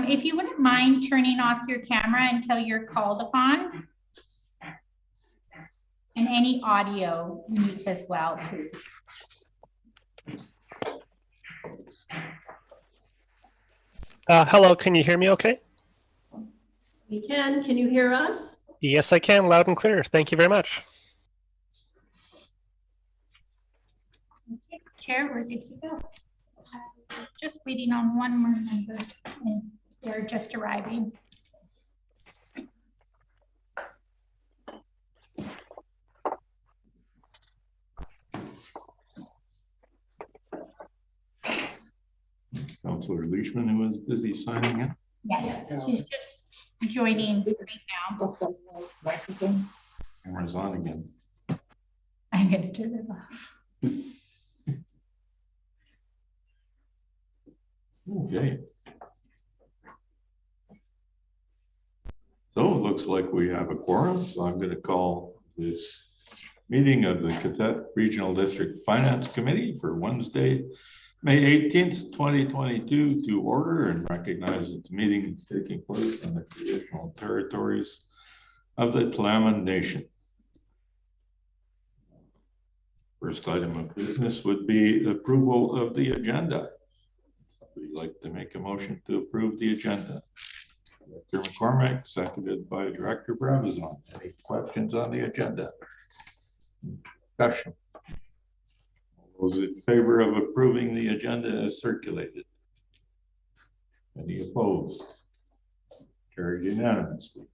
if you wouldn't mind turning off your camera until you're called upon. And any audio mute as well, please. Hello, can you hear me okay? We can. Can you hear us? Yes, I can, loud and clear. Thank you very much. Okay, Chair, we're good to go. Just waiting on one more member, and they're just arriving. Councillor Leishman, who was busy signing in? Yes, she's just joining right now. Camera's on again. I'm going to turn it off. Okay. So it looks like we have a quorum, so I'm going to call this meeting of the Cathett Regional District Finance Committee for Wednesday, May 18th, 2022 to order, and recognize that the meeting is taking place on the traditional territories of the Tla'amin Nation. First item of business would be approval of the agenda. We'd like to make a motion to approve the agenda. Director McCormick, seconded by Director Brabazon. Any questions on the agenda? Discussion. All those in favor of approving the agenda as circulated? Any opposed? Carried unanimously.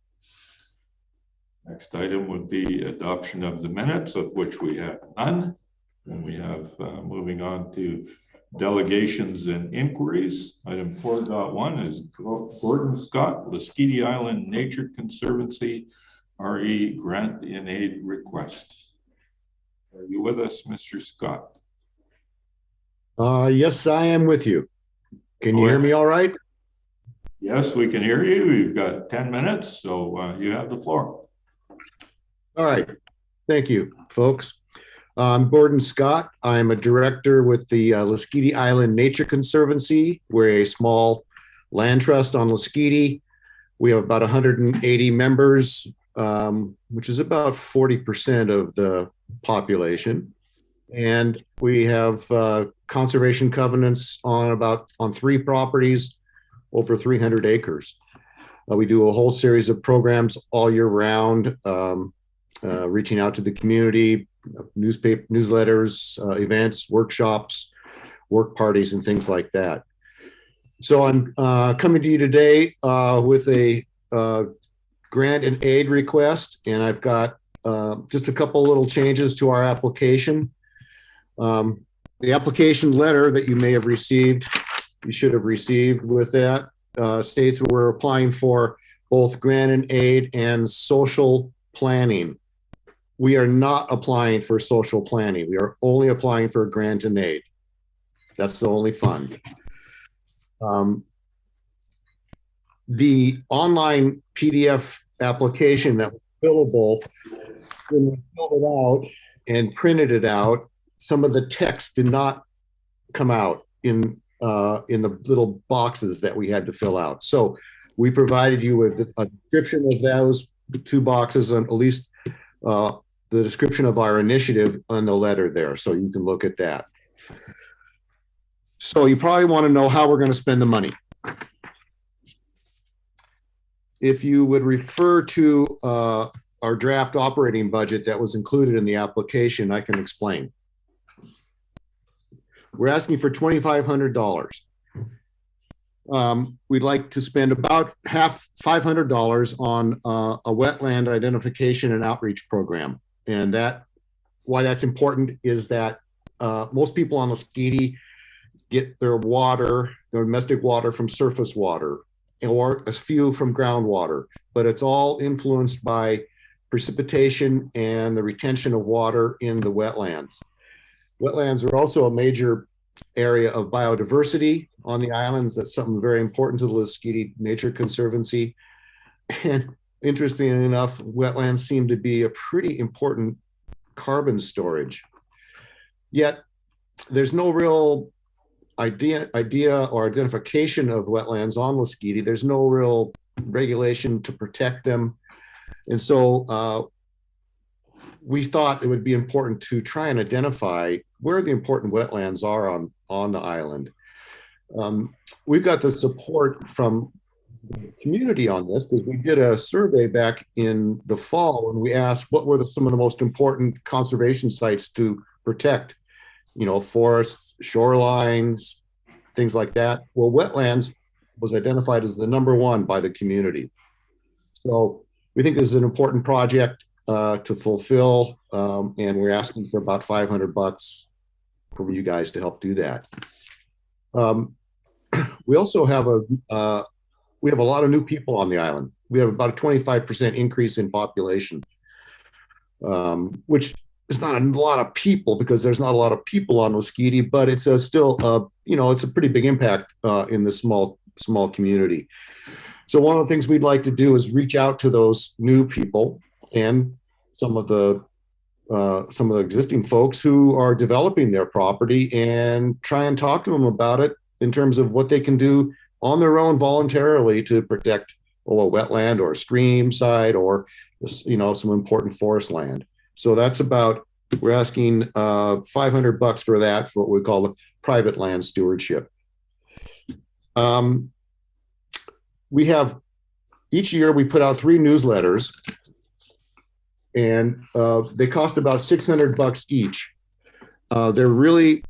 Next item would be adoption of the minutes, of which we have none. And we have moving on to delegations and inquiries. Item 4.1 is Gordon Scott, Lasqueti Island Nature Conservancy RE Grant in Aid request. Are you with us, Mr. Scott? Yes, I am with you. Can you hear me all right? Yes, we can hear you. You've got 10 minutes, so you have the floor. All right. Thank you, folks. I'm Gordon Scott. I'm a director with the Lasqueti Island Nature Conservancy. We're a small land trust on Lasqueti. We have about 180 members, which is about 40% of the population. And we have conservation covenants on 3 properties, over 300 acres. We do a whole series of programs all year round, reaching out to the community, newspaper, newsletters, events, workshops, work parties, and things like that. So I'm coming to you today with a grant and aid request, and I've got just a couple little changes to our application. The application letter that you may have received, you should have received with that, states we're applying for both grant and aid and social planning. We are not applying for social planning. We are only applying for a grant and aid. That's the only fund. The online PDF application that was fillable, when we filled it out and printed it out, some of the text did not come out in the little boxes that we had to fill out. So we provided you with a description of those 2 boxes, and at least the description of our initiative on the letter there, so you can look at that. So you probably want to know how we're going to spend the money. If you would refer to our draft operating budget that was included in the application, I can explain. We're asking for $2,500. We'd like to spend about $500 on a wetland identification and outreach program. And why that's important is that most people on Lasqueti get their domestic water from surface water, or a few from groundwater, but it's all influenced by precipitation and the retention of water in the wetlands. Wetlands are also a major area of biodiversity on the islands. That's something very important to the Lasqueti Nature Conservancy. And interestingly enough, wetlands seem to be a pretty important carbon storage. Yet there's no real idea or identification of wetlands on Lasqueti. There's no real regulation to protect them. And so we thought it would be important to try and identify where the important wetlands are on the island. We've got the support from the community on this because we did a survey back in the fall and we asked what were some of the most important conservation sites to protect, forests, shorelines, things like that. Well, wetlands was identified as the #1 by the community. So we think this is an important project to fulfill, and we're asking for about $500 from you guys to help do that. We also have a lot of new people on the island. We have about a 25% increase in population, which is not a lot of people because there's not a lot of people on Lasqueti, but it's still it's a pretty big impact in the small community. So one of the things we'd like to do is reach out to those new people and some of the existing folks who are developing their property and try and talk to them about it in terms of what they can do on their own voluntarily to protect a wetland or a stream side or some important forest land. So that's we're asking $500 for that, for what we call the private land stewardship. Each year we put out 3 newsletters and they cost about $600 each. They're really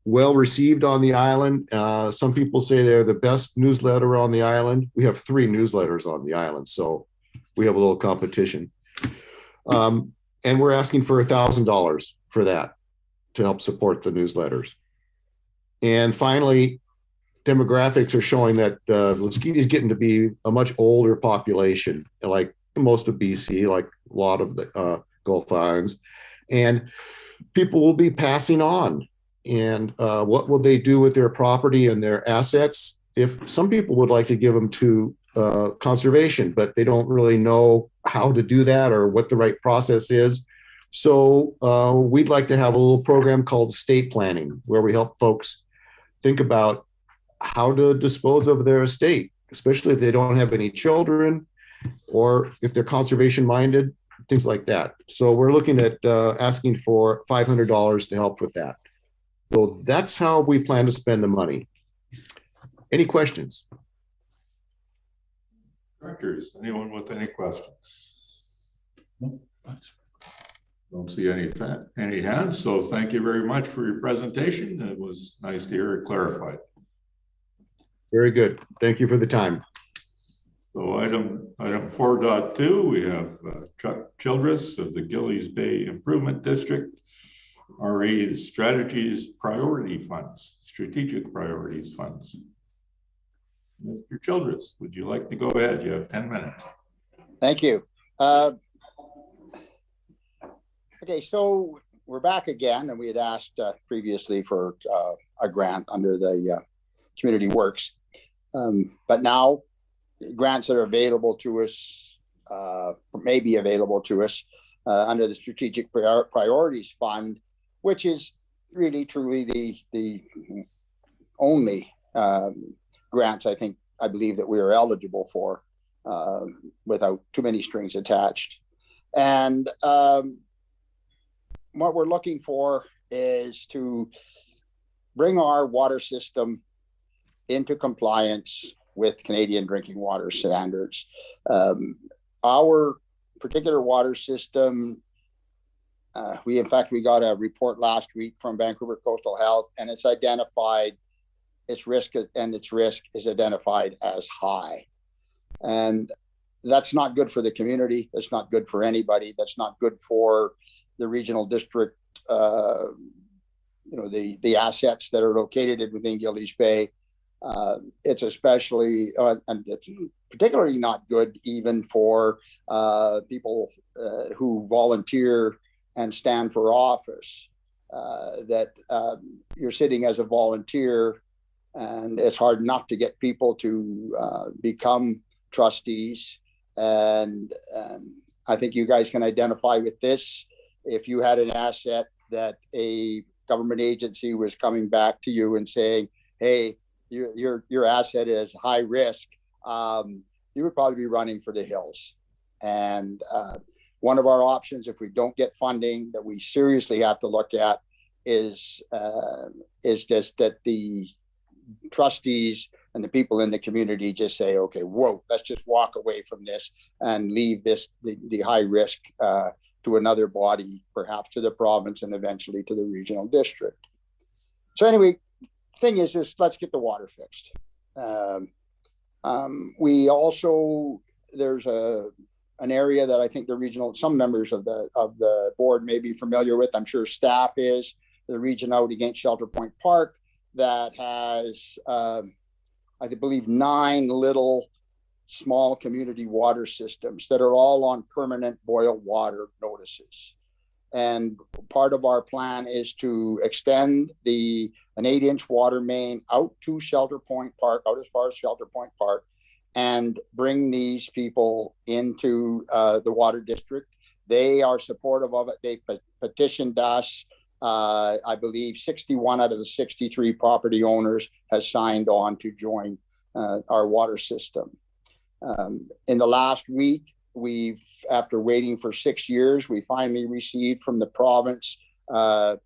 well received on the island. Some people say they're the best newsletter on the island. We have 3 newsletters on the island, so we have a little competition. And we're asking for $1,000 for that to help support the newsletters. And finally, demographics are showing that Lasqueti is getting to be a much older population, like most of BC, like a lot of the Gulf Islands. And people will be passing on. And what will they do with their property and their assets? If some people would like to give them to conservation, but they don't really know how to do that or what the right process is. So we'd like to have a little program called estate planning, where we help folks think about how to dispose of their estate, especially if they don't have any children or if they're conservation minded, things like that. So we're looking at asking for $500 to help with that. So that's how we plan to spend the money. Any questions? Directors, anyone with any questions? Don't see any hands, so thank you very much for your presentation. It was nice to hear it clarified. Very good. Thank you for the time. So item 4.2, we have Chuck Childress of the Gillies Bay Improvement District, RE Strategic Priorities Funds. Mr. Childress, would you like to go ahead? You have 10 minutes. Thank you. Okay, so we're back again, and we had asked previously for a grant under the Community Works, but now grants that are available to us, may be available to us under the Strategic Priorities Fund, which is really truly the only grants I believe that we are eligible for without too many strings attached. And what we're looking for is to bring our water system into compliance with Canadian drinking water standards. Our particular water system, we got a report last week from Vancouver Coastal Health, and it's identified its risk is identified as high. And that's not good for the community. That's not good for anybody. That's not good for the regional district, the assets that are located within Gillies Bay. It's especially, and it's particularly not good even for people who volunteer and stand for office, that you're sitting as a volunteer and it's hard enough to get people to become trustees. And I think you guys can identify with this. If you had an asset that a government agency was coming back to you and saying, hey, your asset is high risk, you would probably be running for the hills. And one of our options, if we don't get funding, that we seriously have to look at is just that the trustees and the people in the community just say, okay, whoa, let's just walk away from this and leave this, the high risk to another body, perhaps to the province and eventually to the regional district. So anyway, thing is let's get the water fixed. We also, there's an area that I think some members of the board may be familiar with. I'm sure staff is, the region out against Shelter Point Park that has, I believe, 9 little small community water systems that are all on permanent boil water notices. And part of our plan is to extend an 8-inch water main out to Shelter Point Park, out as far as Shelter Point Park, and bring these people into the water district. They are supportive of it. They petitioned us. I believe 61 out of the 63 property owners has signed on to join our water system. In the last week, after waiting for 6 years, we finally received from the province a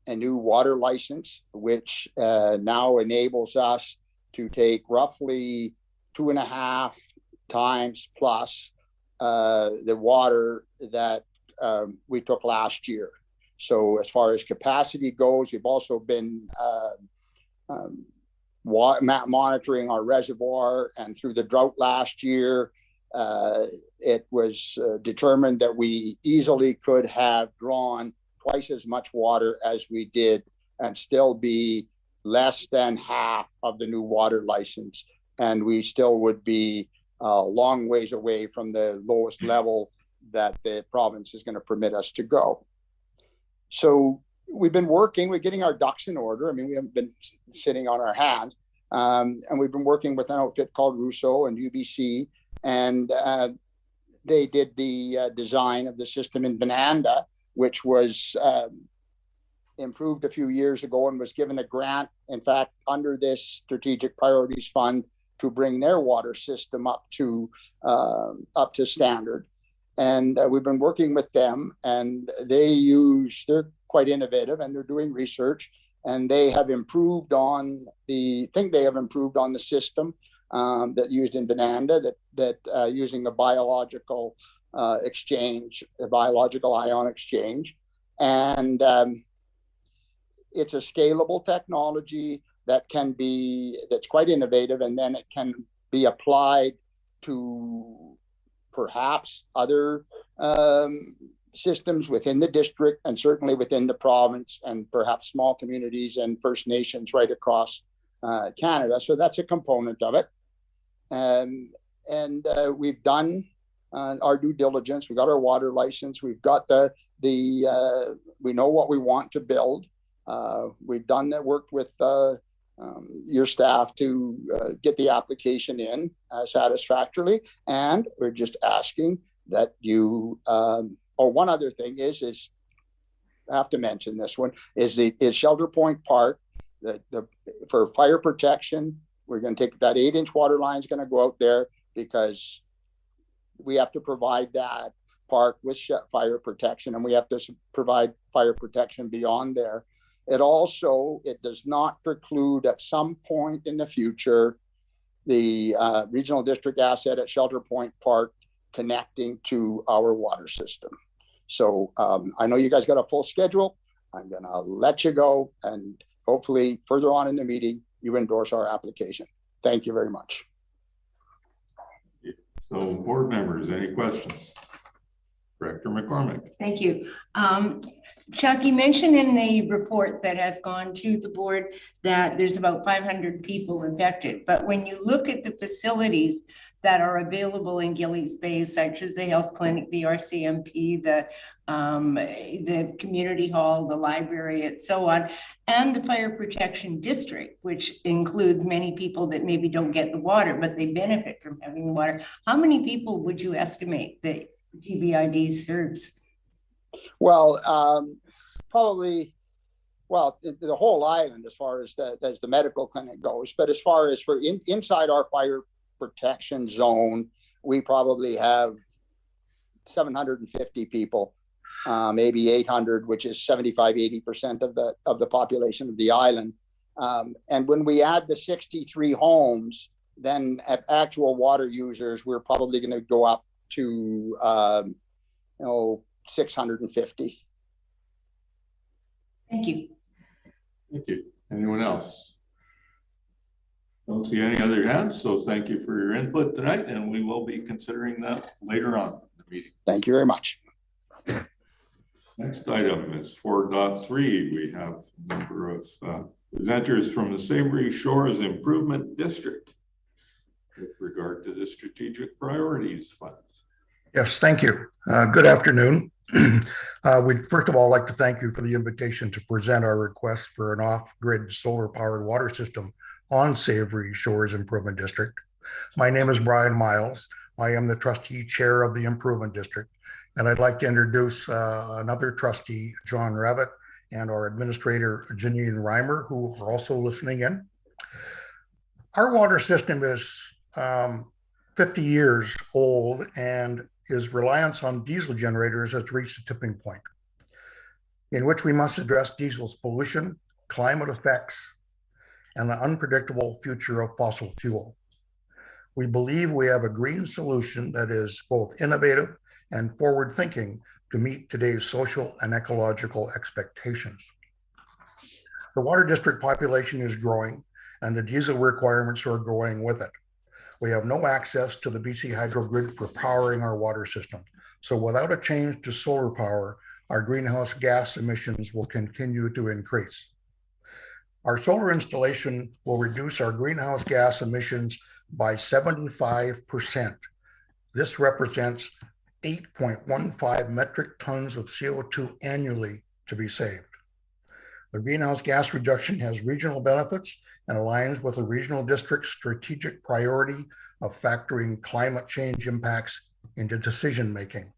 new water license, which now enables us to take roughly 2.5 times plus the water that we took last year. So as far as capacity goes, we've also been monitoring our reservoir, and through the drought last year, it was determined that we easily could have drawn twice as much water as we did and still be less than half of the new water license. And we still would be a long ways away from the lowest level that the province is going to permit us to go. So we've been working, we're getting our ducks in order. I mean, we haven't been sitting on our hands. And we've been working with an outfit called Russo and UBC. And they did the design of the system in Venanda, which was improved a few years ago and was given a grant, in fact, under this Strategic Priorities Fund, to bring their water system up to standard. And we've been working with them, and they're quite innovative, and they're doing research, and they have improved on the system that used in Venanda, that using a biological exchange, a biological ion exchange. And it's a scalable technology that's quite innovative, and then it can be applied to perhaps other systems within the district, and certainly within the province, and perhaps small communities and First Nations right across Canada. So that's a component of it. And we've done our due diligence. We got our water license. We've got we know what we want to build. We've done that, worked with your staff to get the application in satisfactorily. And we're just asking that you, one other thing is I have to mention this one, is Shelter Point Park, for fire protection. We're going to take that 8-inch water line is going to go out there because we have to provide that park with fire protection, and we have to provide fire protection beyond there. It does not preclude at some point in the future the regional district asset at Shelter Point Park connecting to our water system. So I know you guys got a full schedule. I'm going to let you go, and hopefully further on in the meeting, you endorse our application. Thank you very much. So board members, any questions? Director McCormick. Thank you. Chuck, you mentioned in the report that has gone to the board that there's about 500 people infected. But when you look at the facilities that are available in Gillies Bay, such as the health clinic, the RCMP, the community hall, the library, and so on, and the fire protection district, which includes many people that maybe don't get the water, but they benefit from having the water. How many people would you estimate that GBID serves? Well, probably well, the whole island as far as the medical clinic goes. But as far as for inside our fire protection zone, we probably have 750 people, maybe 800, which is 75-80% of the population of the island. And when we add the 63 homes, then at actual water users, we're probably going to go up to 650. Thank you. Thank you. Anyone else? Don't see any other hands, so thank you for your input tonight, and we will be considering that later on in the meeting. Thank you very much. Next item is 4.3. We have a number of presenters from the Savary Shores Improvement District with regard to the Strategic Priorities Funds. Yes, thank you. Good afternoon. We'd first of all like to thank you for the invitation to present our request for an off-grid solar-powered water system on Savary Shores Improvement District. My name is Bryan Miles. I am the trustee chair of the Improvement District, and I'd like to introduce another trustee, John Revitt, and our administrator, Janine and Reimer, who are also listening in. Our water system is 50 years old, and his reliance on diesel generators has reached a tipping point in which we must address diesel's pollution, climate effects, and the unpredictable future of fossil fuel. We believe we have a green solution that is both innovative and forward-thinking to meet today's social and ecological expectations. The water district population is growing, and the diesel requirements are growing with it. We have no access to the BC hydro grid for powering our water system. So without a change to solar power, our greenhouse gas emissions will continue to increase. Our solar installation will reduce our greenhouse gas emissions by 75%. This represents 8.15 metric tons of CO2 annually to be saved. The greenhouse gas reduction has regional benefits and aligns with the regional district's strategic priority of factoring climate change impacts into decision-making.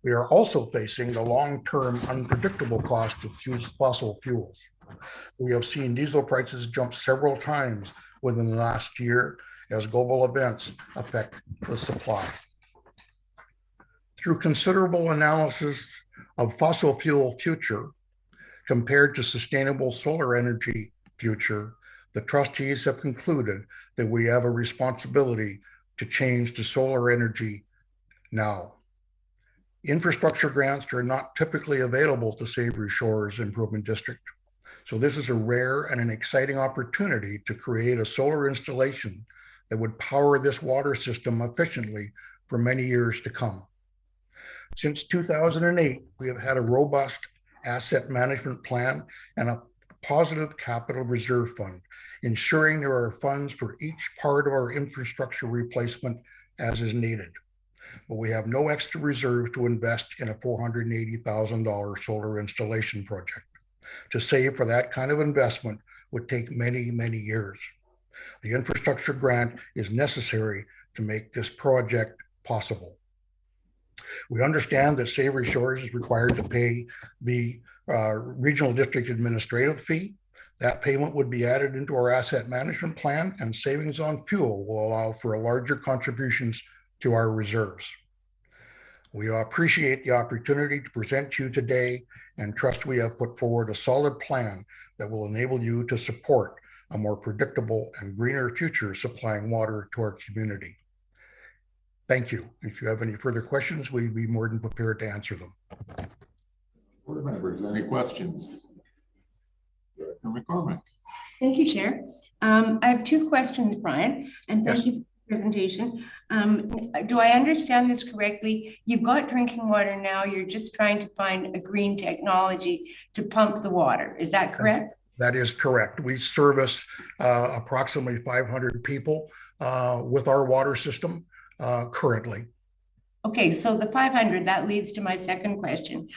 We are also facing the long-term unpredictable cost of fossil fuels. We have seen diesel prices jump several times within the last year as global events affect the supply. Through considerable analysis of fossil fuel future compared to sustainable solar energy future, the trustees have concluded that we have a responsibility to change to solar energy now. Infrastructure grants are not typically available to Savary Shores Improvement District. So this is a rare and an exciting opportunity to create a solar installation that would power this water system efficiently for many years to come. Since 2008, we have had a robust asset management plan and a positive capital reserve fund, ensuring there are funds for each part of our infrastructure replacement as is needed. But we have no extra reserve to invest in a $480,000 solar installation project. To save for that kind of investment would take many, many years. The infrastructure grant is necessary to make this project possible. We understand that Savary Shores is required to pay the regional district administrative fee. That payment would be added into our asset management plan, and savings on fuel will allow for larger contributions to our reserves. We appreciate the opportunity to present to you today and trust we have put forward a solid plan that will enable you to support a more predictable and greener future supplying water to our community. Thank you. If you have any further questions, we'd be more than prepared to answer them. Board members, any questions? Director McCormick. Thank you, Chair. I have two questions, Bryan, and thank you for the presentation. Do I understand this correctly? You've got drinking water now, you're just trying to find a green technology to pump the water. Is that correct? That is correct. We service approximately 500 people with our water system currently. Okay, so the 500, that leads to my second question.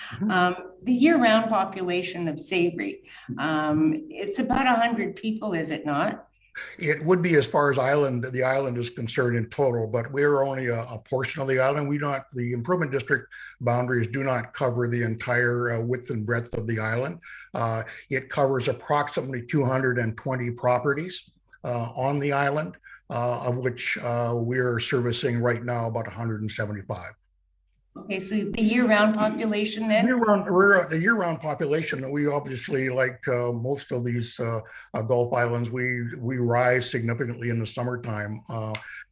The year-round population of Savary, it's about 100 people, is it not? It would be as far as the island is concerned in total, but we're only a portion of the island. The improvement district boundaries do not cover the entire width and breadth of the island. It covers approximately 220 properties on the island, of which we're servicing right now about 175. Okay, so the year-round population then? We're a year-round population. We obviously, like most of these Gulf islands, we rise significantly in the summertime,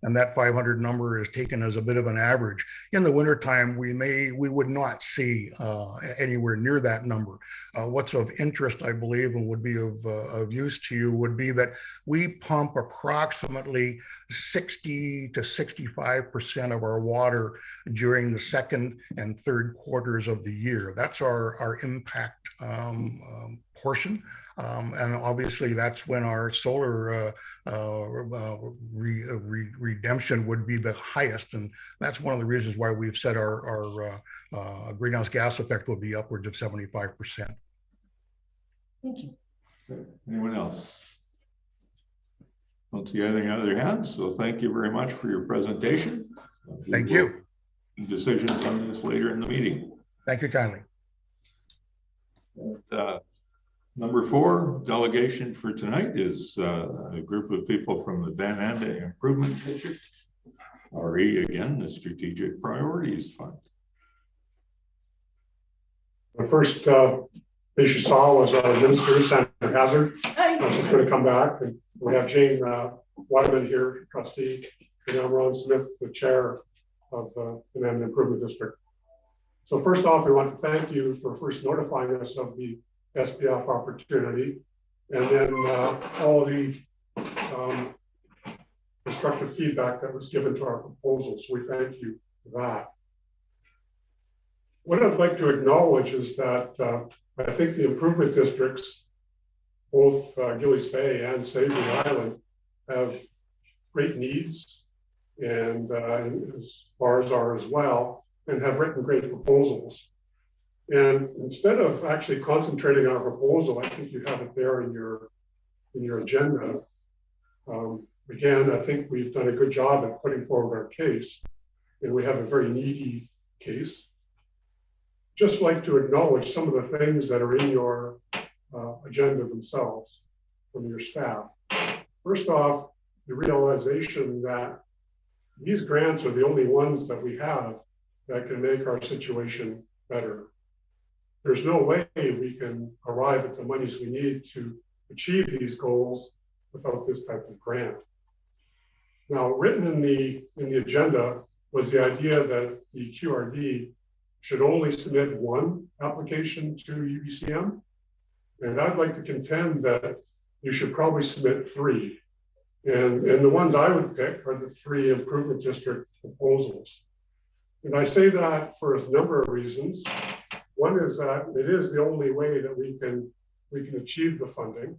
and that 500 number is taken as a bit of an average. In the wintertime, we would not see anywhere near that number. What's of interest, I believe, and would be of use to you would be that we pump approximately 60 to 65% of our water during the second and third quarters of the year. That's our impact portion. And obviously that's when our solar redemption would be the highest. And that's one of the reasons why we've said our greenhouse gas effect will be upwards of 75%. Thank you. Anyone else? Don't see anything out of their hands, so thank you very much for your presentation. Thank you. Decisions on this later in the meeting. Thank you kindly. And, number 4 delegation for tonight is a group of people from the Van Anda Improvement District. RE again, the Strategic Priorities Fund. The first face you saw was our minister, Sandra Haszard. She's going to come back. And we have Jane Waterman here, trustee, and I'm Ron Smith, the chair of the Van Anda Improvement District. So first off, we want to thank you for first notifying us of the SPF opportunity, and then all the constructive feedback that was given to our proposals. We thank you for that. What I'd like to acknowledge is that I think the improvement districts, both Gillies Bay and Savary Island, have great needs, and as far as ours as well, and have written great proposals. And instead of actually concentrating on a proposal, I think you have it there in your agenda. Again, I think we've done a good job at putting forward our case, and we have a very needy case. Just like to acknowledge some of the things that are in your agenda themselves from your staff. First off, the realization that these grants are the only ones that we have that can make our situation better. There's no way we can arrive at the monies we need to achieve these goals without this type of grant. Now, written in the agenda was the idea that the QRD should only submit one application to UBCM. And I'd like to contend that you should probably submit 3. And the ones I would pick are the 3 improvement district proposals. And I say that for a number of reasons. One is that it is the only way that we can achieve the funding.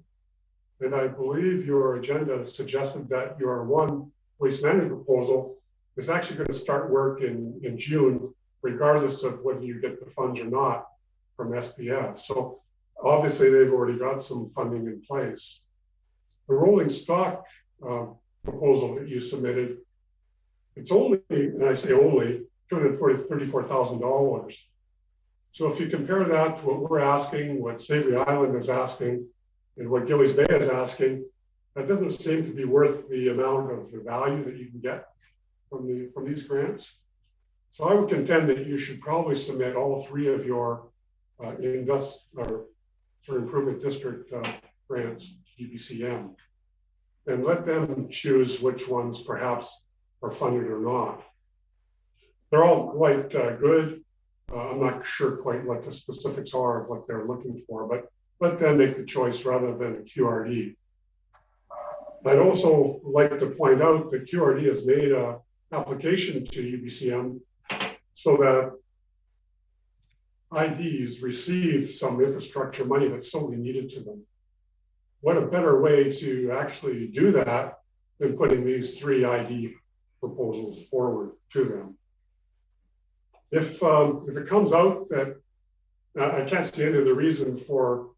And I believe your agenda suggested that your one waste management proposal is actually going to start work in June, regardless of whether you get the funds or not from SPF. So obviously they've already got some funding in place. The rolling stock proposal that you submitted, it's only, and I say only, $234,000. So if you compare that to what we're asking, what Savary Island is asking, and what Gillies Bay is asking, that doesn't seem to be worth the amount of the value that you can get from these grants. So I would contend that you should probably submit all 3 of your improvement district grants to UBCM, and let them choose which ones perhaps are funded or not. They're all quite good. I'm not sure quite what the specifics are of what they're looking for, but let them make the choice rather than a QRD. I'd also like to point out that QRD has made an application to UBCM so that IDs receive some infrastructure money that's solely needed to them. What a better way to actually do that than putting these 3 ID proposals forward to them. If it comes out that I can't see any of the reason for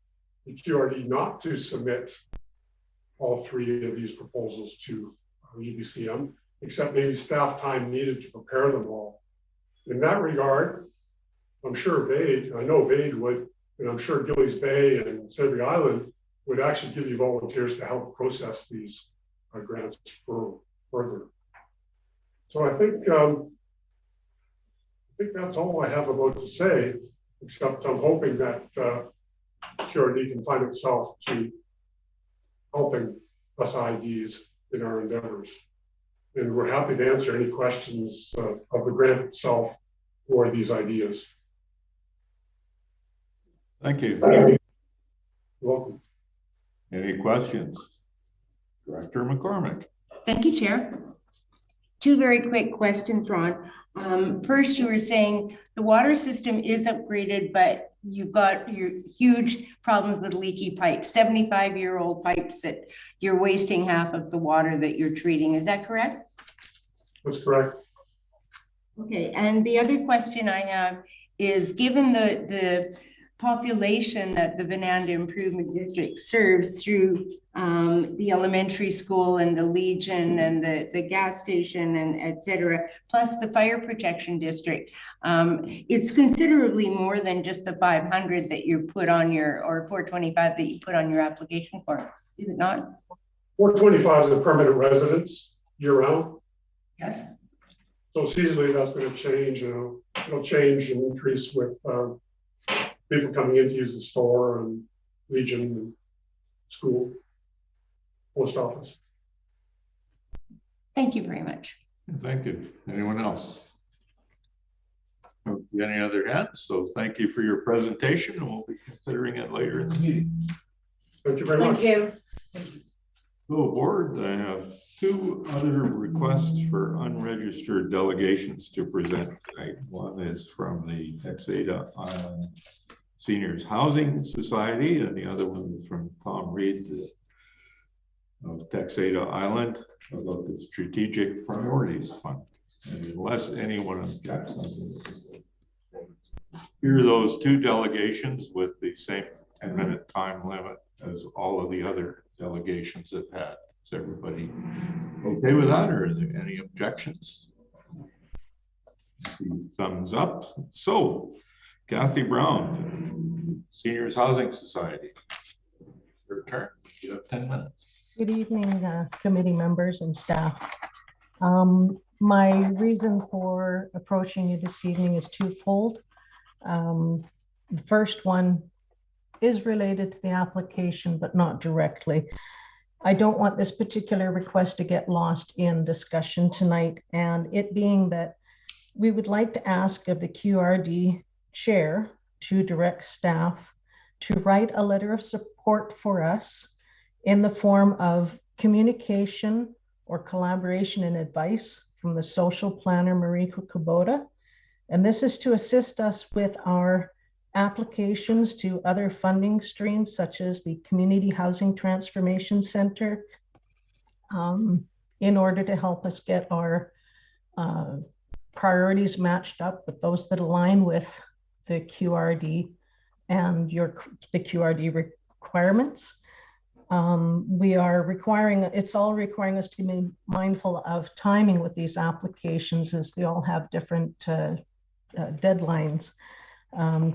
the QRD not to submit all three of these proposals to UBCM, except maybe staff time needed to prepare them all. In that regard, I'm sure Vade, I know Vade would, and I'm sure Gillies Bay and Savary Island would actually give you volunteers to help process these grants further. So I think that's all I have about to say, except I'm hoping that QRD can find itself to helping us IDs in our endeavors. And we're happy to answer any questions of the grant itself or these ideas. Thank you. You're welcome. Any questions? Director McCormick. Thank you, Chair. Two very quick questions, Ron. First, you were saying the water system is upgraded, but you've got your huge problems with leaky pipes, 75-year-old pipes that you're wasting half of the water that you're treating. Is that correct? That's correct. Okay, and the other question I have is, given the population that the Venanda Improvement District serves through the elementary school and the Legion and the gas station and et cetera, plus the fire protection district, it's considerably more than just the 500 that you put on your, or 425 that you put on your application form, is it not? 425 is a permanent residence year round. Yes. So seasonally that's going to change, it'll change and increase with people coming in to use the store and Legion and school, post office. Thank you very much. Thank you. Anyone else? Any other hands? So thank you for your presentation, and we'll be considering it later in the meeting. Thank you very much. Thank you. So board, I have two other requests for unregistered delegations to present tonight. One is from the Texada Seniors Housing Society, and the other one is from Tom Reed of Texada Island about the Strategic Priorities Fund. And unless anyone objects, here are those two delegations with the same 10-minute time limit as all of the other delegations have had. Is everybody okay with that, or are there any objections? Thumbs up. So, Kathy Brown, Seniors Housing Society. Your turn. You have 10 minutes. Good evening, committee members and staff. My reason for approaching you this evening is twofold. The first one is related to the application, but not directly. I don't want this particular request to get lost in discussion tonight, and it being that we would like to ask of the QRD chair to direct staff to write a letter of support for us in the form of communication or collaboration and advice from the social planner Mariko Kubota. And this is to assist us with our applications to other funding streams, such as the Community Housing Transformation Center, in order to help us get our priorities matched up with those that align with the QRD and the QRD requirements. We are requiring, it's all requiring us to be mindful of timing with these applications, as they all have different deadlines.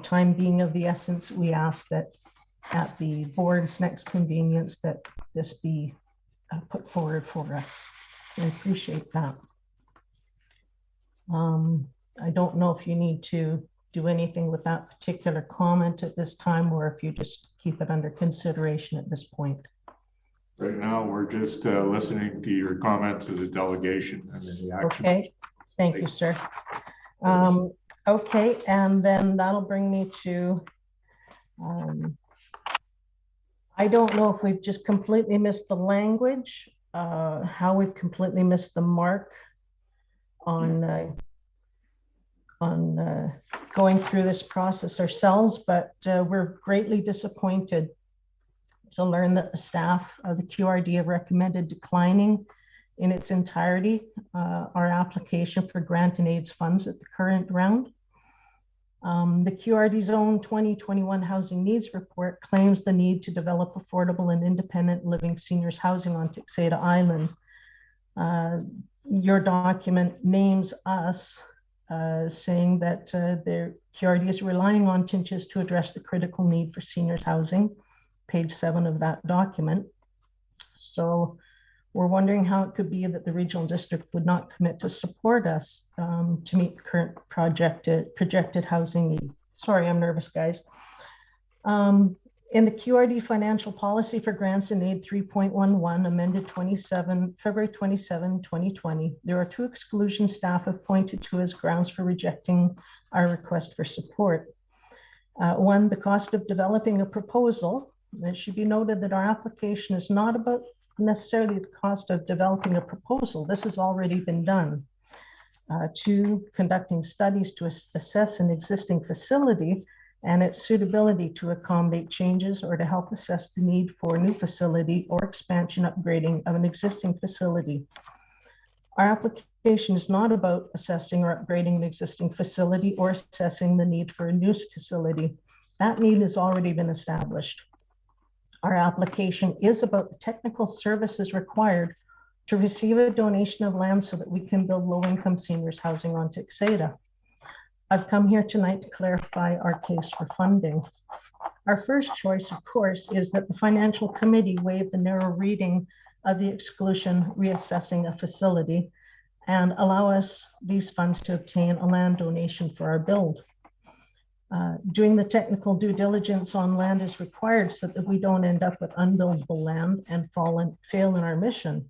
Time being of the essence, we ask that at the board's next convenience that this be put forward for us. I appreciate that. I don't know if you need to do anything with that particular comment at this time, or if you just keep it under consideration at this point. Right now, we're just listening to your comments as a delegation and then the action. Okay, thank you, sir. Okay, and then that'll bring me to, I don't know if we've just completely missed the language, how we've completely missed the mark on going through this process ourselves, but we're greatly disappointed to learn that the staff of the QRD have recommended declining in its entirety our application for grant and aids funds at the current round. The QRD Zone 2021 Housing Needs Report claims the need to develop affordable and independent living seniors housing on Texada Island. Your document names us, saying that their QRD is relying on Tinches to address the critical need for seniors housing, page 7 of that document. So we're wondering how it could be that the regional district would not commit to support us to meet the current projected housing need. Sorry, I'm nervous, guys. In the QRD Financial Policy for Grants and Aid 3.11, amended February 27, 2020, there are 2 exclusions staff have pointed to as grounds for rejecting our request for support. One, the cost of developing a proposal. It should be noted that our application is not about necessarily the cost of developing a proposal. This has already been done. 2, conducting studies to assess an existing facility and its suitability to accommodate changes or to help assess the need for a new facility or expansion upgrading of an existing facility. Our application is not about assessing or upgrading an existing facility or assessing the need for a new facility. That need has already been established. Our application is about the technical services required to receive a donation of land so that we can build low-income seniors housing on Texada. I've come here tonight to clarify our case for funding. Our first choice, of course, is that the Financial Committee waive the narrow reading of the exclusion reassessing a facility and allow us these funds to obtain a land donation for our build. Doing the technical due diligence on land is required so that we don't end up with unbuildable land and fail in our mission.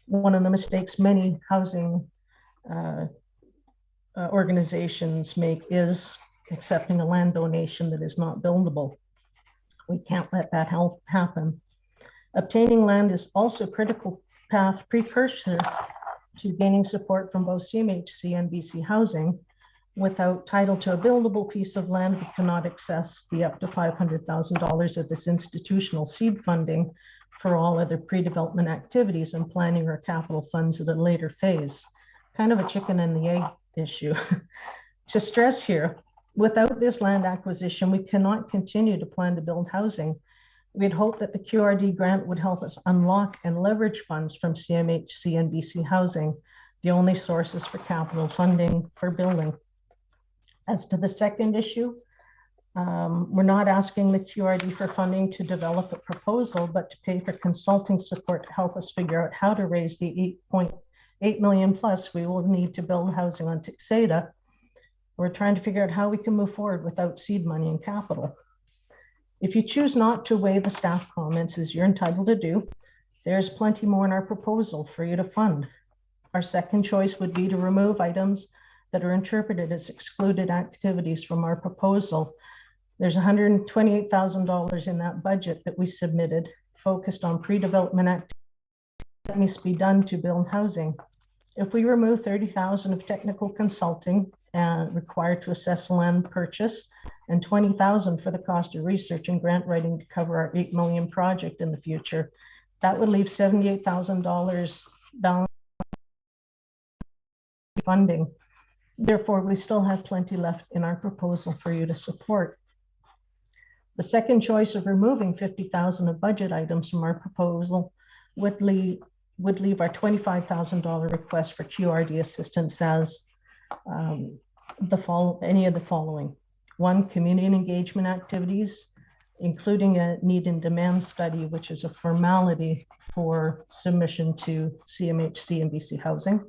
One of the mistakes many housing organizations make is accepting a land donation that is not buildable. We can't let that happen. Obtaining land is also a critical path precursor to gaining support from both CMHC and BC Housing. Without title to a buildable piece of land, we cannot access the up to $500,000 of this institutional seed funding for all other pre-development activities and planning or capital funds at a later phase. Kind of a chicken and the egg issue. To stress here, without this land acquisition, we cannot continue to plan to build housing. We'd hope that the QRD grant would help us unlock and leverage funds from CMHC and BC Housing, the only sources for capital funding for building. As to the second issue, we're not asking the QRD for funding to develop a proposal, but to pay for consulting support to help us figure out how to raise the $8.8 million plus we will need to build housing on Texada. We're trying to figure out how we can move forward without seed money and capital. If you choose not to weigh the staff comments, as you're entitled to do, there's plenty more in our proposal for you to fund. Our second choice would be to remove items that are interpreted as excluded activities from our proposal. There's $128,000 in that budget that we submitted focused on pre-development activities that must be done to build housing. If we remove $30,000 of technical consulting required to assess land purchase and $20,000 for the cost of research and grant writing to cover our $8 million project in the future, that would leave $78,000 balance funding. Therefore, we still have plenty left in our proposal for you to support. The second choice of removing $50,000 of budget items from our proposal would leave our $25,000 request for QRD assistance as any of the following. 1, community engagement activities, including a need and demand study, which is a formality for submission to CMHC and BC Housing.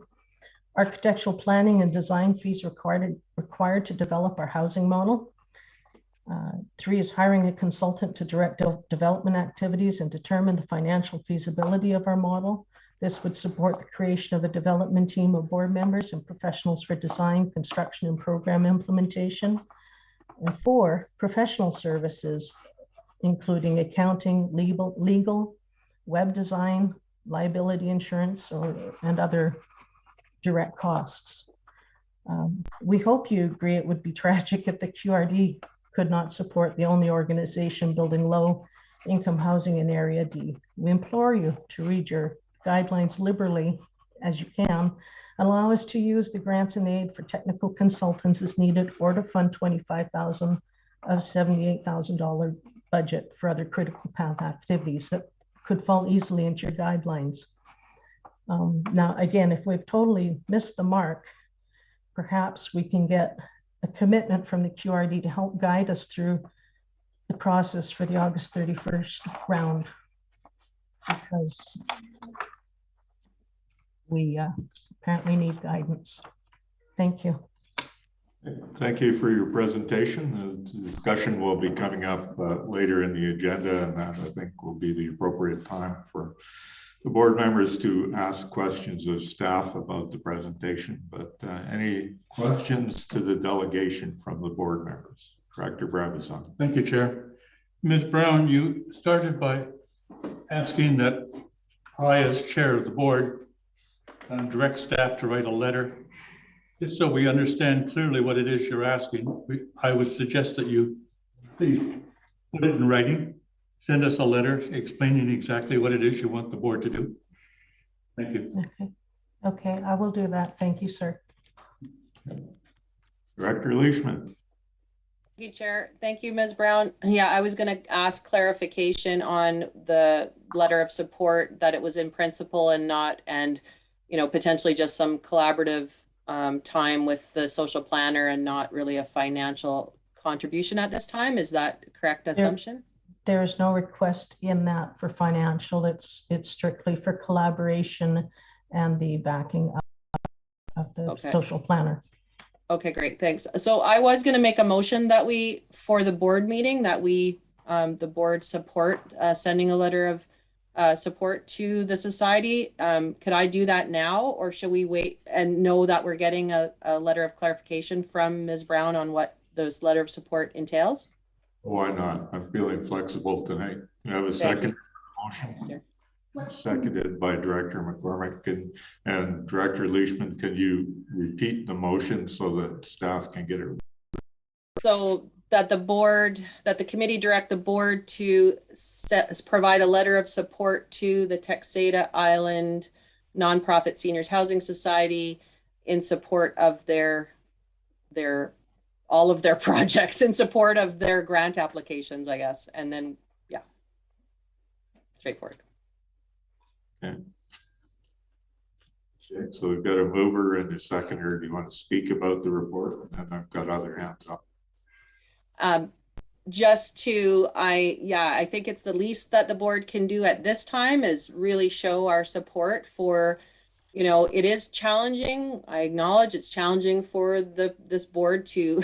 Architectural planning and design fees required to develop our housing model. 3 is hiring a consultant to direct development activities and determine the financial feasibility of our model. This would support the creation of a development team of board members and professionals for design, construction, and program implementation. And 4, professional services, including accounting, legal, web design, liability insurance, and other direct costs. We hope you agree it would be tragic if the QRD could not support the only organization building low income housing in Area D. We implore you to read your guidelines liberally as you can, allow us to use the grants and aid for technical consultants as needed, or to fund $25,000 of $78,000 budget for other critical path activities that could fall easily into your guidelines. Now, again, if we've totally missed the mark, perhaps we can get a commitment from the QRD to help guide us through the process for the August 31st round, because we apparently need guidance. Thank you. Thank you for your presentation. The discussion will be coming up later in the agenda, and that I think will be the appropriate time for the board members to ask questions of staff about the presentation. But any questions to the delegation from the board members? Director Brabazon. Thank you, Chair. Ms. Brown, you started by asking that I, as chair of the board, direct staff to write a letter. Just so we understand clearly what it is you're asking, I would suggest that you please put it in writing, send us a letter explaining exactly what it is you want the board to do. Thank you. Okay, I will do that. Thank you, sir. Director Leishman. Thank you, Chair. Thank you, Ms. Brown. Yeah, I was going to ask clarification on the letter of support, that it was in principle and not, and, you know, potentially just some collaborative time with the social planner and not really a financial contribution at this time. Is that a correct assumption? There is no request in that for financial. It's strictly for collaboration and the backing of the social planner. Okay, great. Thanks. So I was going to make a motion that we, for the board meeting, that we, the board support sending a letter of support to the society. Could I do that now, or should we wait and know that we're getting a letter of clarification from Ms. Brown on what those letter of support entails? Why not? I'm feeling flexible tonight. You have a second motion? Seconded by Director McCormick, and Director Leishman, can you repeat the motion so that staff can get it? So that the board, that the committee direct the board to provide a letter of support to the Texada Island Nonprofit Seniors Housing Society in support of all of their projects, in support of their grant applications, I guess. And then, yeah, straightforward. Okay. So we've got a mover and a seconder. Do you want to speak about the report? And I've got other hands up. Just to, I think it's the least that the board can do at this time is really show our support for, you know, it is challenging. I acknowledge it's challenging for this board to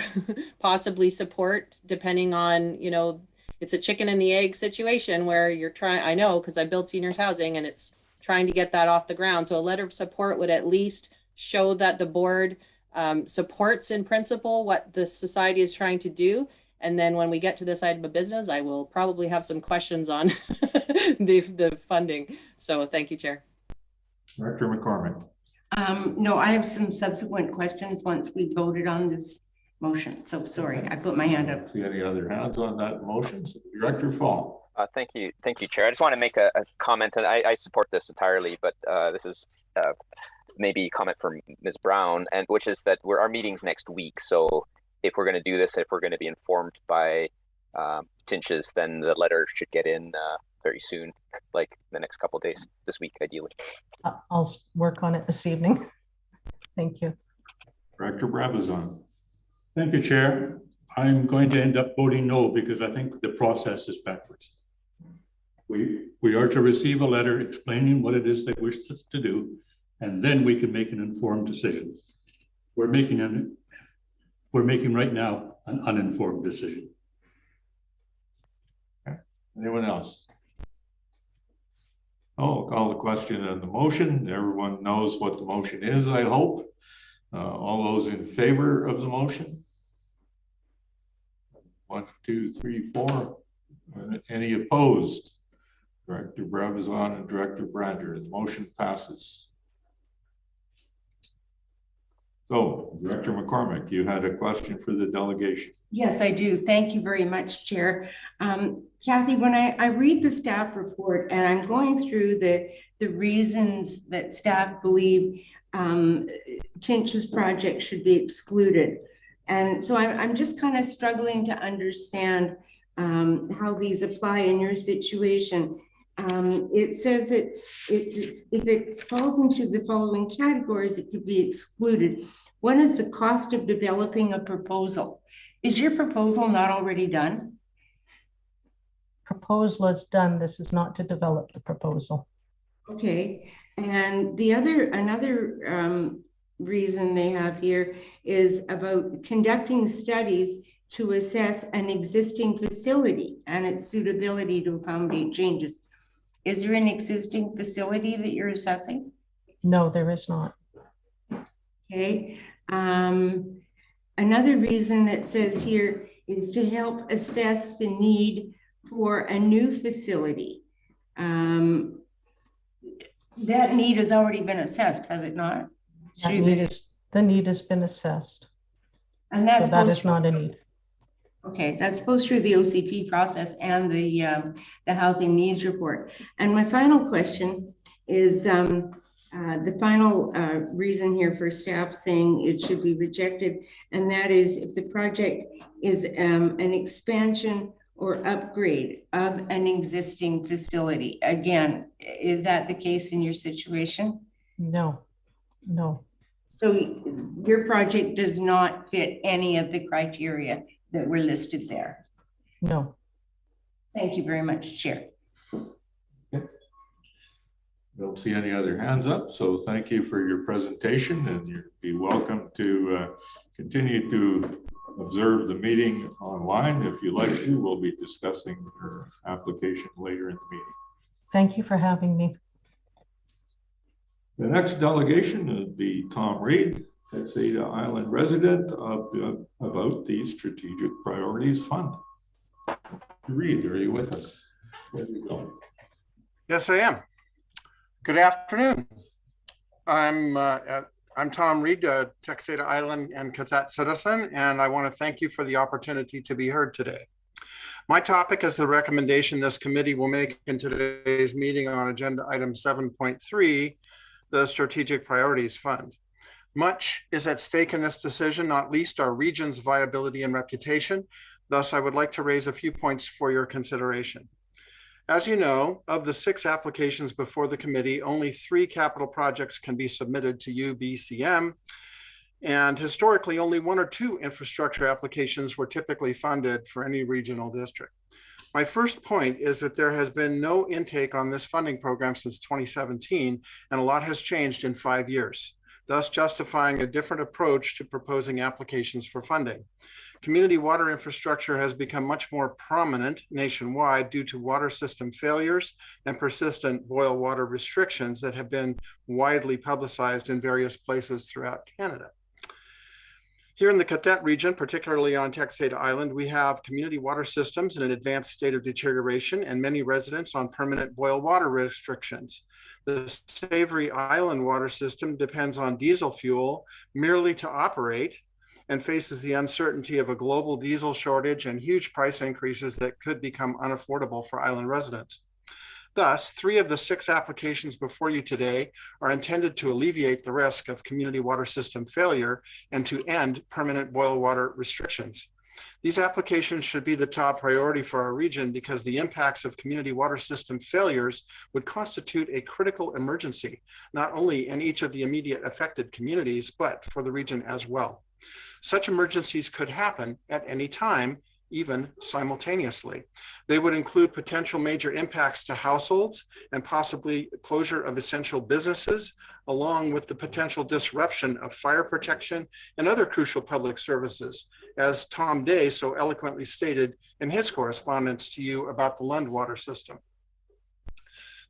possibly support, depending on, you know, it's a chicken and the egg situation where you're trying, I know, because I built seniors housing and it's trying to get that off the ground. So a letter of support would at least show that the board supports in principle what the society is trying to do. And then when we get to this item of business, I will probably have some questions on the funding. So thank you, Chair. Director McCormick. No, I have some subsequent questions once we voted on this motion. So sorry, I put my hand up. See any other hands on that motion? Director Fall. Thank you, Chair. I just want to make a comment, and I support this entirely, but this is maybe a comment from Ms. Brown, and which is that our meeting's next week. So if we're going to do this, if we're going to be informed by Tinches, then the letter should get in very soon, like the next couple of days, this week, ideally. I'll work on it this evening. Thank you. Director Brabazon. Thank you, Chair. I'm going to end up voting no because I think the process is backwards. We are to receive a letter explaining what it is they wish to do, and then we can make an informed decision. We're making right now an uninformed decision. Okay. Anyone else? I'll call the question on the motion. Everyone knows what the motion is, I hope. All those in favor of the motion? 1, 2, 3, 4. Any opposed? Director Brabazon and Director Brander. The motion passes. So, Director McCormick, you had a question for the delegation. Yes, I do. Thank you very much, Chair. Kathy, when I read the staff report and I'm going through the reasons that staff believe Chinch's project should be excluded. And so I'm just kind of struggling to understand how these apply in your situation. It says that if it falls into the following categories, it could be excluded. One is the cost of developing a proposal. Is your proposal not already done? Proposal is done. This is not to develop the proposal. Okay, and another reason they have here is about conducting studies to assess an existing facility and its suitability to accommodate changes. Is there an existing facility that you're assessing? No, there is not. Okay. Another reason that says here is to help assess the need for a new facility. That need has already been assessed, has it not? The need has been assessed. And that's so that is not a need. Okay, that's goes through the OCP process and the housing needs report. And my final question is the final reason here for staff saying it should be rejected, and that is if the project is an expansion or upgrade of an existing facility. Again, is that the case in your situation? No, no. So your project does not fit any of the criteria that were listed there? No. Thank you very much, Chair. Okay. Don't see any other hands up, so thank you for your presentation, and you'd be welcome to continue to observe the meeting online if you like to. We'll be discussing your application later in the meeting. Thank you for having me. The next delegation would be Tom Reed, Texada Island resident, about the Strategic Priorities Fund. Reed, are you with us? Where are you going? Yes, I am. Good afternoon. I'm Tom Reed, Texada Island and Kitsat citizen, and I want to thank you for the opportunity to be heard today. My topic is the recommendation this committee will make in today's meeting on agenda item 7.3, the Strategic Priorities Fund. Much is at stake in this decision, not least our region's viability and reputation. Thus, I would like to raise a few points for your consideration. As you know, of the 6 applications before the committee, only 3 capital projects can be submitted to UBCM. And historically, only 1 or 2 infrastructure applications were typically funded for any regional district. My first point is that there has been no intake on this funding program since 2017, and a lot has changed in 5 years, thus justifying a different approach to proposing applications for funding. Community water infrastructure has become much more prominent nationwide due to water system failures and persistent boil water restrictions that have been widely publicized in various places throughout Canada. Here in the Kitsat region, particularly on Texada Island, we have community water systems in an advanced state of deterioration and many residents on permanent boil water restrictions. The Savary Island water system depends on diesel fuel merely to operate and faces the uncertainty of a global diesel shortage and huge price increases that could become unaffordable for island residents. Thus, 3 of the 6 applications before you today are intended to alleviate the risk of community water system failure and to end permanent boil water restrictions. These applications should be the top priority for our region because the impacts of community water system failures would constitute a critical emergency, not only in each of the immediate affected communities, but for the region as well. Such emergencies could happen at any time, even simultaneously. They would include potential major impacts to households and possibly closure of essential businesses, along with the potential disruption of fire protection and other crucial public services, as Tom Day so eloquently stated in his correspondence to you about the Lund water system.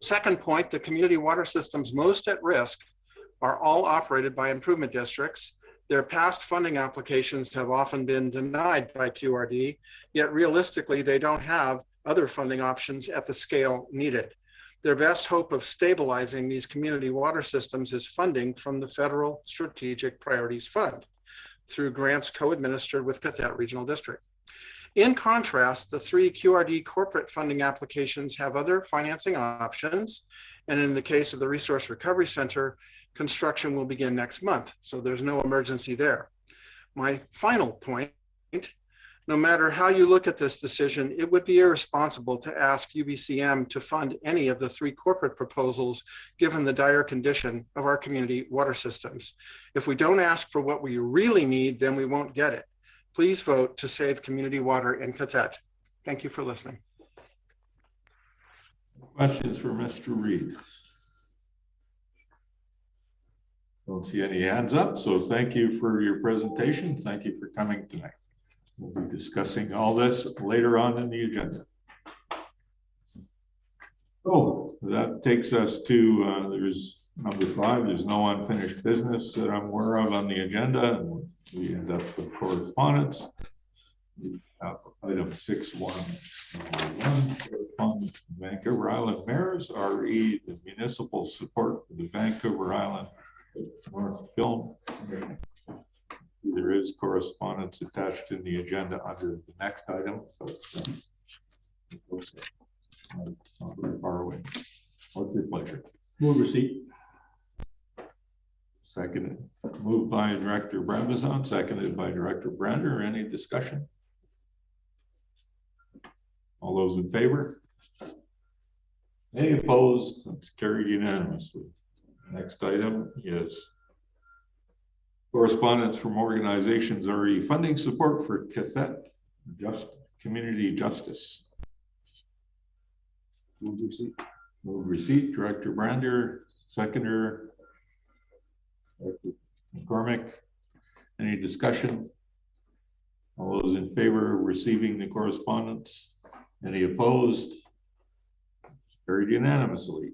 Second point, the community water systems most at risk are all operated by improvement districts. Their past funding applications have often been denied by QRD, yet realistically, they don't have other funding options at the scale needed. Their best hope of stabilizing these community water systems is funding from the Federal Strategic Priorities Fund through grants co-administered with Kitsat Regional District. In contrast, the 3 QRD corporate funding applications have other financing options. And in the case of the Resource Recovery Center, construction will begin next month. So there's no emergency there. My final point, no matter how you look at this decision, it would be irresponsible to ask UBCM to fund any of the 3 corporate proposals, given the dire condition of our community water systems. If we don't ask for what we really need, then we won't get it. Please vote to save community water in Quebec. Thank you for listening. Questions for Mr. Reid? Don't see any hands up, so thank you for your presentation. Thank you for coming tonight. We'll be discussing all this later on in the agenda. Oh, that takes us to, there's number 5. There's no unfinished business that I'm aware of on the agenda. We end up with correspondence. Item 6.1, Vancouver Island Mayors, RE, the municipal support for the Vancouver Island North Film. There is correspondence attached in the agenda under the next item. So not very far away. What's your pleasure? Move receipt. Seconded. Moved by Director Brabazon, seconded by Director Brander. Any discussion? All those in favor? Any opposed? It's carried unanimously. Next item is correspondence from organizations RE funding support for Quebec community justice. Move receipt. Move receipt. Director Brander, seconder. Director McCormick. Any discussion? All those in favor of receiving the correspondence? Any opposed? Carried unanimously.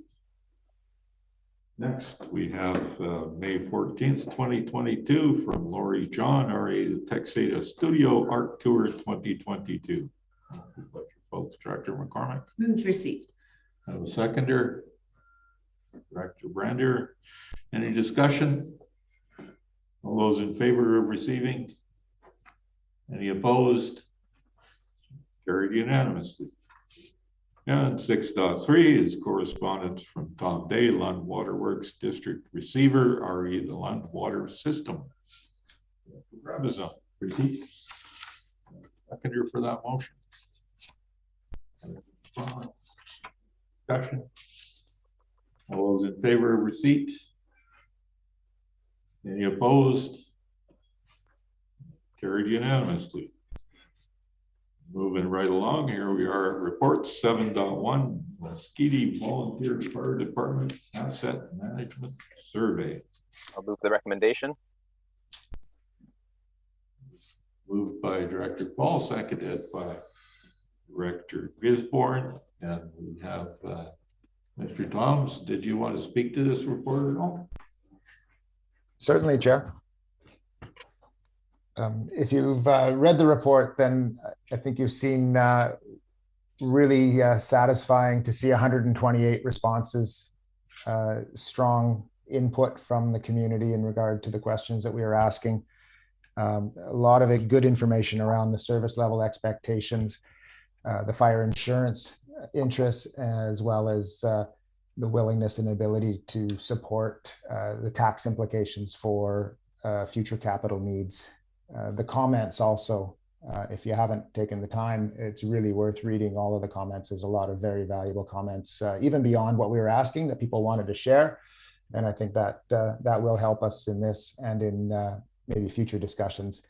Next, we have May 14th, 2022 from Lori John, RA, the Texada Studio Art Tour 2022. Pleasure, folks. Director McCormick. Move receipt. Have a seconder. Director Brander. Any discussion? All those in favor of receiving? Any opposed? Carried unanimously. And 6.3 is correspondence from Tom Day, Lund Waterworks District Receiver, RE, the Lund Water System. Brabazon, repeat. Seconder for that motion. Discussion. All those in favor of receipt? Any opposed? Carried unanimously. Moving right along, here we are at reports 7.1, Lasqueti Volunteer Fire Department Asset Management Survey. I'll move the recommendation. Moved by Director Paul, seconded by Director Gisborne. And we have Mr. Toms. Did you want to speak to this report at all? Certainly, Chair. If you've read the report, then I think you've seen really satisfying to see 128 responses, strong input from the community in regard to the questions that we are asking. A lot of it good information around the service level expectations, the fire insurance interests, as well as the willingness and ability to support the tax implications for future capital needs. The comments also, if you haven't taken the time, it's really worth reading all of the comments. There's a lot of very valuable comments, even beyond what we were asking, that people wanted to share. And I think that that will help us in this and in maybe future discussions.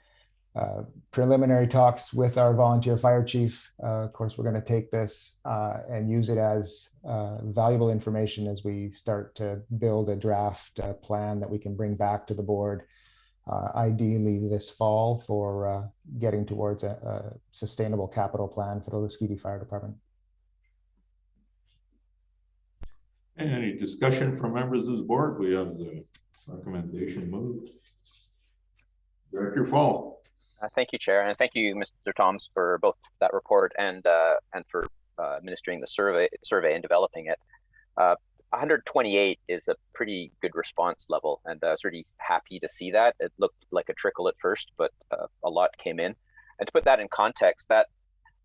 Preliminary talks with our volunteer fire chief. Of course, we're going to take this and use it as valuable information as we start to build a draft plan that we can bring back to the board. Ideally this fall for getting towards a sustainable capital plan for the Lasqueti Fire Department. Any discussion from members of the board? We have the recommendation moved. Director Fall. Thank you, Chair, and thank you, Mr. Toms, for both that report and for administering the survey and developing it. 128 is a pretty good response level, and I was really happy to see that. It looked like a trickle at first, but a lot came in. And to put that in context, that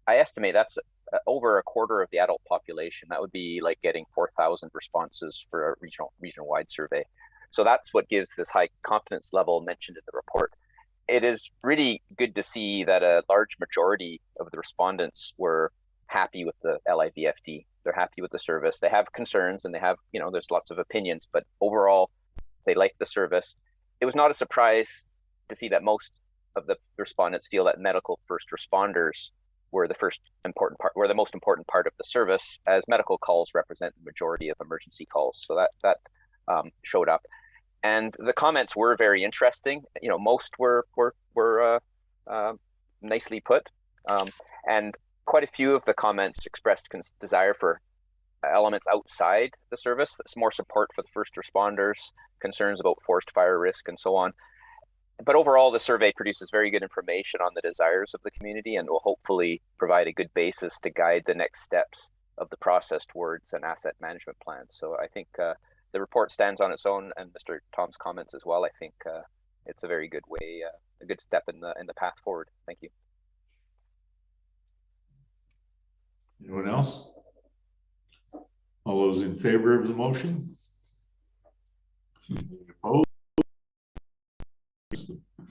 I estimate that's over a quarter of the adult population. That would be like getting 4,000 responses for a region-wide survey. So that's what gives this high confidence level mentioned in the report. It is really good to see that a large majority of the respondents were happy with the LIVFD. They're happy with the service. They have concerns and they have, there's lots of opinions, but overall, they like the service. It was not a surprise to see that most of the respondents feel that medical first responders were the most important part of the service, as medical calls represent the majority of emergency calls. So that showed up. And the comments were very interesting. Most were nicely put, and quite a few of the comments expressed desire for elements outside the service. That's more support for the first responders, concerns about forest fire risk, and so on. But overall, the survey produces very good information on the desires of the community and will hopefully provide a good basis to guide the next steps of the process towards an asset management plan. So I think the report stands on its own, and Mr. Tom's comments as well. I think it's a very good way, a good step in the path forward. Thank you. Anyone else? All those in favor of the motion? Any opposed?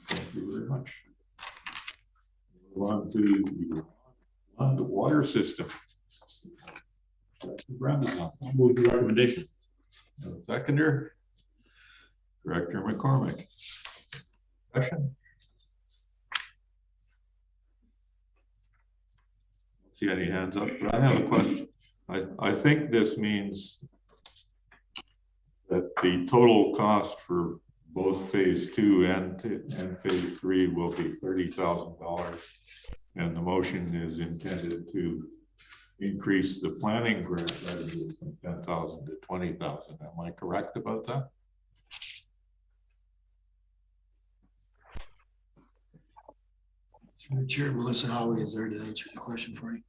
Thank you very much. Move on to the water system. I'll move the recommendation. Seconder, Director McCormick. Question? See any hands up, but I have a question. I think this means that the total cost for both phase 2 and phase 3 will be $30,000, and the motion is intended to increase the planning grant revenue from 10,000 to 20,000. Am I correct about that? Through the chair, Melissa Howie is there to answer the question for you.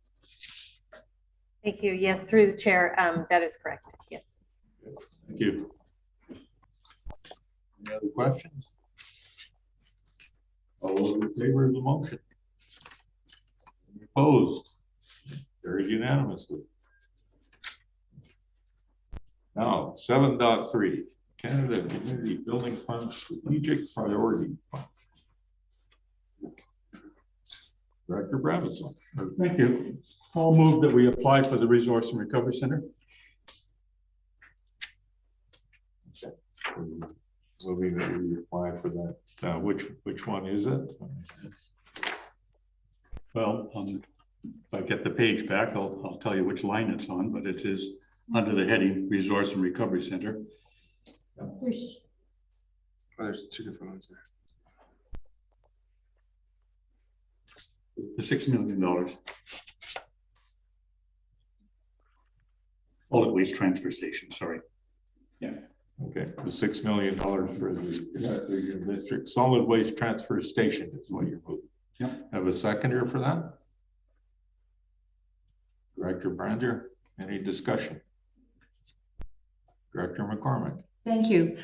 Thank you. Yes, through the chair, that is correct. Yes. Thank you. Any other questions? All those in favor of the motion? Any opposed? Carried unanimously. Now, 7.3, Canada Community Building Fund Strategic Priority Fund. Director Bravison. Thank you. I'll move that we apply for the Resource and Recovery Center. Moving that we apply for that. Which one is it? Well, if I get the page back, I'll tell you which line it's on, but it is under the heading Resource and Recovery Center. There's two different ones there. The $6 million. Solid waste transfer station, sorry. Yeah. Okay, the $6 million for the district solid waste transfer station is what you're moving. Yeah. Have a seconder for that? Director Brander, any discussion? Director McCormick. Thank you.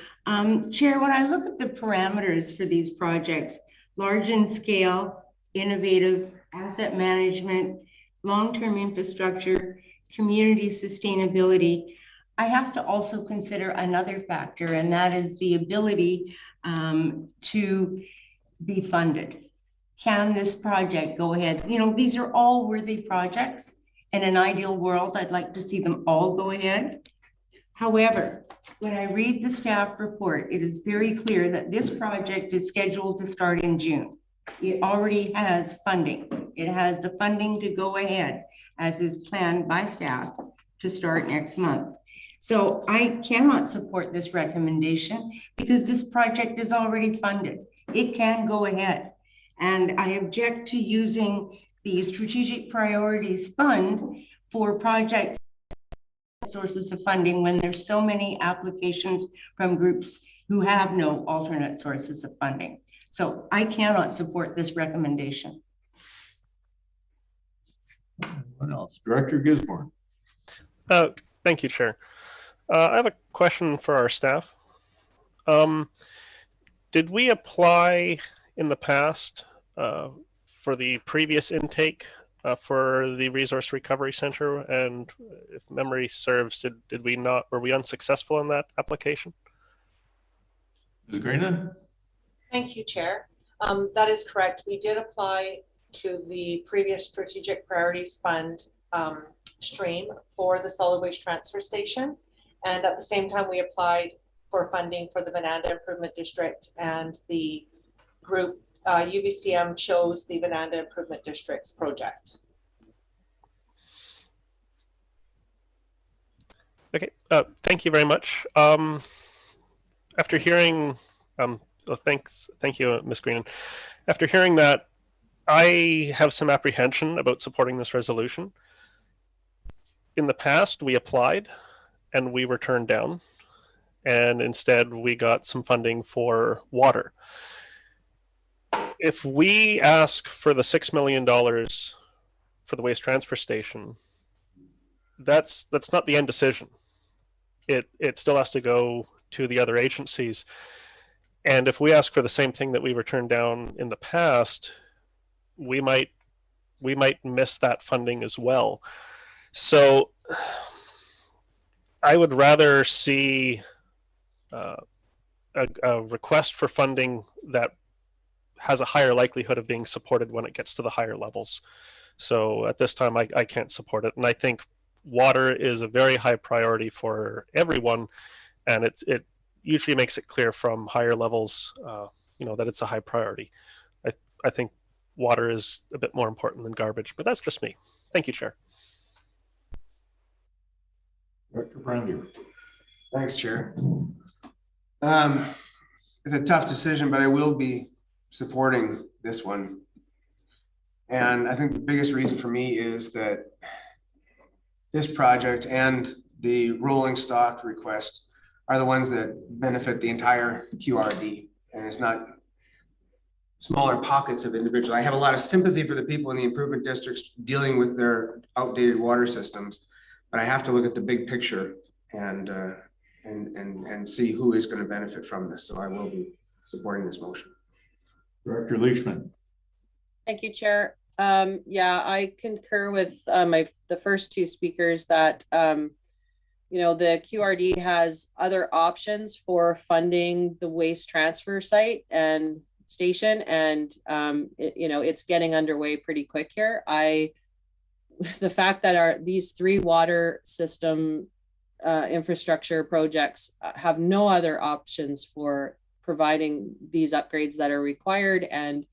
Chair, when I look at the parameters for these projects, large in scale, innovative, asset management, long-term infrastructure, community sustainability, I have to also consider another factor, and that is the ability to be funded. Can this project go ahead? These are all worthy projects. In an ideal world, I'd like to see them all go ahead. However, when I read the staff report, it is very clear that this project is scheduled to start in June. It already has funding. It has the funding to go ahead, as is planned by staff, to start next month. So I cannot support this recommendation because this project is already funded. It can go ahead. And I object to using the Strategic Priorities Fund for project sources of funding when there's so many applications from groups who have no alternate sources of funding. So I cannot support this recommendation. What else? Director Gisborne. Thank you, Chair. I have a question for our staff. Did we apply in the past for the previous intake for the Resource Recovery Center, and if memory serves, did we not, were we unsuccessful in that application? Ms. Greenan? Thank you, Chair. That is correct. We did apply to the previous Strategic Priorities Fund stream for the solid waste transfer station. And at the same time, we applied for funding for the Venanda Improvement District, and the group UBCM chose the Venanda Improvement District's project. Okay, thank you very much. After hearing, well, thank you, Ms. Greenan. After hearing that, I have some apprehension about supporting this resolution. In the past, we applied and we were turned down, and instead we got some funding for water. If we ask for the $6 million for the waste transfer station, that's not the end decision. It still has to go to the other agencies. And if we ask for the same thing that we were turned down in the past, we might miss that funding as well. So I would rather see a request for funding that has a higher likelihood of being supported when it gets to the higher levels. So at this time, I can't support it. And I think water is a very high priority for everyone. And it usually makes it clear from higher levels, that it's a high priority. I think water is a bit more important than garbage, but that's just me. Thank you, Chair. Dr. Brandy. Thanks, Chair. It's a tough decision, but I will be supporting this one. And I think the biggest reason for me is that this project and the rolling stock request are the ones that benefit the entire QRD. And it's not smaller pockets of individuals. I have a lot of sympathy for the people in the improvement districts dealing with their outdated water systems, but I have to look at the big picture and see who is going to benefit from this. So I will be supporting this motion. Director Leishman. Thank you, Chair. Yeah, I concur with the first two speakers that the QRD has other options for funding the waste transfer site and station, and it's getting underway pretty quick here. The fact that these three water system infrastructure projects have no other options for providing these upgrades that are required, and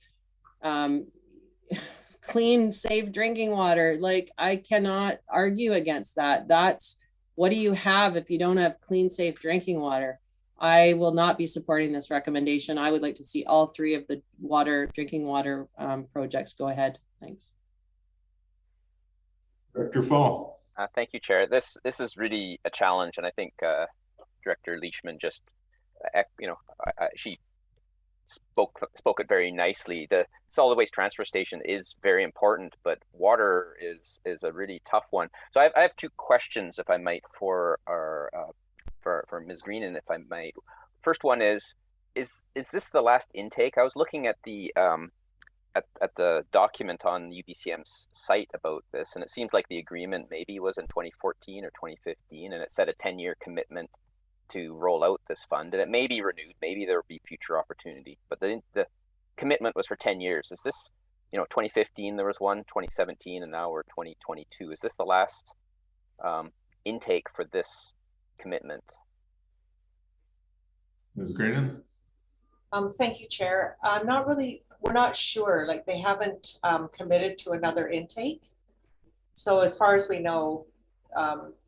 clean, safe drinking water. Like, I cannot argue against that. What do you have if you don't have clean, safe drinking water? I will not be supporting this recommendation. I would like to see all three of the drinking water projects go ahead. Thanks. Director Fall. Thank you, Chair. This is really a challenge, and I think Director Leishman just, she spoke it very nicely. The solid waste transfer station is very important, but water is a really tough one. So I have two questions, if I might, for Ms. Greenan, if I might. First one is this the last intake? I was looking at the document on UBCM's site about this, and it seems like the agreement maybe was in 2014 or 2015, and it said a 10-year commitment to roll out this fund, and it may be renewed. Maybe there will be future opportunity, but the commitment was for 10 years. Is this, 2015 there was one, 2017, and now we're 2022. Is this the last intake for this commitment? Ms. Greenan. Thank you, Chair. We're not sure, like they haven't committed to another intake. So as far as we know,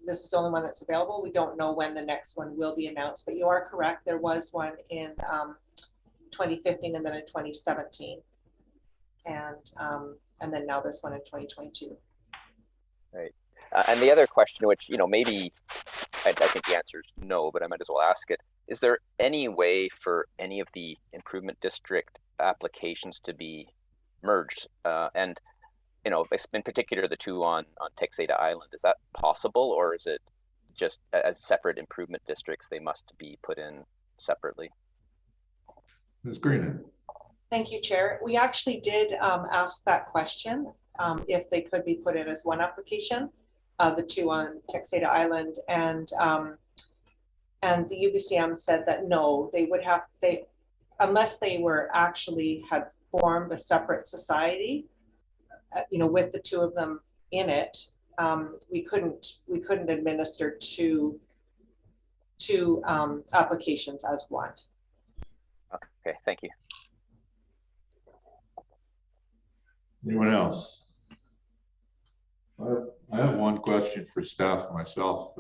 this is the only one that's available. We don't know when the next one will be announced, but you are correct. There was one in 2015 and then in 2017. And then now this one in 2022. Right. And the other question, which, maybe I think the answer is no, but I might as well ask it. Is there any way for any of the improvement district applications to be merged? And in particular, the two on Texada Island, is that possible, or is it just as separate improvement districts, they must be put in separately? Ms. Greenan. Thank you, Chair. We actually did ask that question if they could be put in as one application, the two on Texada Island, and the UBCM said that no, they would have, unless they were actually had formed a separate society, with the two of them in it, we couldn't administer two applications as one. Okay, thank you. Anyone else? I have one question for staff myself,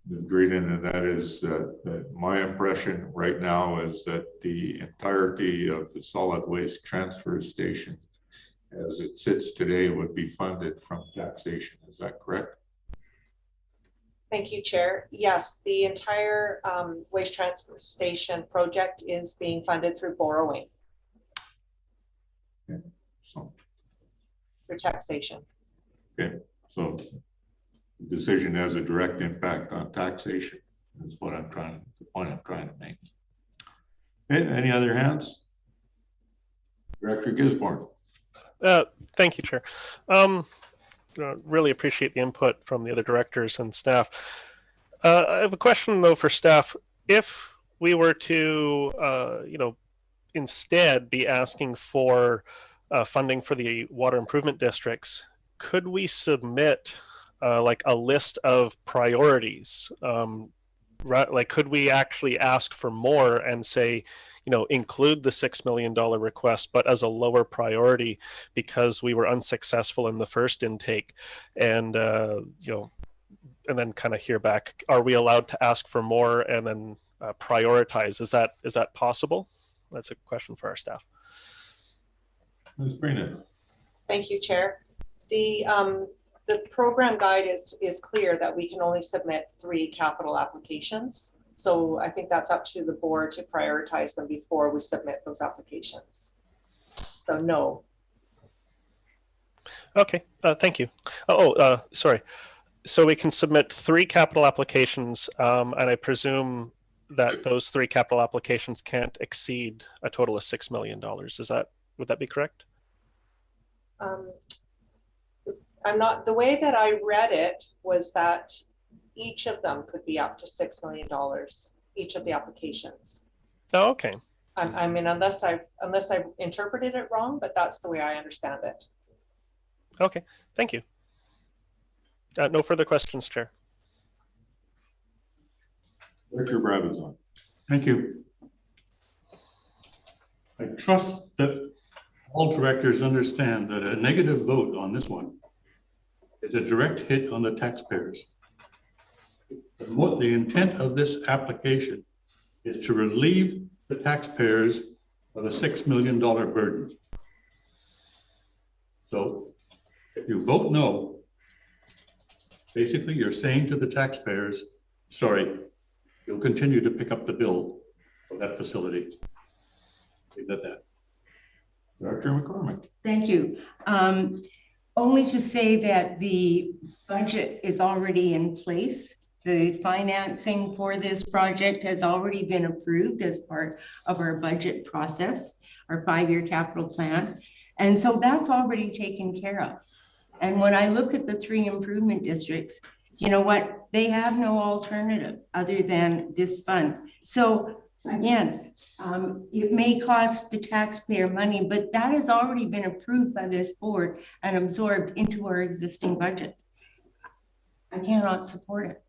Dreden, and that is that my impression right now is that the entirety of the solid waste transfer station as it sits today would be funded from taxation. Is that correct? Thank you, Chair. Yes, the entire waste transfer station project is being funded through borrowing. Okay. So, for taxation. Okay, so the decision has a direct impact on taxation is what the point I'm trying to make. Okay, any other hands? Director Gisborne. Thank you, Chair. Really appreciate the input from the other directors and staff. I have a question though for staff. If we were to, instead be asking for funding for the water improvement districts, could we submit like a list of priorities? Like, could we actually ask for more and say, include the $6 million request, but as a lower priority because we were unsuccessful in the first intake, and and then kind of hear back, are we allowed to ask for more and then prioritize? Is that possible? That's a question for our staff. Ms. Bryan. Thank you, Chair. The program guide is clear that we can only submit 3 capital applications. So I think that's up to the board to prioritize them before we submit those applications. So no. Okay, thank you. Sorry. So we can submit 3 capital applications, and I presume that those 3 capital applications can't exceed a total of $6 million. Would that be correct? The way that I read it was that each of them could be up to $6 million, each of the applications. Oh, okay. I mean, unless I've interpreted it wrong, but that's the way I understand it. Okay, thank you. No further questions, Chair. Director Brabazon. Thank you. I trust that all directors understand that a negative vote on this one is a direct hit on the taxpayers. The intent of this application is to relieve the taxpayers of a $6 million burden. So if you vote no, basically you're saying to the taxpayers, sorry, you'll continue to pick up the bill for that facility. Leave it at that. Dr. McCormick. Thank you. Only to say that the budget is already in place. The financing for this project has already been approved as part of our budget process, our 5-year capital plan. And so that's already taken care of. And when I look at the 3 improvement districts, you know what? They have no alternative other than this fund. So again, it may cost the taxpayer money, but that has already been approved by this board and absorbed into our existing budget. I cannot support it.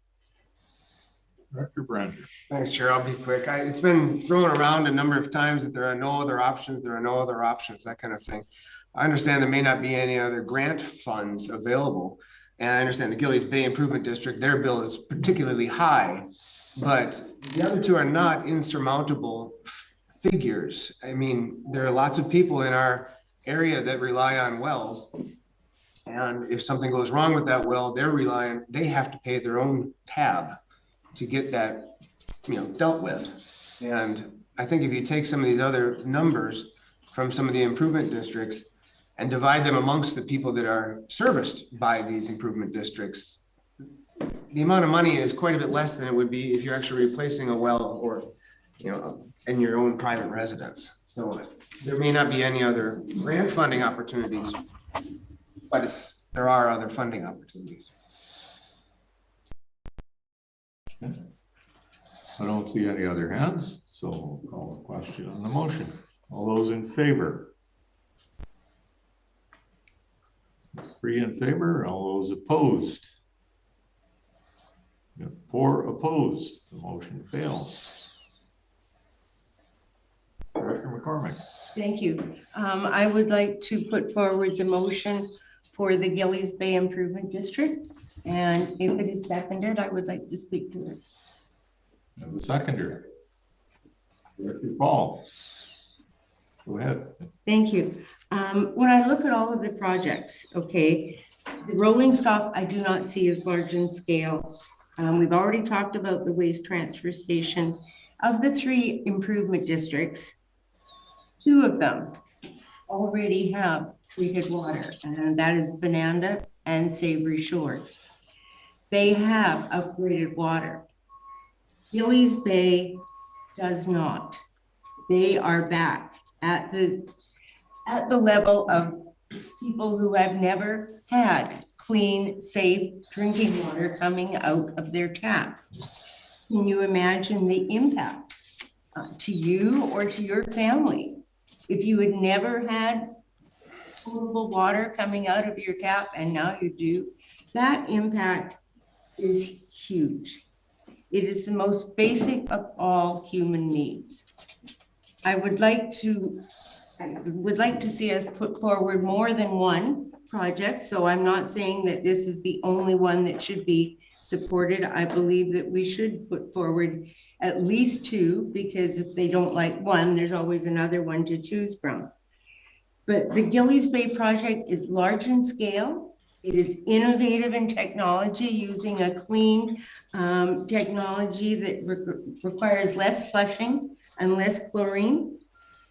Director Brander. Thanks, Chair. I'll be quick. It's been thrown around a number of times that there are no other options, that kind of thing. I understand there may not be any other grant funds available. And I understand the Gillies Bay Improvement District, their bill is particularly high, but the other 2 are not insurmountable figures. I mean, there are lots of people in our area that rely on wells. And if something goes wrong with that well, they have to pay their own tab to get that, dealt with. And I think if you take some of these other numbers from some of the improvement districts and divide them amongst the people that are serviced by these improvement districts, the amount of money is quite a bit less than it would be if you're actually replacing a well or, in your own private residence. So there may not be any other grant funding opportunities but there are other funding opportunities. I don't see any other hands, so we'll call the question on the motion. All those in favor? 3 in favor, all those opposed? 4 opposed, the motion fails. Director McCormick. Thank you. I would like to put forward the motion for the Gillies Bay Improvement District. And if it is seconded, I would like to speak to it. And the seconder. Director Paul. Go ahead. Thank you. When I look at all of the projects, okay, the rolling stock I do not see as large in scale. We've already talked about the waste transfer station. Of the 3 improvement districts, 2 of them already have treated water, and that is Bonanda and Savary Shores. They have upgraded water. Gillies Bay does not. They are back at the level of people who have never had clean, safe drinking water coming out of their tap. Can you imagine the impact to you or to your family if you had never had potable water coming out of your tap and now you do? That impact is huge. It is the most basic of all human needs. I would like to see us put forward more than one project. So I'm not saying that this is the only one that should be supported. I believe that we should put forward at least 2, because if they don't like one, there's always another one to choose from. But the Gillies Bay project is large in scale. It is innovative in technology, using a clean technology that requires less flushing and less chlorine.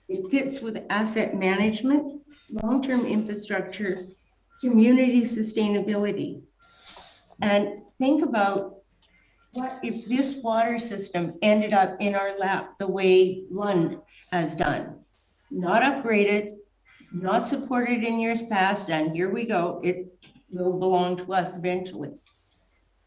It fits with asset management, long-term infrastructure, community sustainability. And think about what if this water system ended up in our lap the way LINC has done, not upgraded, not supported in years past, and here we go, it will belong to us eventually.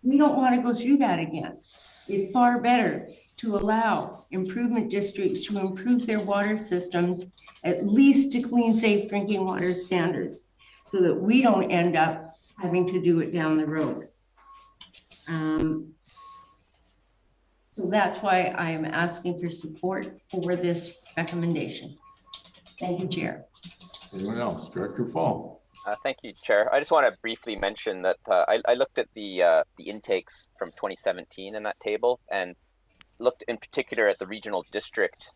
We don't want to go through that again. It's far better to allow improvement districts to improve their water systems, at least to clean, safe drinking water standards, so that we don't end up having to do it down the road. So that's why I am asking for support for this recommendation. Thank you, Chair. Anyone else? Director Fall. Thank you, Chair. I just want to briefly mention that I looked at the intakes from 2017 in that table, and looked in particular at the regional district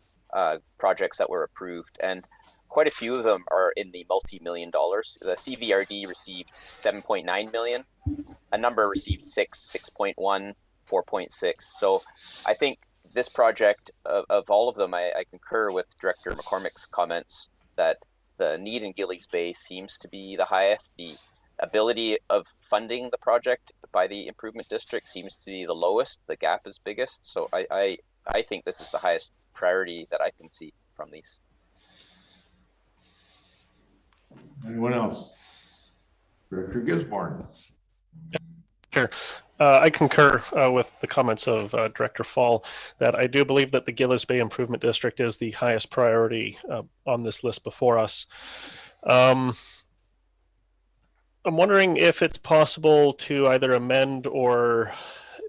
projects that were approved, and quite a few of them are in the multi-million dollars. The CVRD received 7.9 million. A number received 6.1, 4.6. So I think this project of all of them, I concur with Director McCormick's comments that the need in Gillies Bay seems to be the highest. The ability of funding the project by the improvement district seems to be the lowest. The gap is biggest. So I think this is the highest priority that I can see from these. Anyone else? Director Gisborne. Sure. I concur with the comments of Director Fall that I do believe that the Gillies Bay Improvement District is the highest priority on this list before us. I'm wondering if it's possible to either amend or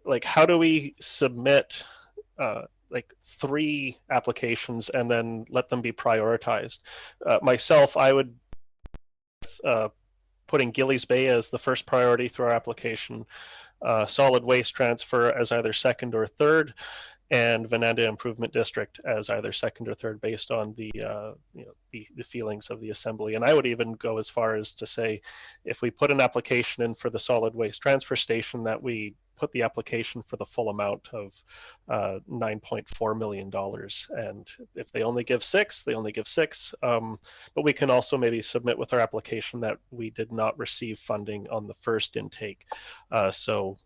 like, how do we submit like 3 applications and then let them be prioritized? Myself, I would putting Gillies Bay as the first priority through our application, solid waste transfer as either second or third, and Venanda Improvement District as either second or third, based on the the feelings of the Assembly. And I would even go as far as to say, if we put an application in for the solid waste transfer station, that we put the application for the full amount of $9.4 million. And if they only give 6, they only give 6. But we can also maybe submit with our application that we did not receive funding on the first intake. So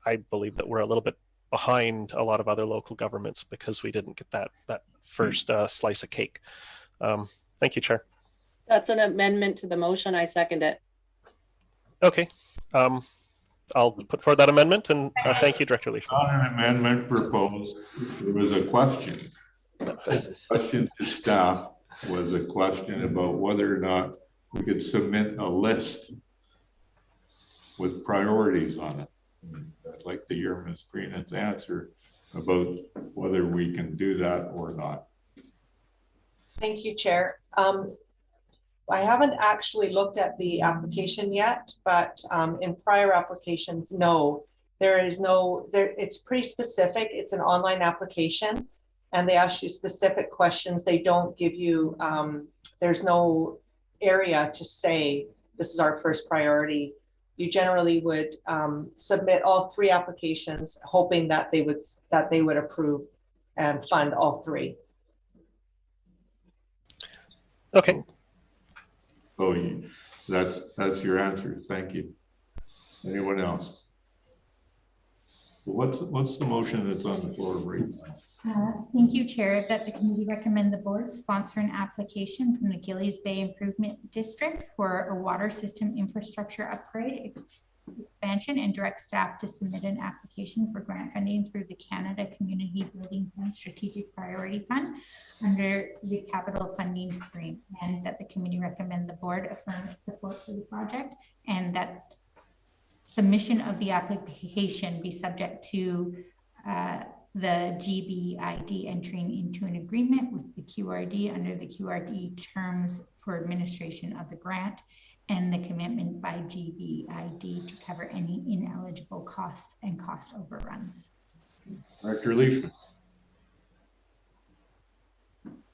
I believe that we're a little bit behind a lot of other local governments because we didn't get that first slice of cake. Thank you, Chair. That's an amendment to the motion. I second it. Okay. I'll put forward that amendment, and thank you, Director Leishman. On an amendment proposed, there was a question. The question to staff was a question about whether or not we could submit a list with priorities on it. I'd like to hear Ms. Green's answer about whether we can do that or not. Thank you, Chair. I haven't actually looked at the application yet, but in prior applications, no, there is no, it's pretty specific. It's an online application and they ask you specific questions. They don't give you, there's no area to say, this is our first priority. You generally would submit all 3 applications, hoping that they would approve and fund all 3. Okay. Oh, that's your answer. Thank you. Anyone else? What's the motion that's on the floor right now? Thank you, Chair, that the committee recommend the board sponsor an application from the Gillies Bay Improvement District for a water system infrastructure upgrade expansion and direct staff to submit an application for grant funding through the Canada Community Building Fund Strategic Priority Fund under the capital funding stream, and that the committee recommend the board affirm its support for the project, and that submission of the application be subject to the GBID entering into an agreement with the QRD under the QRD terms for administration of the grant, and the commitment by GBID to cover any ineligible costs and cost overruns. Director Leishman.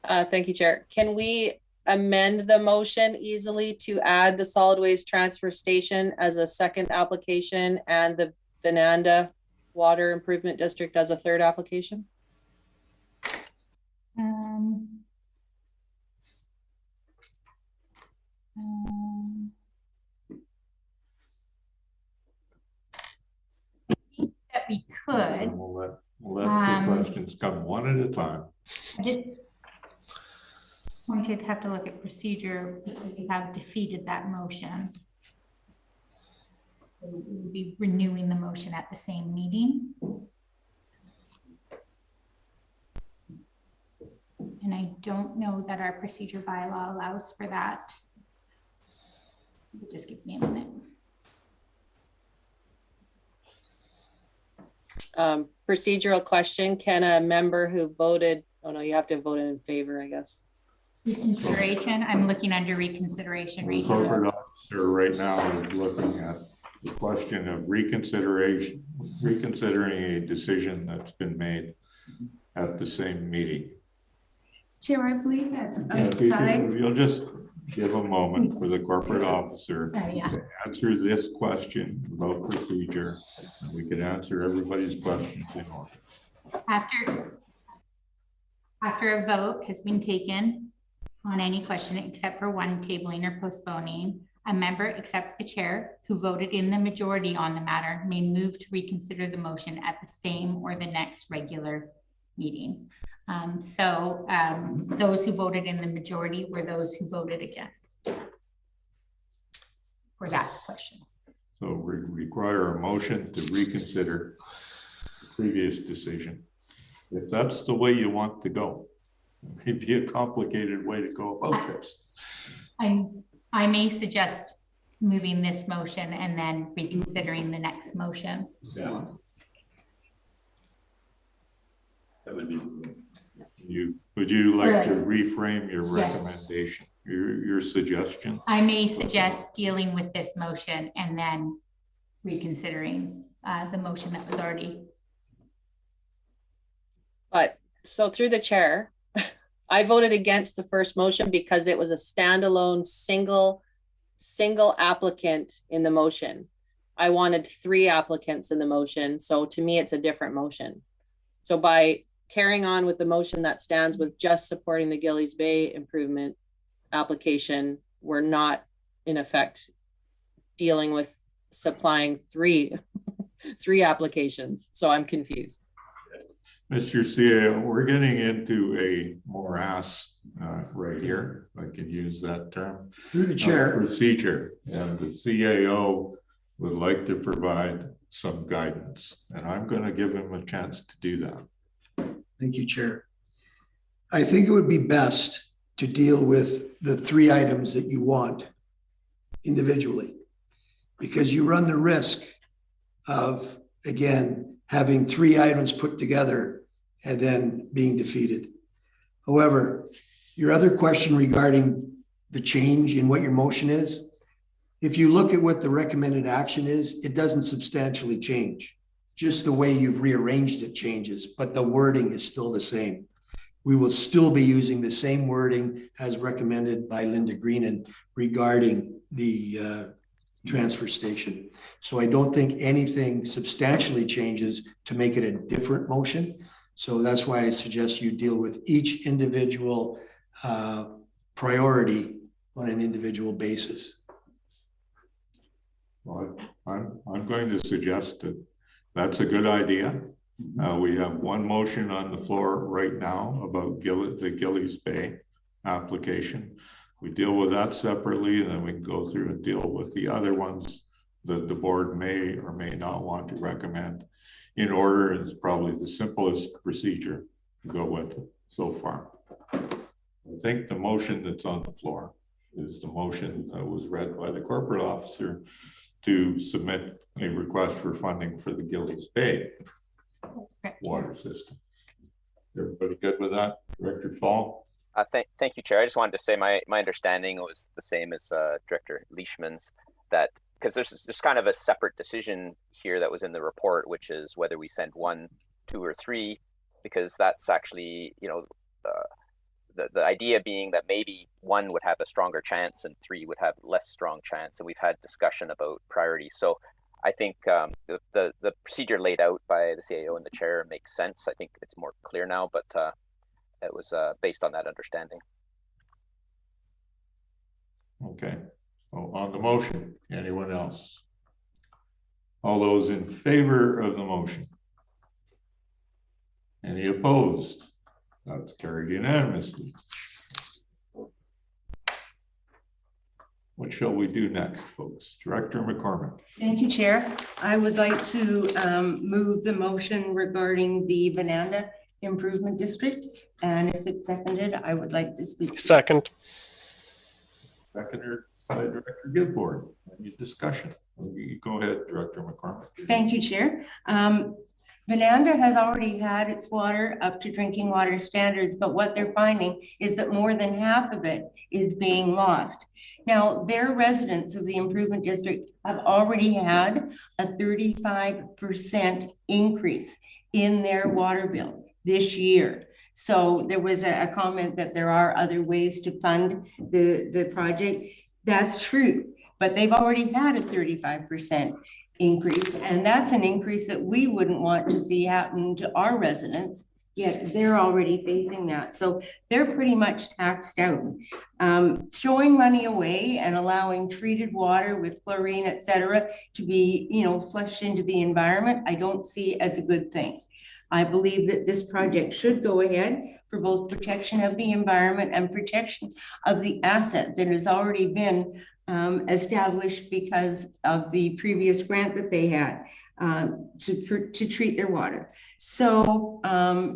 Thank you, Chair. Can we amend the motion easily to add the solid waste transfer station as a second application and the Benanda Water Improvement District as a third application? That we could. We'll let the questions come one at a time. I just wanted to have to look at procedure because we have defeated that motion. We will be renewing the motion at the same meeting. And I don't know that our procedure bylaw allows for that. Just give me a minute. Procedural question, can a member who voted, oh no, you have to vote in favor, I guess. Reconsideration, I'm looking under reconsideration. The corporate officer right now is looking at the question of reconsidering a decision that's been made at the same meeting. Chair, I believe that's outside. You'll just give a moment for the corporate officer to answer this question about procedure, and we can answer everybody's questions in order. After a vote has been taken on any question except for one tabling or postponing, a member except the chair who voted in the majority on the matter may move to reconsider the motion at the same or the next regular meeting. Those who voted in the majority were those who voted against for that question. So we require a motion to reconsider the previous decision. If that's the way you want to go, it may be a complicated way to go about this. I may suggest moving this motion and then reconsidering the next motion. Yeah. That would be. Would you like to reframe your recommendation, your suggestion? I may suggest dealing with this motion and then reconsidering the motion that was already. But so through the chair, I voted against the first motion because it was a standalone single applicant in the motion. I wanted 3 applicants in the motion. So to me, it's a different motion. So by carrying on with the motion that stands with just supporting the Gillies Bay improvement application, we're not in effect dealing with supplying 3 applications. So I'm confused. Mr. CAO, we're getting into a morass right here, if I can use that term. Through the chair. Procedure. And the CAO would like to provide some guidance, and I'm going to give him a chance to do that. Thank you, Chair. I think it would be best to deal with the 3 items that you want individually, because you run the risk of, again, having 3 items put together and then being defeated. However, your other question regarding the change in what your motion is, if you look at what the recommended action is, it doesn't substantially change. Just the way you've rearranged it changes, but the wording is still the same. We will still be using the same wording as recommended by Linda Greenan regarding the transfer station. So I don't think anything substantially changes to make it a different motion. So that's why I suggest you deal with each individual priority on an individual basis. Well, I'm going to suggest that that's a good idea. We have one motion on the floor right now about the Gillies Bay application. We deal with that separately, and then we can go through and deal with the other ones that the board may or may not want to recommend. In order, it's probably the simplest procedure to go with so far. I think the motion that's on the floor is the motion that was read by the corporate officer to submit a request for funding for the Gillies Bay water system. Everybody good with that? Director Fall? Thank you, Chair. I just wanted to say my understanding was the same as Director Leishman's, that because there's kind of a separate decision here that was in the report, which is whether we send 1, 2, or 3, because that's actually, you know, the idea being that maybe 1 would have a stronger chance and 3 would have less strong chance. And we've had discussion about priorities. So I think the procedure laid out by the CAO and the chair makes sense. I think it's more clear now, but it was based on that understanding. Okay. So on the motion, anyone else? All those in favor of the motion? Any opposed? That's carried unanimously. What shall we do next, folks? Director McCormick. Thank you, Chair. I would like to move the motion regarding the Vananda Improvement District. And if it's seconded, I would like to speak. Second. Seconded by Director Gilboard. Any discussion? You go ahead, Director McCormick. Thank you, Chair. Vananda has already had its water up to drinking water standards, but what they're finding is that more than half of it is being lost. Now, their residents of the Improvement District have already had a 35% increase in their water bill this year. So there was a comment that there are other ways to fund the project. That's true, but they've already had a 35% increase, and that's an increase that we wouldn't want to see happen to our residents, yet they're already facing that. So they're pretty much taxed out. Throwing money away and allowing treated water with chlorine, et cetera, to be, you know, flushed into the environment, I don't see as a good thing. I believe that this project should go ahead for both protection of the environment and protection of the asset that has already been established because of the previous grant that they had to treat their water. So,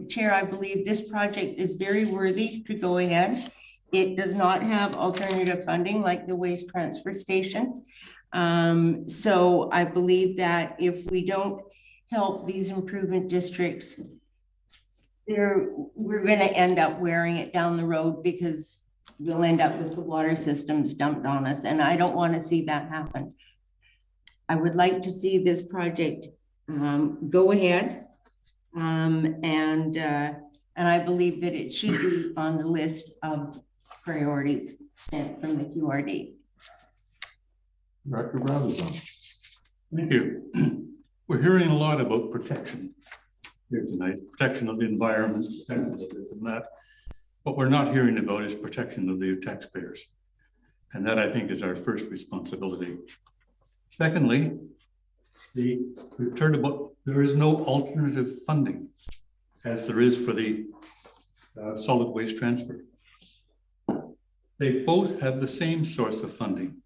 Chair, I believe this project is very worthy to go ahead. It does not have alternative funding like the waste transfer station. So I believe that if we don't help these improvement districts, we're going to end up wearing it down the road, because we'll end up with the water systems dumped on us, and I don't want to see that happen. I would like to see this project go ahead, and I believe that it should be on the list of priorities sent from the QRD. Director Brown. Thank you. We're hearing a lot about protection here tonight, protection of the environment, protection of this and that. What we're not hearing about is protection of the taxpayers. And that, I think, is our first responsibility. Secondly, we've heard about there is no alternative funding as there is for the solid waste transfer. They both have the same source of funding.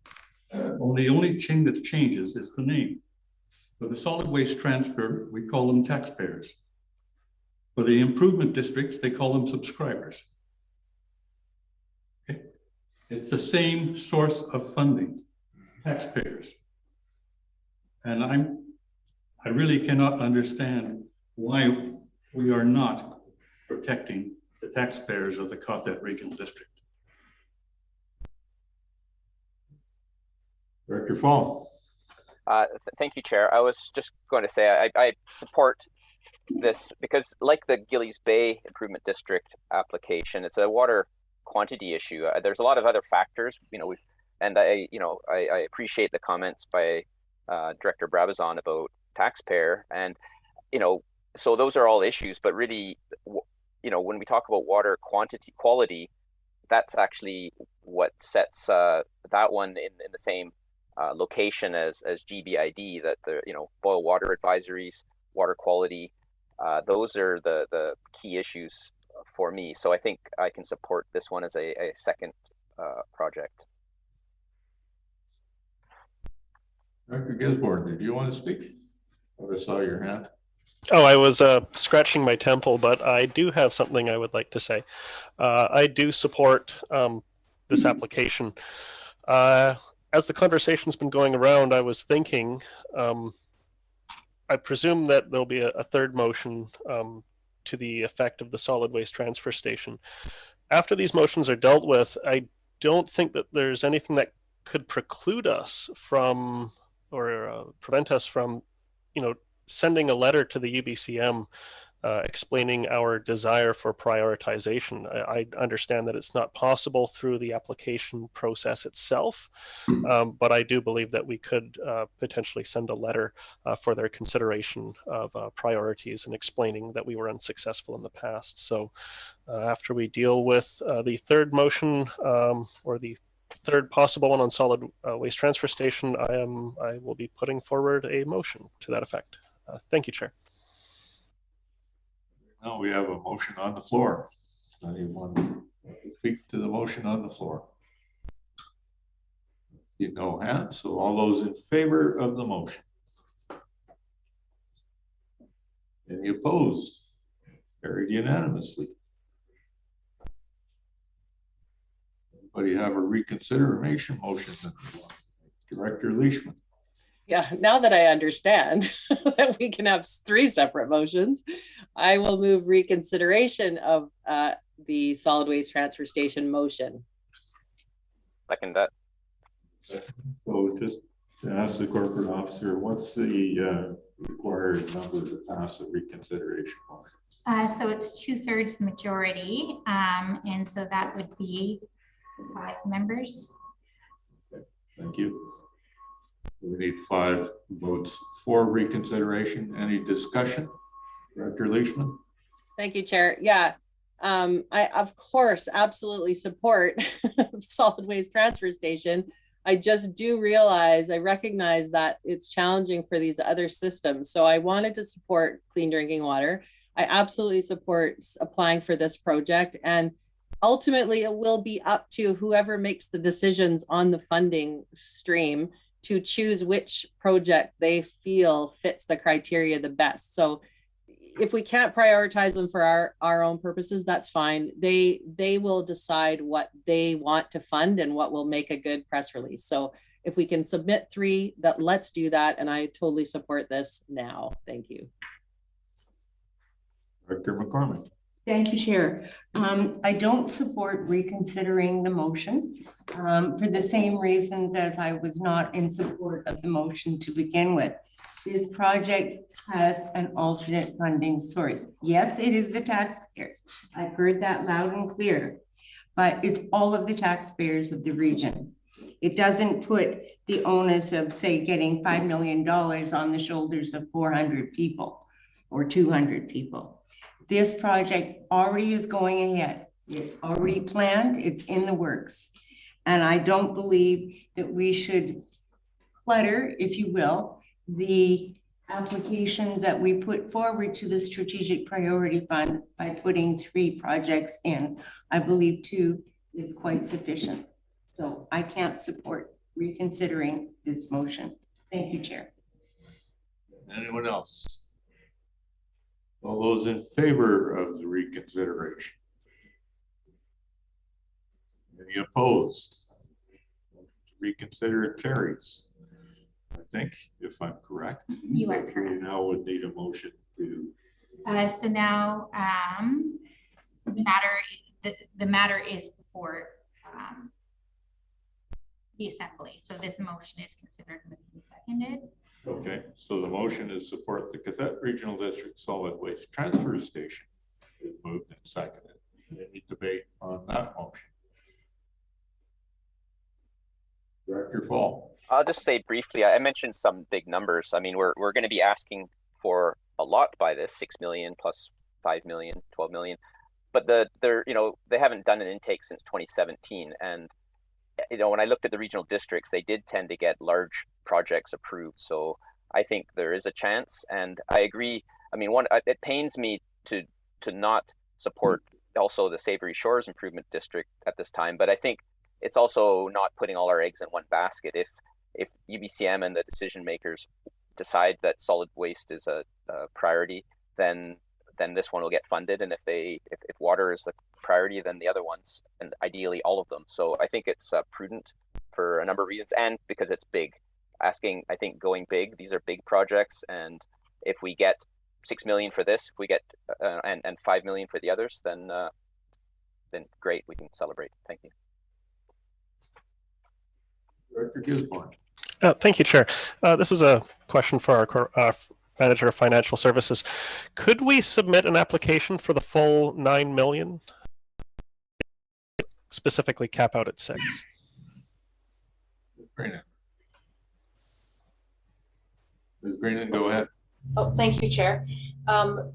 The only thing that changes is the name. For the solid waste transfer, we call them taxpayers. For the improvement districts, they call them subscribers. Okay. It's the same source of funding, taxpayers. And I really cannot understand why we are not protecting the taxpayers of the Cothet Regional District. Director Fall. Thank you, Chair. I was just going to say I support this because, like the Gillies Bay Improvement District application, it's a water quantity issue. There's a lot of other factors, I appreciate the comments by Director Brabazon about taxpayer, and so those are all issues. But really, when we talk about water quality, that's actually what sets that one in the same location as GBID, that the boil water advisories, water quality, those are the key issues for me. So I think I can support this one as a second project. Director Gisborne, did you want to speak? I saw your hand. Oh, I was scratching my temple, but I do have something I would like to say. I do support this application. As the conversation's been going around, I was thinking, I presume that there'll be a third motion to the effect of the solid waste transfer station. After these motions are dealt with, I don't think that there's anything that could preclude us from, or prevent us from, sending a letter to the UBCM explaining our desire for prioritization. I understand that it's not possible through the application process itself, but I do believe that we could potentially send a letter for their consideration of priorities and explaining that we were unsuccessful in the past. So after we deal with the third motion or the third possible one on solid waste transfer station, I will be putting forward a motion to that effect. Thank you, Chair. Now we have a motion on the floor. Anyone to speak to the motion on the floor? You know hands, so all those in favor of the motion? Any opposed? Carried unanimously. Anybody have a reconsideration motion? Director Leishman. Yeah, now that I understand that we can have 3 separate motions, I will move reconsideration of the solid waste transfer station motion. Second that. So just to ask the corporate officer, what's the required number to pass a reconsideration motion? So it's 2/3 majority, and so that would be 5 members. Okay, thank you. We need 5 votes for reconsideration. Any discussion? Director Leishman? Thank you, Chair. Yeah, I of course absolutely support solid waste transfer station. I just do realize, I recognize that it's challenging for these other systems. So I wanted to support clean drinking water. I absolutely support applying for this project, and ultimately it will be up to whoever makes the decisions on the funding stream to choose which project they feel fits the criteria the best. So if we can't prioritize them for our own purposes, that's fine. They will decide what they want to fund and what will make a good press release. So if we can submit 3, let's do that. And I totally support this now. Thank you. Director McCormick. Thank you, Chair. I don't support reconsidering the motion for the same reasons as I was not in support of the motion to begin with. This project has an alternate funding source. Yes, it is the taxpayers. I've heard that loud and clear, but it's all of the taxpayers of the region. It doesn't put the onus of, say, getting $5 million on the shoulders of 400 people or 200 people. This project already is going ahead. It's already planned, it's in the works. And I don't believe that we should clutter, if you will, the application that we put forward to the Strategic Priority Fund by putting 3 projects in. I believe 2 is quite sufficient. So I can't support reconsidering this motion. Thank you, Chair. Anyone else? All those in favor of the reconsideration? Any opposed? Reconsider carries. I think, if I'm correct. You are correct. We now would need a motion to. So now the matter is before the assembly. So this motion is considered moved and seconded. Okay, so the motion is support the Cathett Regional District Solid Waste Transfer Station. Is moved and seconded. Any debate on that motion? Director Fall. I'll just say briefly, I mentioned some big numbers. I mean, we're going to be asking for a lot by this, 6 million plus 5 million, 12 million. But they're, you know, they haven't done an intake since 2017. And, you know, when I looked at the regional districts, they did tend to get large projects approved. So I think there is a chance. And I agree. I mean, it pains me to not support also the Savary Shores Improvement District at this time. But I think it's also not putting all our eggs in one basket. If UBCM and the decision makers decide that solid waste is a priority, then this one will get funded. And if water is the priority, then the other ones, and ideally all of them. So I think it's prudent for a number of reasons, and because it's big. I think going big, these are big projects, and if we get 6 million for this, if we get and 5 million for the others, then great, we can celebrate. Thank you. Director Gisborne. Thank you, Chair. This is a question for our Manager of Financial Services. Could we submit an application for the full 9 million? Specifically cap out at 6. Ms. Greenan, go ahead. Oh, thank you, Chair.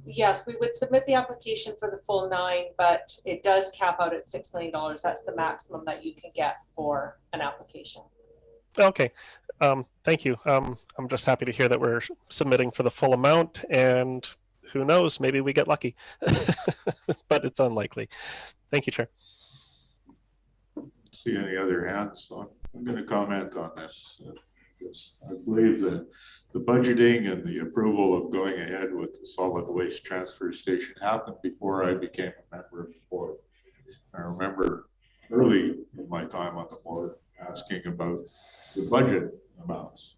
Yes, we would submit the application for the full 9, but it does cap out at $6 million. That's the maximum that you can get for an application. Okay. Thank you. I'm just happy to hear that we're submitting for the full amount, and who knows, maybe we get lucky, but it's unlikely. Thank you, Chair. See any other hands? So I'm going to comment on this. I believe that the budgeting and the approval of going ahead with the solid waste transfer station happened before I became a member of the board. I remember early in my time on the board asking about the budget amounts,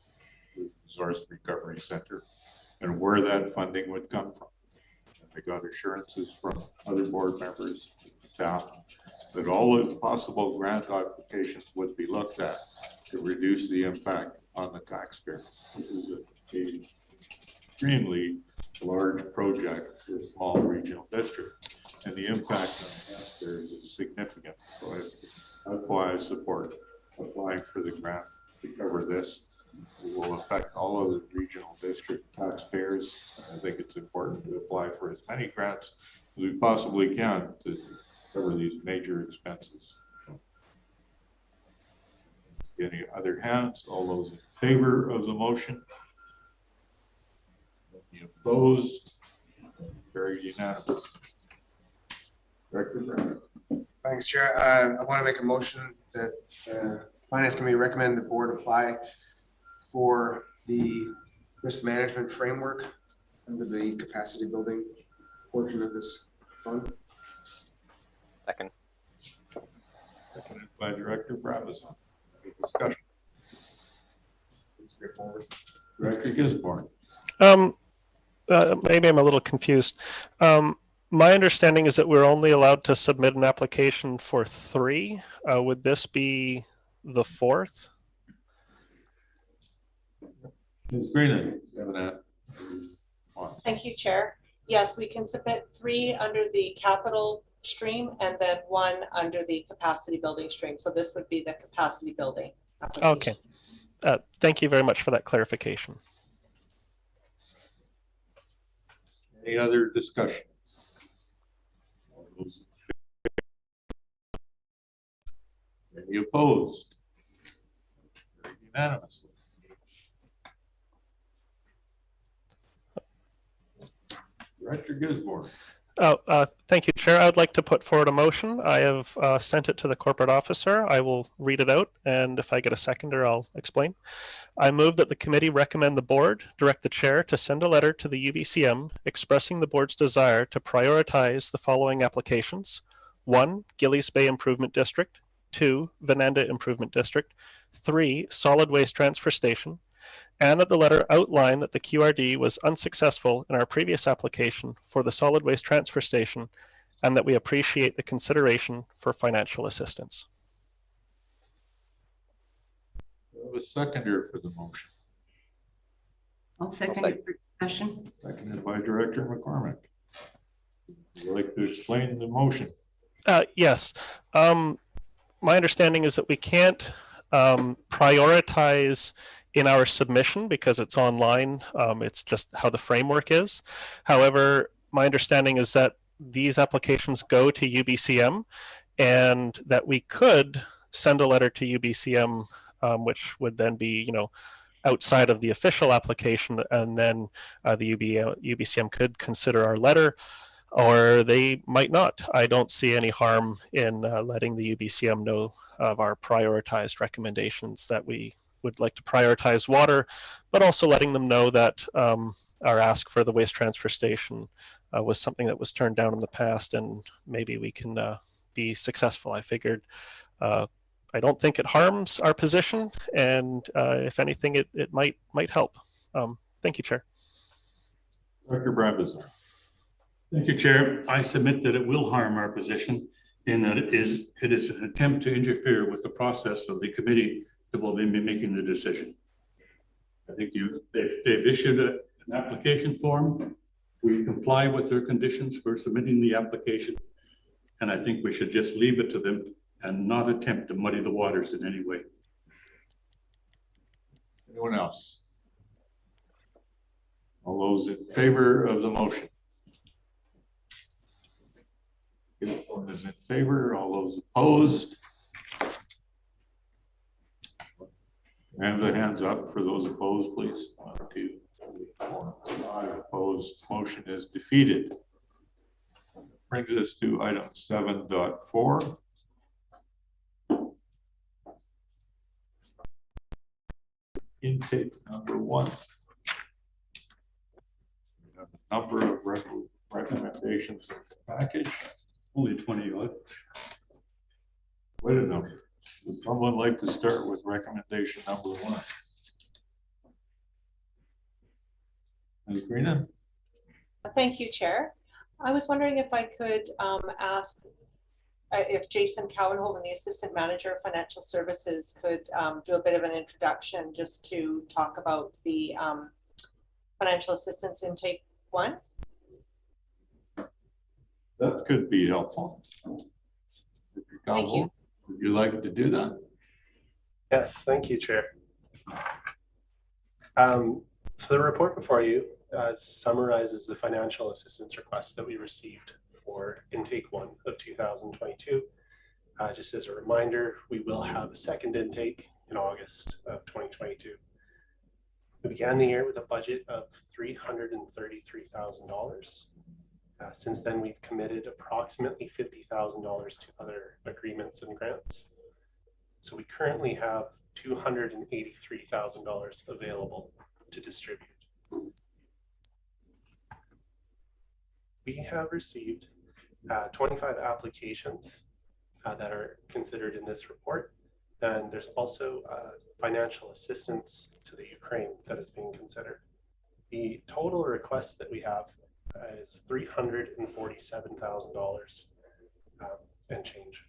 the Resource Recovery Center, and where that funding would come from. And I got assurances from other board members, staff, that all the possible grant applications would be looked at to reduce the impact on the taxpayer. This is an extremely large project for a small regional district, and the impact on taxpayers is significant. So that's why I support applying for the grant to cover this. It will affect all of the regional district taxpayers. I think it's important to apply for as many grants as we possibly can to cover these major expenses. Any other hands? All those in favor of the motion? Any opposed? Very unanimous. Director Bryan. Thanks, Chair. I want to make a motion that Finance Committee recommend the board apply for the risk management framework under the capacity building portion of this fund. Second. Seconded by Director Brabazon. Discussion. Straightforward. Director Gisborne. Maybe I'm a little confused. My understanding is that we're only allowed to submit an application for 3. Would this be the 4th? Ms. Greenan, Thank you, Chair. Yes, we can submit 3 under the capital stream and then 1 under the capacity building stream. So this would be the capacity building application. Okay. Thank you very much for that clarification. Any other discussion? Any opposed? Unanimously. Director Gisborne. Thank you, Chair. I'd like to put forward a motion. I have sent it to the corporate officer. I will read it out, and if I get a seconder, I'll explain. I move that the committee recommend the board direct the chair to send a letter to the UBCM expressing the board's desire to prioritize the following applications. 1. Gillies Bay Improvement District. 2. Venanda Improvement District. 3. Solid Waste Transfer Station. And that the letter outline that the QRD was unsuccessful in our previous application for the solid waste transfer station, and that we appreciate the consideration for financial assistance. A seconder for the motion. I'll second it for discussion. Seconded by Director McCormick. Would you like to explain the motion? Yes. My understanding is that we can't prioritize in our submission because it's online. It's just how the framework is. However, my understanding is that these applications go to UBCM and that we could send a letter to UBCM, which would then be, outside of the official application, and then the UBCM could consider our letter, or they might not. I don't see any harm in letting the UBCM know of our prioritized recommendations, that we would like to prioritize water, but also letting them know that our ask for the waste transfer station was something that was turned down in the past, and maybe we can be successful. I figured I don't think it harms our position, and if anything, it might help. Thank you, Chair. Dr. Brabazon. Thank you, Chair. I submit that it will harm our position in that it is an attempt to interfere with the process of the committee that will be making the decision. I think they've issued an application form. We've complied with their conditions for submitting the application. And I think we should just leave it to them and not attempt to muddy the waters in any way. Anyone else? All those in favor of the motion? Everyone is in favor. All those opposed? And the hands up for those opposed, please. 1, 2, 3, 4, 5 opposed. Motion is defeated. Brings us to item 7.4. Intake number 1. We have a number of recommendations in the package. Only 20 odd. Wait a minute. Would someone like to start with recommendation number 1? Ms. Greena? Thank you, Chair. I was wondering if I could ask if Jason Cowenhoven, the Assistant Manager of Financial Services, could do a bit of an introduction just to talk about the financial assistance intake 1. That could be helpful. Thank you. Would you like to do that? Yes, thank you, Chair. So the report before you summarizes the financial assistance request that we received for intake 1 of 2022. Just as a reminder, we will have a second intake in August of 2022. We began the year with a budget of $333,000. Since then, we've committed approximately $50,000 to other agreements and grants. So we currently have $283,000 available to distribute. We have received 25 applications that are considered in this report. And there's also financial assistance to the Ukraine that is being considered. The total request that we have is $347,000 and change.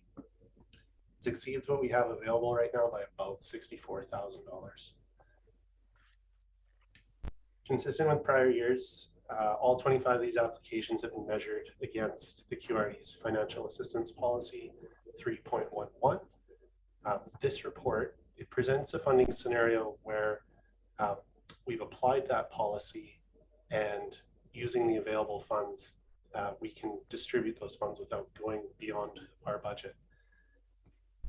This exceeds what we have available right now by about $64,000. Consistent with prior years, all 25 of these applications have been measured against the QRD's financial assistance policy 3.11. This report, it presents a funding scenario where we've applied that policy, and using the available funds, we can distribute those funds without going beyond our budget.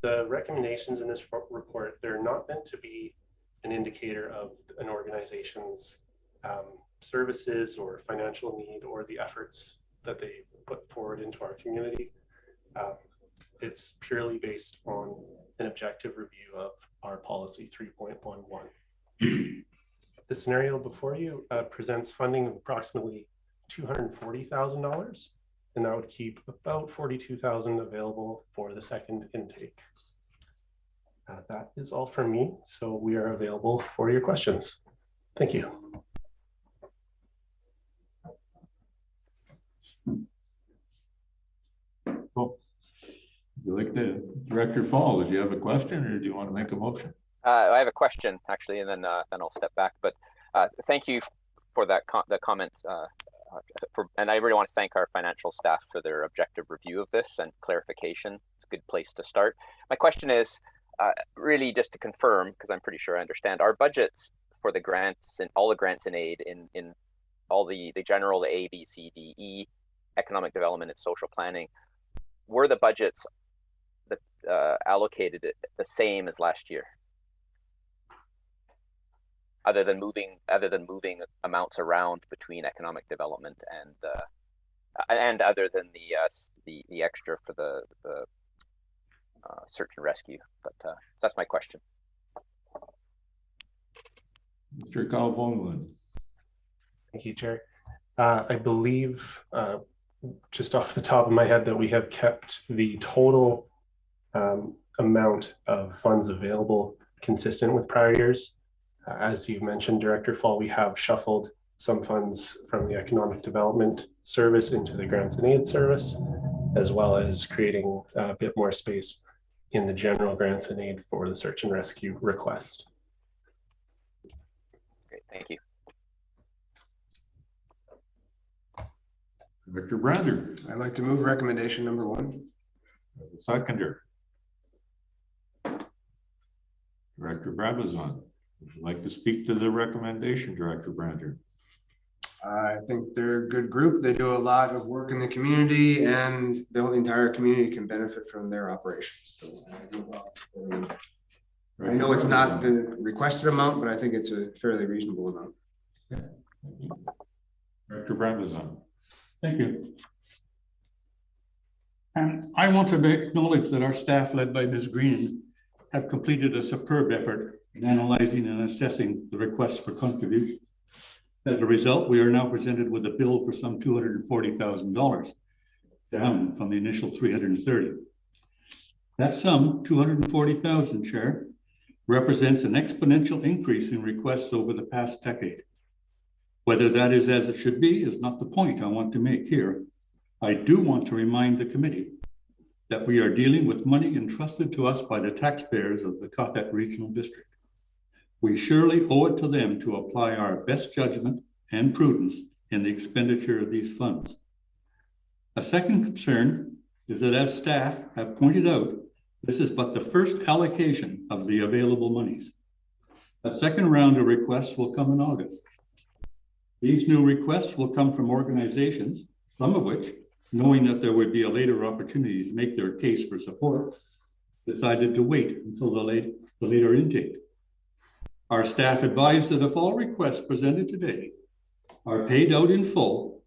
The recommendations in this report, they're not meant to be an indicator of an organization's services or financial need or the efforts that they put forward into our community. It's purely based on an objective review of our policy 3.11. The scenario before you presents funding of approximately $240,000, and that would keep about $42,000 available for the second intake. That is all from me, so we are available for your questions. Thank you. Cool. You like the Director Fall? Did you have a question, or do you want to make a motion? I have a question actually, and then I'll step back. But thank you for that comment. And I really want to thank our financial staff for their objective review of this and clarification. It's a good place to start. My question is really just to confirm, because I'm pretty sure I understand, our budgets for the grants and all the grants in aid in all the general, the A, B, C, D, E, economic development and social planning, were the budgets that allocated the same as last year? Other than moving amounts around between economic development and other than the extra for the search and rescue, but so that's my question. Mr. Calhoun. Thank you, Chair. I believe, just off the top of my head, that we have kept the total amount of funds available consistent with prior years. As you mentioned, Director Fall, we have shuffled some funds from the Economic Development Service into the Grants and Aid Service, as well as creating a bit more space in the general grants and aid for the search and rescue request. Great, thank you. Director Brander. I'd like to move recommendation number 1. Seconder. Director Brabazon. Would you like to speak to the recommendation, Director Brander? I think they're a good group. They do a lot of work in the community, and the whole entire community can benefit from their operations. So I know it's not the requested amount, but I think it's a fairly reasonable amount. Yeah. Director Brabazon. Thank you. And I want to acknowledge that our staff, led by Ms. Green, have completed a superb effort in analyzing and assessing the request for contributions. As a result, we are now presented with a bill for some $240,000, down from the initial $330,000. That sum, $240,000, Chair, represents an exponential increase in requests over the past decade. Whether that is as it should be is not the point I want to make here. I do want to remind the committee that we are dealing with money entrusted to us by the taxpayers of the Cothet Regional District. We surely owe it to them to apply our best judgment and prudence in the expenditure of these funds. A second concern is that, as staff have pointed out, this is but the first allocation of the available monies. A second round of requests will come in August. These new requests will come from organizations, some of which, knowing that there would be a later opportunity to make their case for support, decided to wait until the later intake. Our staff advised that if all requests presented today are paid out in full,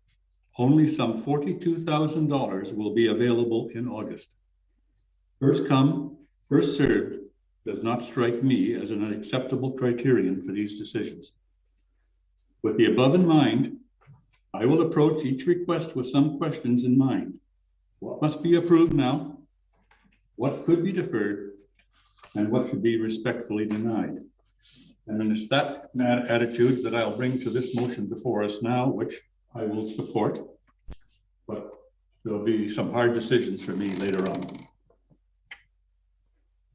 only some $42,000 will be available in August. First come, first served does not strike me as an acceptable criterion for these decisions. With the above in mind, I will approach each request with some questions in mind. What must be approved now? What could be deferred? And what should be respectfully denied? And then it's that attitude that I'll bring to this motion before us now, which I will support, but there'll be some hard decisions for me later on.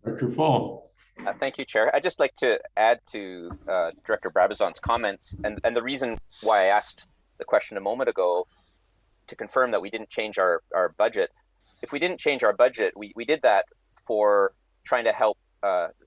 Director Fall. Thank you, Chair. I'd just like to add to Director Brabazon's comments, and the reason why I asked the question a moment ago to confirm that we didn't change our budget. If we didn't change our budget, we did that for trying to help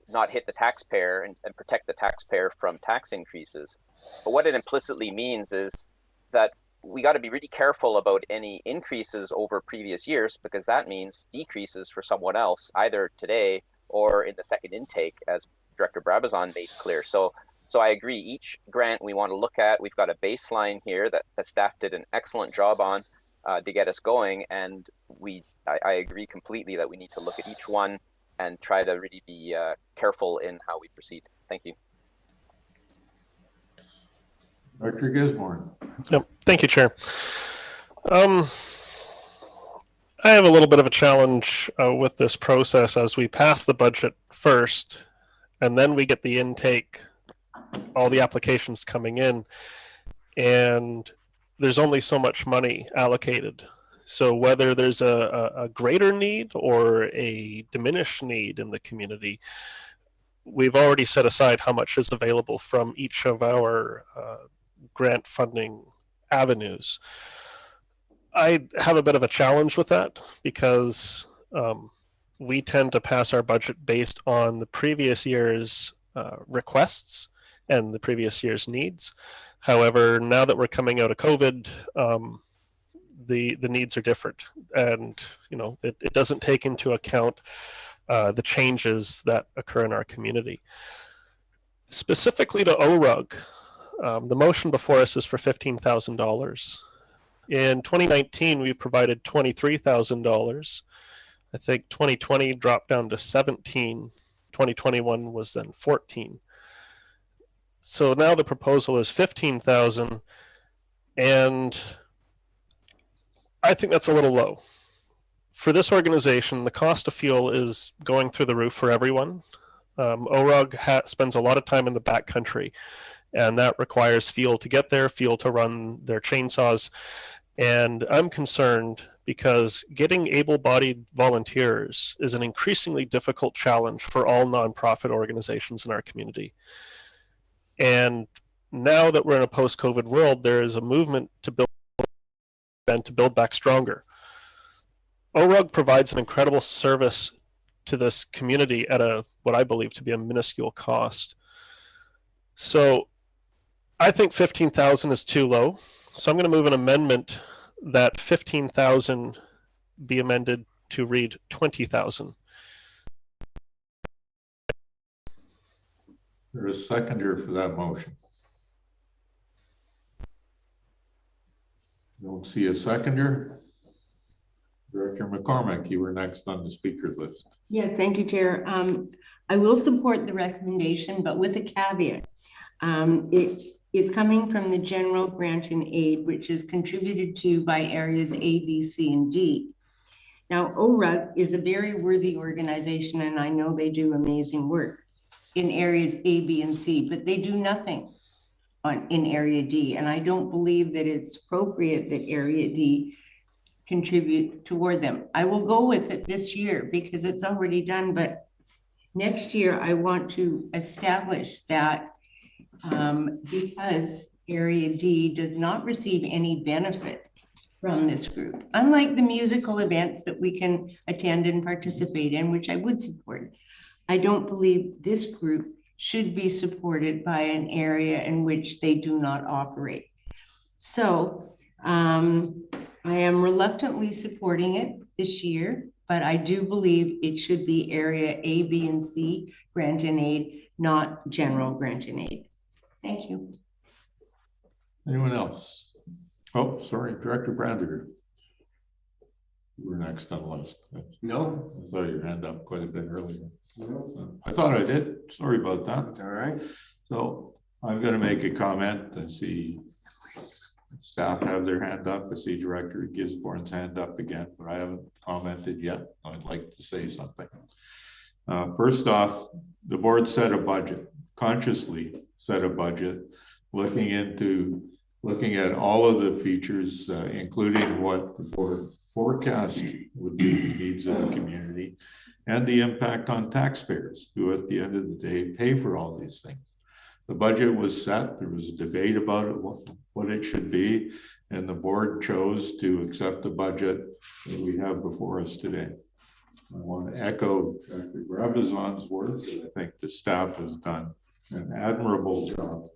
not hit the taxpayer and protect the taxpayer from tax increases. But what it implicitly means is that we got to be really careful about any increases over previous years, because that means decreases for someone else, either today or in the second intake, as Director Brabazon made clear. So I agree, each grant we want to look at, we've got a baseline here that the staff did an excellent job on. to get us going. And I agree completely that we need to look at each one and try to really be careful in how we proceed. Thank you. Dr. Gisborne. Yep. Thank you, Chair. I have a little bit of a challenge with this process as we pass the budget first, and then we get the intake, all the applications coming in, and there's only so much money allocated. So whether there's a greater need or a diminished need in the community, we've already set aside how much is available from each of our grant funding avenues. I have a bit of a challenge with that because we tend to pass our budget based on the previous year's requests and the previous year's needs. However, now that we're coming out of COVID, the needs are different, and it doesn't take into account the changes that occur in our community. Specifically to ORUG, the motion before us is for $15,000. In 2019, we provided $23,000. I think 2020 dropped down to 17. 2021 was then 14. So now the proposal is 15,000, and I think that's a little low. For this organization, the cost of fuel is going through the roof for everyone. ORUG spends a lot of time in the backcountry, and that requires fuel to get there, fuel to run their chainsaws. And I'm concerned because getting able-bodied volunteers is an increasingly difficult challenge for all nonprofit organizations in our community. And now that we're in a post-COVID world, there is a movement to build back stronger. ORUG provides an incredible service to this community at what I believe to be a minuscule cost. So I think 15,000 is too low. So I'm going to move an amendment that 15,000 be amended to read 20,000. There's a seconder for that motion. Don't see a seconder. Director McCormick, you were next on the speaker list. Yes, thank you, Chair. I will support the recommendation, but with a caveat. It is coming from the general grant and aid, which is contributed to by areas A, B, C, and D. Now, ORUG is a very worthy organization, and I know they do amazing work in areas A, B, and C, but they do nothing in area D. And I don't believe that it's appropriate that area D contribute toward them. I will go with it this year because it's already done, but next year I want to establish that because area D does not receive any benefit from this group, unlike the musical events that we can attend and participate in, which I would support. I don't believe this group should be supported by an area in which they do not operate. So I am reluctantly supporting it this year, but I do believe it should be area A, B, and C grant and aid, not general grant and aid. Thank you. Anyone else? Oh, sorry, Director Brander. You were next on the list. No. I saw your hand up quite a bit earlier. No. I thought I did. Sorry about that. That's all right. So I'm going to make a comment. I see staff have their hand up. I see Director Gisborne's hand up again, but I haven't commented yet. I'd like to say something. First off, the board set a budget, consciously set a budget, looking at all of the features, including what the board forecast would be the needs of the community and the impact on taxpayers who at the end of the day pay for all these things. The budget was set, there was a debate about it, what it should be, and the board chose to accept the budget that we have before us today. I want to echo Dr. Brabazon's words. I think the staff has done an admirable job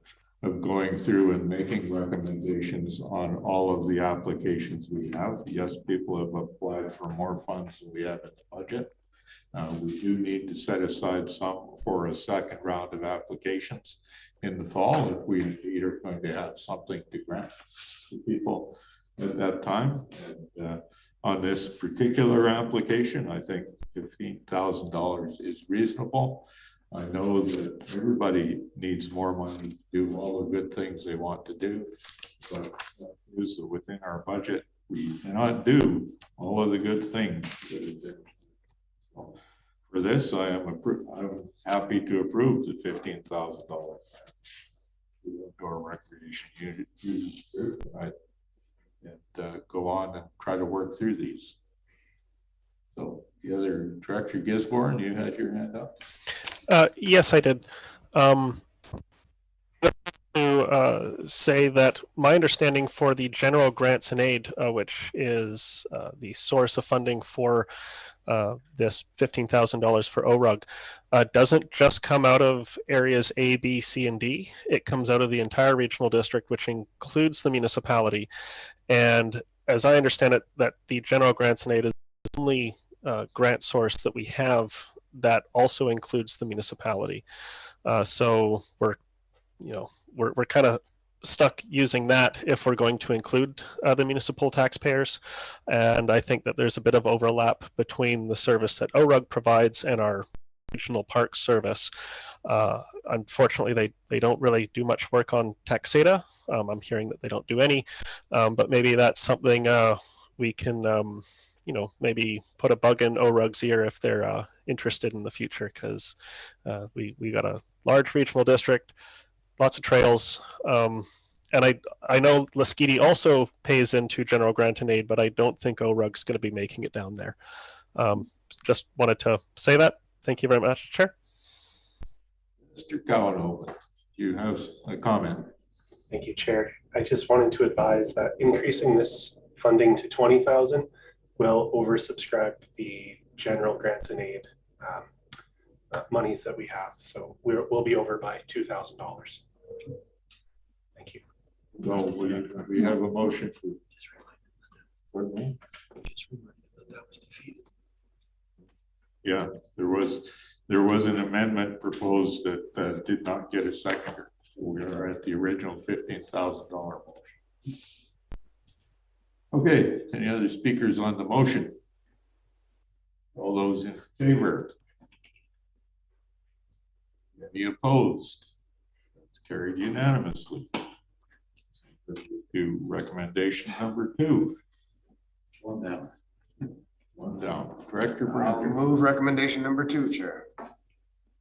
of going through and making recommendations on all of the applications we have. Yes, people have applied for more funds than we have in the budget. We do need to set aside some for a second round of applications in the fall if we indeed are going to have something to grant to people. at that time. And, on this particular application, I think $15,000 is reasonable. I know that everybody needs more money to do all the good things they want to do, but within our budget, we cannot do all of the good things that are there. So for this, I'm happy to approve the $15,000 outdoor recreation unit, right? And go on and try to work through these. So the other Director Gisborne, you had your hand up. Yes, I did. To say that my understanding for the general grants and aid, which is the source of funding for this $15,000 for ORUG, doesn't just come out of areas A, B, C, and D. It comes out of the entire regional district, which includes the municipality. And as I understand it, that the general grants and aid is the only grant source that we have that also includes the municipality. So we're kind of stuck using that if we're going to include the municipal taxpayers. And I think that there's a bit of overlap between the service that ORUG provides and our regional park service. Unfortunately, they don't really do much work on Texada. I'm hearing that they don't do any, but maybe that's something we can, maybe put a bug in ORUG's ear if they're interested in the future, because we got a large regional district, lots of trails, and I know Lasqueti also pays into general grant and aid, but I don't think ORUG's going to be making it down there. Just wanted to say that. Thank you very much, Chair. Mr. Cowano, do you have a comment? Thank you, Chair. I just wanted to advise that increasing this funding to 20,000 will oversubscribe the general grants and aid monies that we have. So we'll be over by $2,000. Thank you. So we have a motion for. Pardon me? Yeah, there was an amendment proposed that did not get a seconder. We are at the original $15,000 motion. Okay, any other speakers on the motion? All those in favor? Any opposed? That's carried unanimously. To recommendation number 2. One down. One down. Director Bryan. I'll move recommendation number 2, Chair.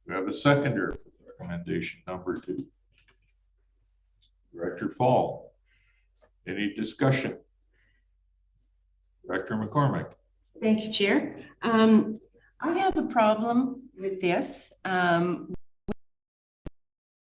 We have a seconder for recommendation number 2. Director Fall. Any discussion? Director McCormick. Thank you, Chair. I have a problem with this.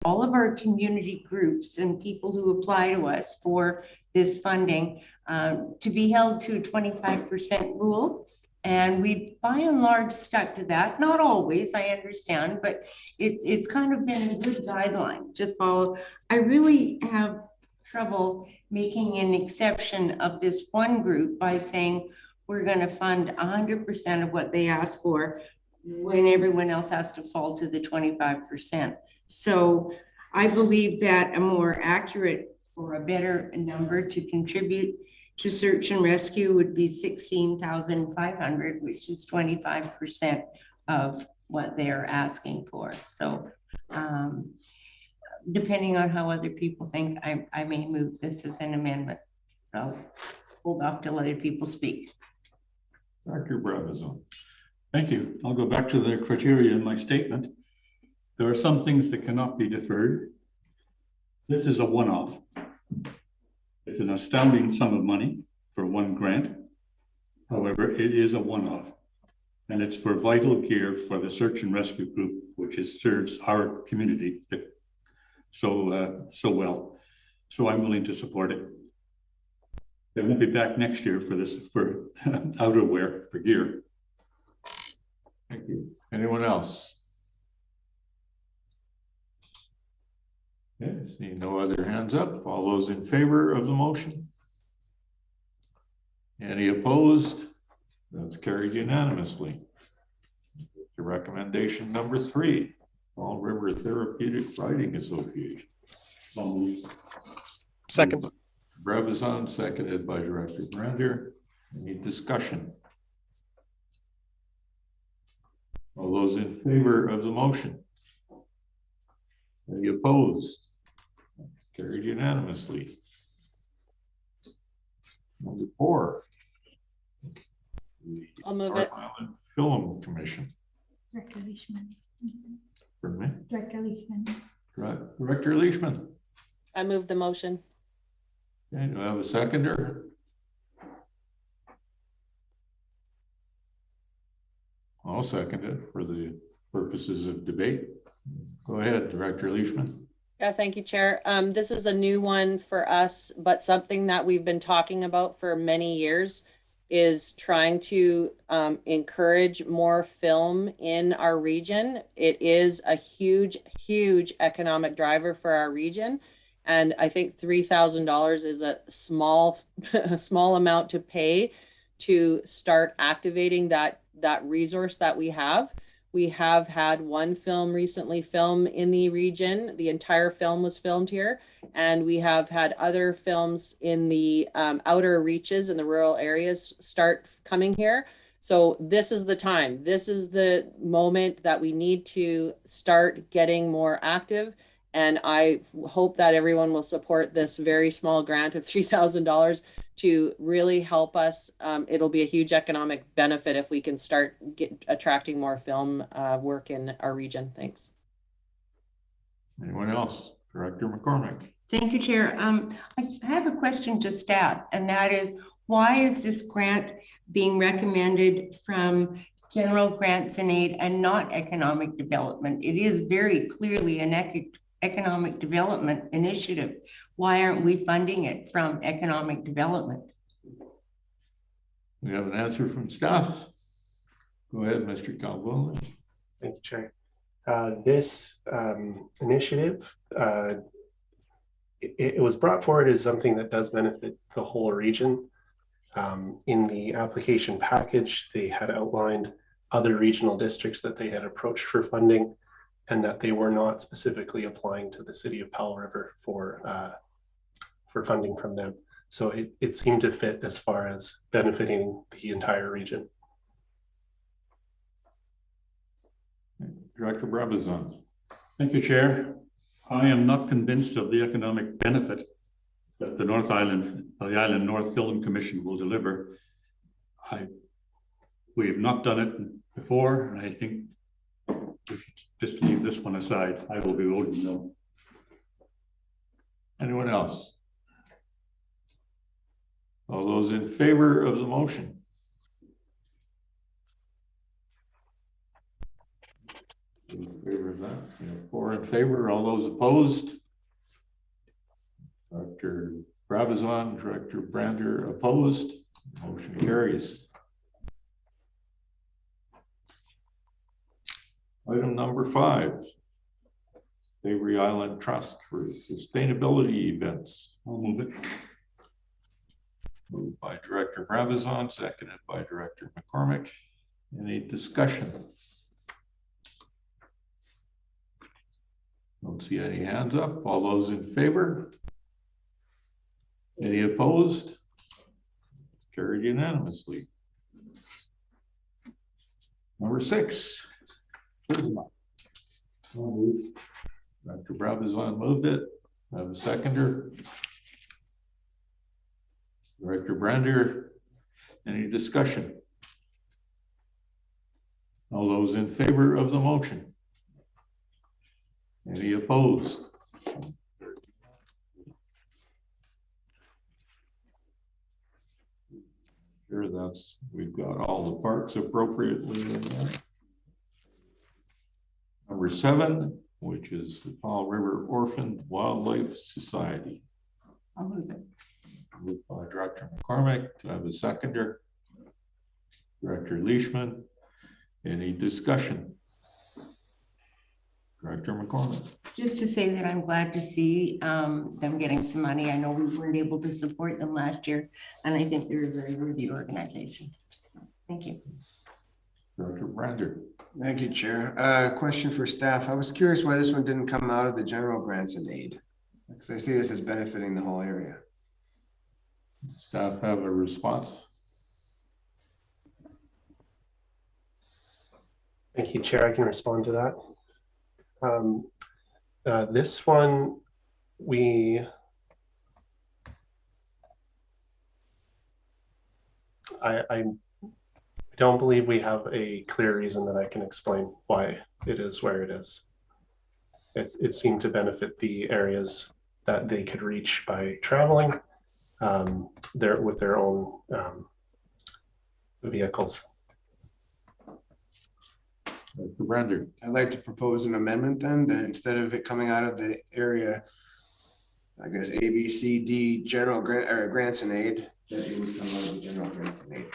All of our community groups and people who apply to us for this funding to be held to a 25% rule. And we, by and large, stuck to that. Not always, I understand, but it's kind of been a good guideline to follow. I really have trouble making an exception of this one group by saying we're going to fund 100% of what they ask for when everyone else has to fall to the 25%. So I believe that a more accurate or a better number to contribute to search and rescue would be 16,500, which is 25% of what they're asking for. So depending on how other people think, I may move this as an amendment. I'll hold off till other people speak. Dr. Brabazon. Thank you. I'll go back to the criteria in my statement. There are some things that cannot be deferred. This is a one-off. It's an astounding sum of money for one grant. However, it is a one-off, and it's for vital gear for the search and rescue group, which serves our community so well. So I'm willing to support it. They won't be back next year for this, for outerwear, for gear. Thank you. Anyone else? Okay, see no other hands up. All those in favor of the motion? Any opposed? That's carried unanimously. To recommendation number 3, Fall River Therapeutic Riding Association. Second. Brabazon, seconded by Director Brander. Any discussion? All those in favor of the motion? Any opposed? Carried unanimously. Number 4. I'll move it. Island Film Commission. Director Leishman. Pardon me? Director Leishman. Director Leishman. I move the motion. Okay, do I have a seconder? I'll second it for the purposes of debate. Go ahead, Director Leishman. Yeah, thank you, Chair. This is a new one for us, but something that we've been talking about for many years is trying to encourage more film in our region. It is a huge, huge economic driver for our region. And I think $3,000 is a small, small amount to pay to start activating that resource that we have. We have had one film recently film in the region. The entire film was filmed here. And we have had other films in the outer reaches in the rural areas start coming here. So this is the time. This is the moment that we need to start getting more active. And I hope that everyone will support this very small grant of $3,000 to really help us. It'll be a huge economic benefit if we can start attracting more film work in our region. Thanks. Anyone else? Director McCormick. Thank you, Chair. I have a question to staff, and that is, why is this grant being recommended from general grants and aid and not economic development? It is very clearly an economic development initiative. Why aren't we funding it from economic development? We have an answer from staff. Go ahead, Mr. Calvo. Thank you, Chair. This initiative, it was brought forward as something that does benefit the whole region. In the application package, they had outlined other regional districts that they had approached for funding, and that they were not specifically applying to the city of Powell River for funding from them. So it seemed to fit as far as benefiting the entire region. Director Brabazon. Thank you, Chair. I am not convinced of the economic benefit that the Island North Film Commission will deliver. We have not done it before, and I think we should just leave this one aside. I will be voting no. Anyone else? All those in favor of the motion? In favor of that? Yeah, 4 in favor. All those opposed? Dr. Brabazon, Director Brander opposed. Motion carries. Item number 5, Savary Island Trust for sustainability events. I'll move it. Moved by Director Brabazon, seconded by Director McCormick. Any discussion? Don't see any hands up. All those in favor? Any opposed? Carried unanimously. Number 6. Dr. Brabazon moved it. I have a seconder. Director Brander, any discussion? All those in favor of the motion? Any opposed? Sure, we've got all the parks appropriately in there. Number 7, which is the Powell River Orphaned Wildlife Society. I'll move it. Moved by Director McCormick. Do I have a seconder? Director Leishman. Any discussion? Director McCormick. Just to say that I'm glad to see them getting some money. I know we weren't able to support them last year, and I think they're a very worthy organization. Thank you. Director Brander. Thank you, Chair. Question for staff. I was curious why this one didn't come out of the general grants and aid, because I see this as benefiting the whole area. Staff have a response? Thank you, Chair. I can respond to that. This one, I don't believe we have a clear reason that I can explain why it is where it is. It seemed to benefit the areas that they could reach by traveling with their own vehicles. I'd like to propose an amendment then, that instead of it coming out of the area, I guess A, B, C, D, general grant or grants and aid, that it would come out of the general grants and aid.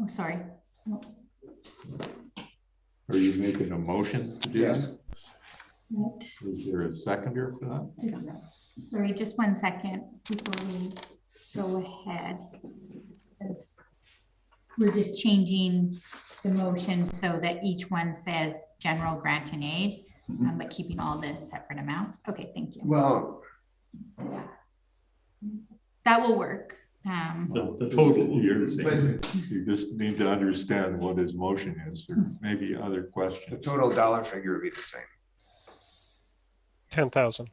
Oh, sorry. No. Are you making a motion to do Yes. that? Right. Is there a seconder for that? Sorry, just 1 second before we go ahead. Because we're just changing the motion so that each one says general grant and aid, but keeping all the separate amounts. Okay, thank you. Well, yeah, that will work. The total, you just need to understand what his motion is. There may be other questions. The total dollar figure would be the same. 10,000.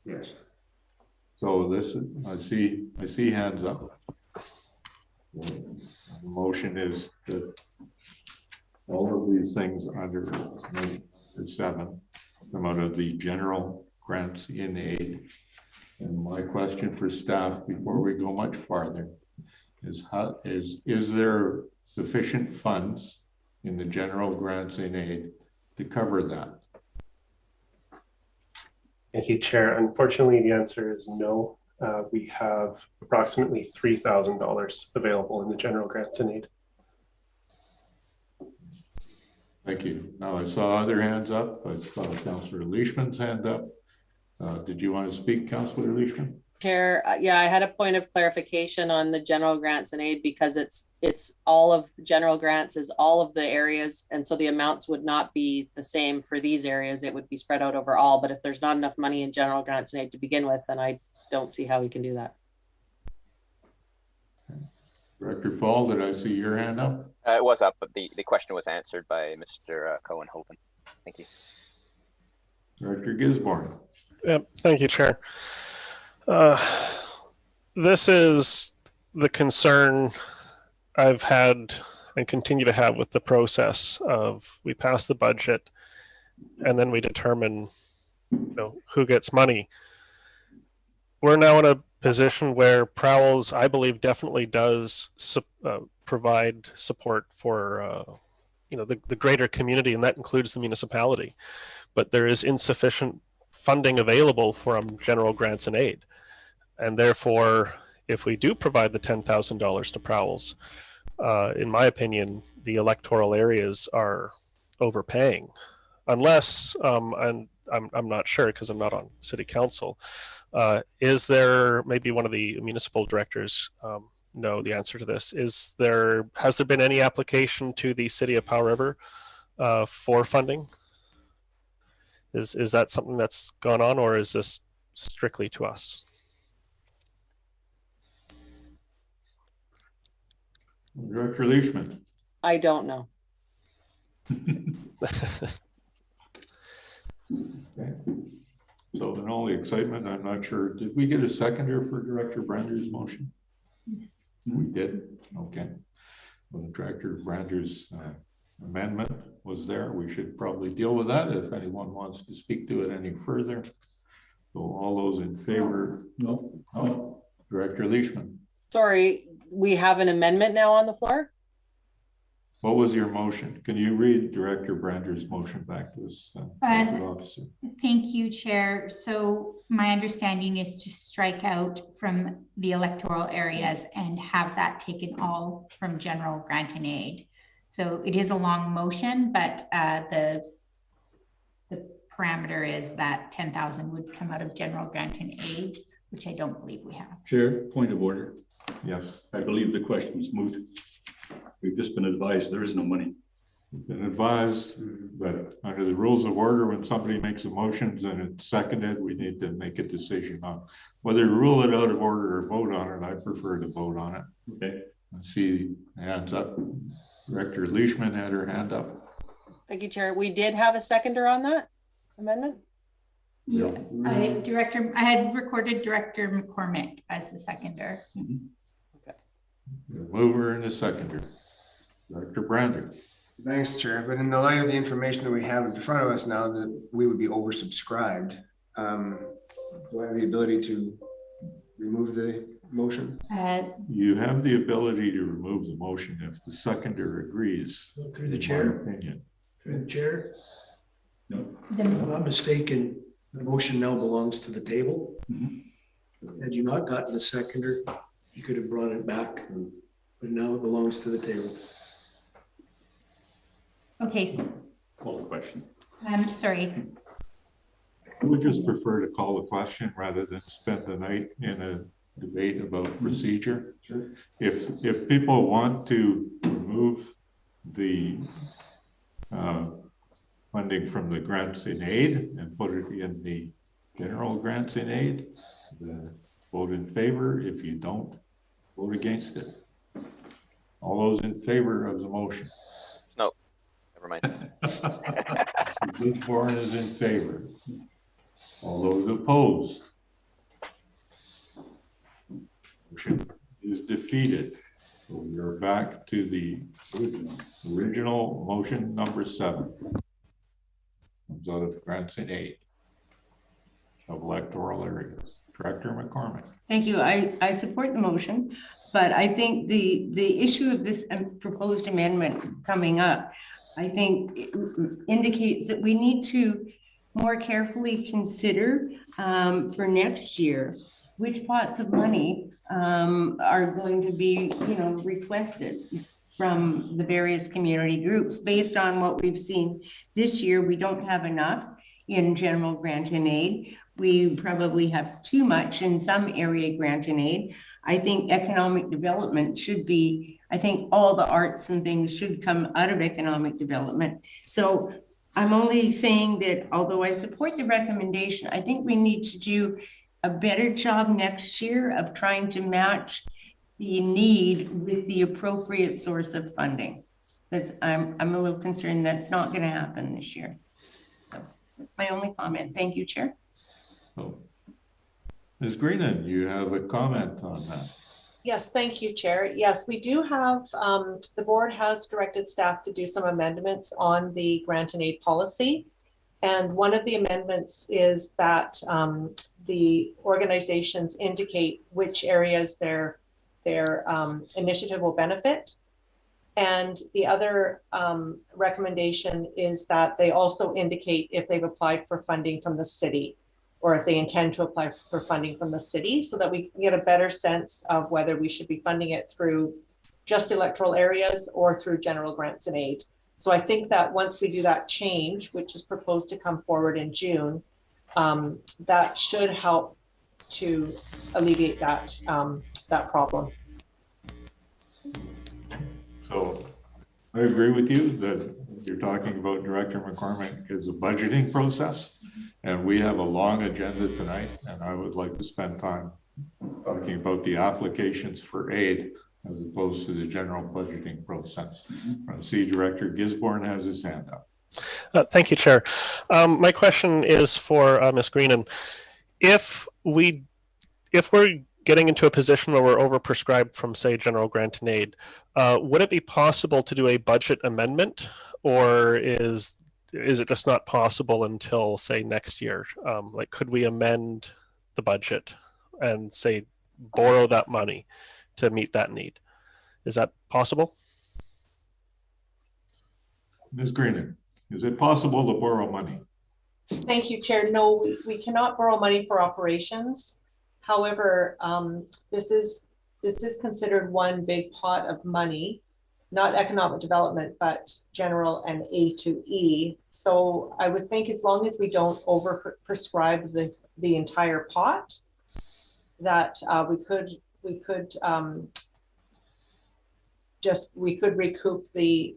Yes. So this, I see hands up. The motion is that all of these things under 7 come out of the general grants in aid. And my question for staff before we go much farther is there sufficient funds in the general grants in aid to cover that? Thank you, Chair. Unfortunately, the answer is no. We have approximately $3,000 available in the general grants and aid. Thank you. Now I saw other hands up. I saw Councillor Leishman's hand up. Did you want to speak, Councillor Leishman? Chair, yeah, I had a point of clarification on the general grants and aid because it's all of general grants is all of the areas. And so the amounts would not be the same for these areas. It would be spread out over all. But if there's not enough money in general grants and aid to begin with, then I don't see how we can do that. Director Fall, did I see your hand up? It was up, but the question was answered by Mr. Cohen-Hoven. Thank you. Director Gisborne. Thank you, Chair. This is the concern I've had and continue to have with the process of we pass the budget and then we determine who gets money. We're now in a position where Prowls, I believe, definitely does provide support for the greater community, and that includes the municipality. But there is insufficient funding available from general grants and aid. And therefore, if we do provide the $10,000 to Prowls, in my opinion, the electoral areas are overpaying. Unless, and I'm not sure because I'm not on city council, is there, maybe one of the municipal directors know the answer to this, has there been any application to the city of Powell River for funding? Is that something that's gone on, or is this strictly to us? Director Leishman. I don't know. Okay. So in all the excitement, I'm not sure. Did we get a seconder for Director Brander's motion? Yes. We did. Okay. Well, Director Brander's amendment was there. We should probably deal with that if anyone wants to speak to it any further. So all those in favor? No. Oh, Director Leishman. Sorry, we have an amendment now on the floor? What was your motion? Can you read Director Brander's motion back to us? Officer? Thank you, Chair. So my understanding is to strike out from the electoral areas and have that taken all from general grant and aid. So it is a long motion, but the parameter is that 10,000 would come out of general grant and aids, which I don't believe we have. Chair, point of order. Yes. I believe the question is moot. We've just been advised there is no money. Been advised that under the rules of order, when somebody makes a motion and it's seconded, we need to make a decision on whether to rule it out of order or vote on it. I prefer to vote on it. Okay. I see hands up. Director Leishman had her hand up. Thank you, Chair. We did have a seconder on that amendment. Yeah, I had recorded Director McCormick as the seconder. Okay. The mover and the seconder. Director Brander. Thanks, Chair. But in the light of the information that we have in front of us now, that we would be oversubscribed, do I have the ability to remove the motion? You have the ability to remove the motion if the seconder agrees. Through the chair. Opinion. Through the chair. No. If I'm not mistaken, the motion now belongs to the table. Had you not gotten a seconder, you could have brought it back, but now it belongs to the table. Okay. Call the question. I'm sorry. I would just prefer to call the question rather than spend the night in a debate about procedure. Sure. If people want to remove the funding from the grants in aid and put it in the general grants in aid, vote in favor. If you don't, vote against it. All those in favor of the motion? No, never mind. Gisborne is in favor. All those opposed? Motion is defeated. So we are back to the original motion number 7. Comes out of grants in aid of electoral areas. Director McCormick. Thank you. I support the motion, but I think the issue of this proposed amendment coming up, I think indicates that we need to more carefully consider for next year which pots of money are going to be, requested from the various community groups. Based on what we've seen this year, we don't have enough in general grant and aid. We probably have too much in some area grant and aid. I think economic development should be, I think all the arts and things should come out of economic development. So I'm only saying that although I support the recommendation, I think we need to do a better job next year of trying to match the need with the appropriate source of funding. Because I'm a little concerned that's not going to happen this year. So that's my only comment. Thank you, Chair. Oh. Ms. Greenan, you have a comment on that. Yes, thank you, Chair. Yes, we do have, the board has directed staff to do some amendments on the grant and aid policy. And one of the amendments is that the organizations indicate which areas their initiative will benefit. And the other recommendation is that they also indicate if they've applied for funding from the city, or if they intend to apply for funding from the city, so that we can get a better sense of whether we should be funding it through just electoral areas or through general grants and aid. So I think that once we do that change, which is proposed to come forward in June, that should help to alleviate that, that problem. So I agree with you that you're talking about, Director McCormick, is a budgeting process. And we have a long agenda tonight, and I would like to spend time talking about the applications for aid as opposed to the general budgeting process. I see Director Gisborne has his hand up. Thank you, Chair. My question is for Ms. Greenan. If we're getting into a position where we're overprescribed from, say, general grant and aid, would it be possible to do a budget amendment, or is it just not possible until, say, next year? Like, could we amend the budget and, say, borrow that money to meet that need? Is that possible? Ms. Greenan, is it possible to borrow money? Thank you, Chair. No, we cannot borrow money for operations. However, this is considered one big pot of money, not economic development, but general and A2E. So I would think as long as we don't over prescribe the entire pot, that we could recoup the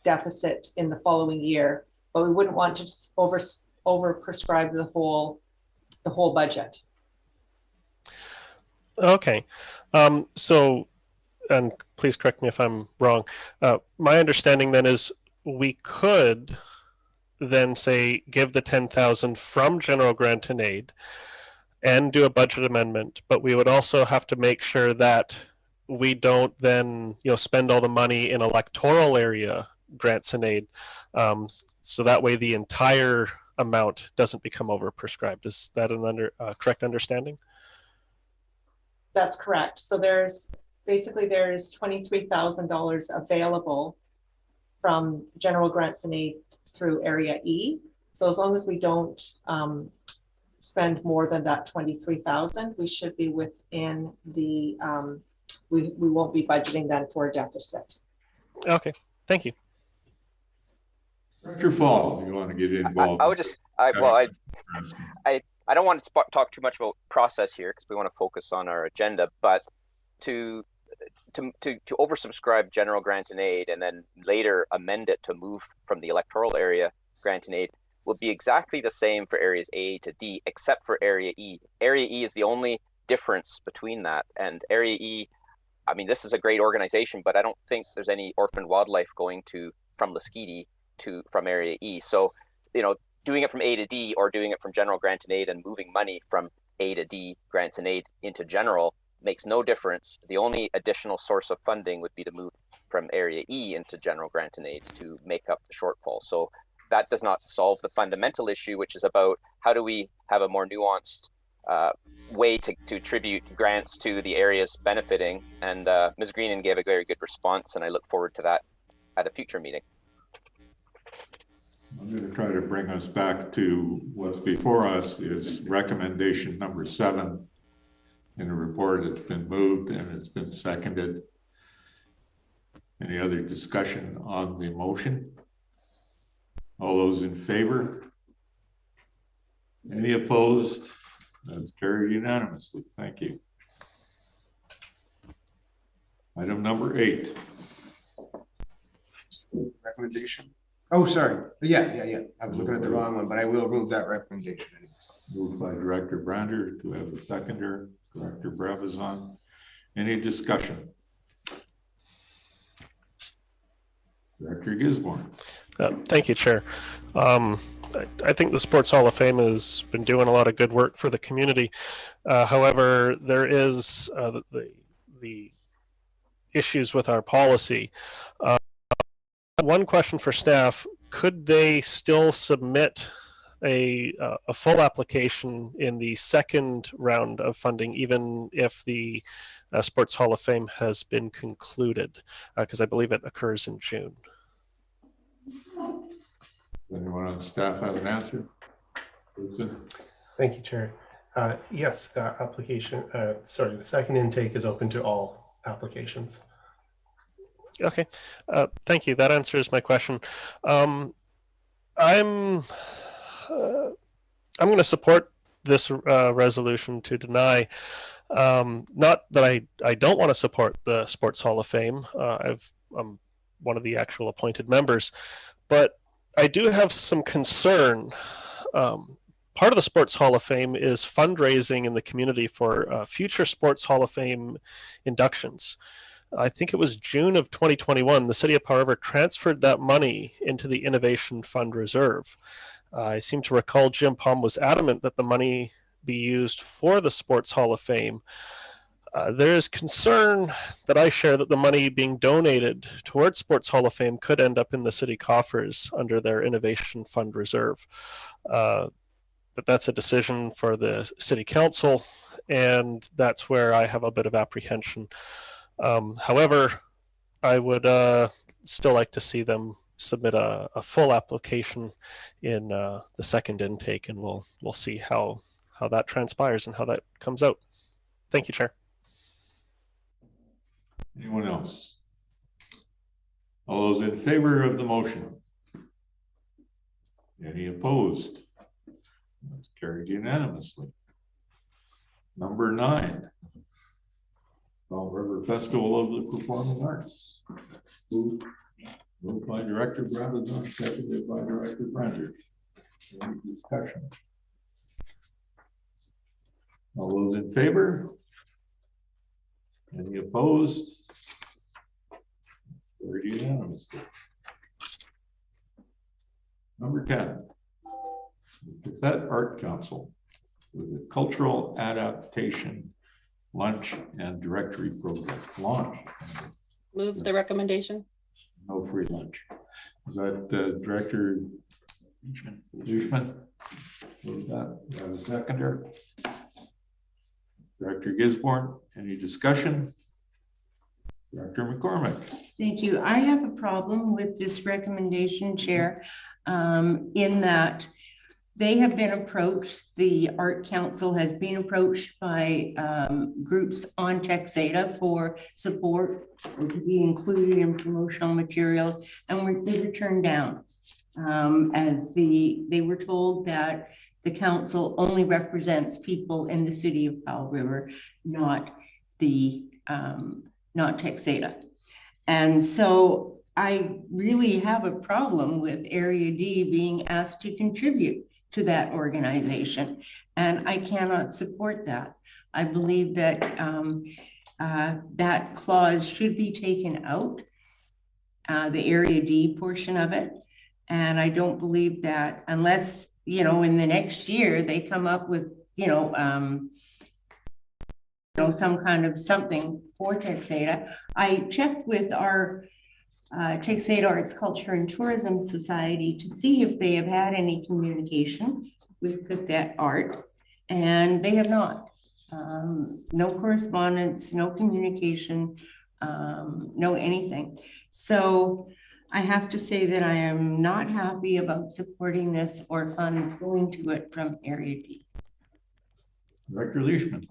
deficit in the following year, but we wouldn't want to just over prescribe the whole budget. Okay. So, and please correct me if I'm wrong. My understanding then is we could then say give the 10,000 from general grant and aid and do a budget amendment, but we would also have to make sure that we don't then spend all the money in electoral area grants and aid, so that way the entire amount doesn't become overprescribed. Is that an correct understanding? That's correct. So there's $23,000 available from general grants and aid through Area E. So as long as we don't spend more than that 23,000, we should be within the, we won't be budgeting then for a deficit. Okay, thank you. Director Fall, you want to get involved? I don't want to talk too much about process here because we want to focus on our agenda, but to oversubscribe general grant and aid and then later amend it to move from the electoral area grant and aid will be exactly the same for areas A to D, except for area E. Area E is the only difference between that. And area E, I mean, this is a great organization, but I don't think there's any orphan wildlife going from Lasqueti from area E. So, doing it from A to D or doing it from general grant and aid and moving money from A to D grants and aid into general makes no difference. The only additional source of funding would be to move from area E into general grant and aid to make up the shortfall. So that does not solve the fundamental issue, which is about how do we have a more nuanced way to attribute grants to the areas benefiting. And Ms. Greenan gave a very good response, and I look forward to that at a future meeting. I'm going to try to bring us back to what's before us is recommendation number 7 in the report. It's been moved and it's been seconded. Any other discussion on the motion? All those in favor? Any opposed? That's carried unanimously. Thank you. Item number 8. Recommendation. Oh, sorry. Yeah. I was looking at the wrong one, but I will move that recommendation. Moved by Director Brander. Do we have a seconder? Director Brabazon. Any discussion? Director Gisborne. Thank you, Chair. I think the Sports Hall of Fame has been doing a lot of good work for the community. However, there is the issues with our policy. One question for staff: could they still submit a full application in the second round of funding, even if the Sports Hall of Fame has been concluded? Because I believe it occurs in June. Anyone on staff have an answer? Thank you, Chair. Yes, the application, the second intake is open to all applications. Okay, thank you. That answers my question. I'm going to support this resolution to deny. Not that I don't want to support the Sports Hall of Fame. I'm one of the actual appointed members, but I do have some concern. Part of the Sports Hall of Fame is fundraising in the community for future Sports Hall of Fame inductions. I think it was June of 2021, the City of Powell River transferred that money into the Innovation Fund Reserve. I seem to recall Jim Palm was adamant that the money be used for the Sports Hall of Fame. There is concern that I share that the money being donated towards Sports Hall of Fame could end up in the city coffers under their Innovation Fund Reserve. But that's a decision for the City Council, and that's where I have a bit of apprehension. However, I would still like to see them submit a full application in the second intake, and we'll see how that transpires and how that comes out. Thank you, Chair. Anyone else? All those in favor of the motion? Any opposed? That's carried unanimously. Number 9. Powell River Festival of the Performing Arts. Moved by Director Brabazon, seconded by Director Brenner. Any discussion? All those in favor? Any opposed? Carried unanimously. Number 10, the Revitt Art Council with the Cultural Adaptation Lunch and Directory Project launch. Move the recommendation. No free lunch. Is that Director Leishman? Move that. Do I have a seconder? Director Gisborne, any discussion? Director McCormick. Thank you. I have a problem with this recommendation, Chair, in that they have been approached, the Art Council has been approached by groups on Texada for support or to be included in promotional materials, and they were turned down. As they were told that the council only represents people in the city of Powell River, not Texada. And so I really have a problem with Area D being asked to contribute to that organization, and I cannot support that. I believe that that clause should be taken out, the Area D portion of it. And I don't believe that unless, you know, in the next year they come up with, some kind of something for Texada. I checked with our Texada Arts, Culture and Tourism Society to see if they have had any communication with Revitt Art, and they have not. No correspondence, no communication, no anything. So I have to say that I am not happy about supporting this or funds going to it from Area D. Director Leishman.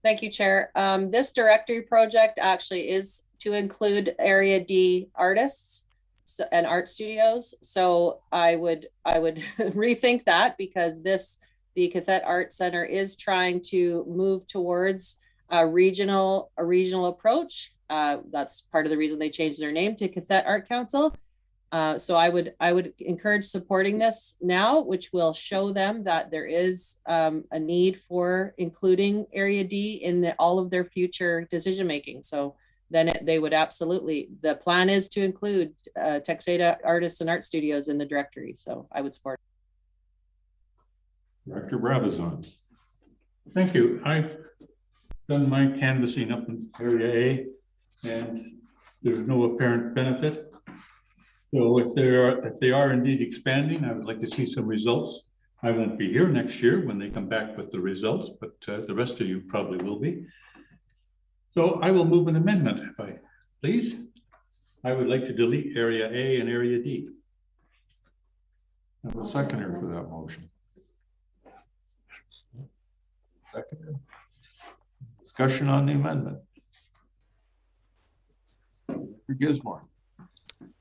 Thank you, Chair. This directory project actually is to include Area D artists and art studios. So I would rethink that, because the Revitt Art Center is trying to move towards a regional approach. That's part of the reason they changed their name to Revitt Art Council. So I would encourage supporting this now, which will show them that there is a need for including Area D in all of their future decision making. So then they would absolutely, the plan is to include Texada artists and art studios in the directory. So I would support. Director Brabazon. Thank you. I've done my canvassing up in Area A, and there's no apparent benefit. So if they are indeed expanding, I would like to see some results. I won't be here next year when they come back with the results, but the rest of you probably will be. So I will move an amendment, if I please. I would like to delete Area A and Area D. I have a seconder for that motion. Seconder. Discussion on the amendment. For Gisborne.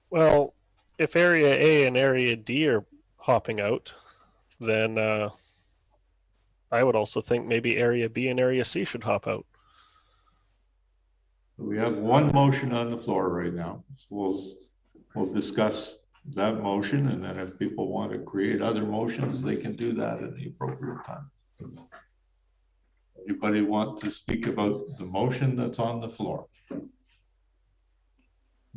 Well, if Area A and Area D are hopping out, then I would also think maybe Area B and Area C should hop out. We have one motion on the floor right now. So we'll discuss that motion, and then if people want to create other motions, they can do that at the appropriate time. Anybody want to speak about the motion that's on the floor?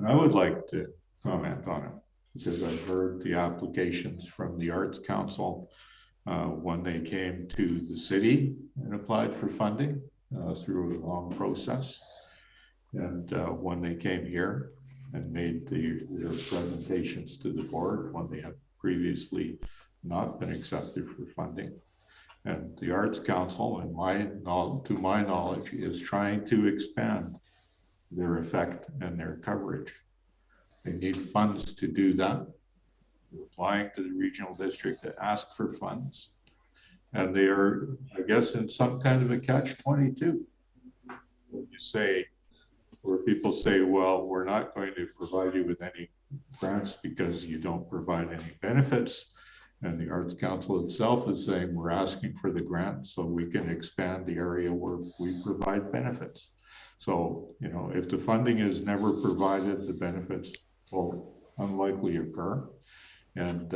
I would like to comment on it, because I've heard the applications from the Arts Council when they came to the city and applied for funding through a long process. And when they came here and made their presentations to the board when they have previously not been accepted for funding. And the Arts Council, to my knowledge, is trying to expand their effect and their coverage. They need funds to do that. They're applying to the regional district to ask for funds. And they are, I guess, in some kind of a catch-22. You say, where people say, well, we're not going to provide you with any grants because you don't provide any benefits. And the Arts Council itself is saying, we're asking for the grant so we can expand the area where we provide benefits. So, you know, if the funding is never provided, the benefits will unlikely occur. And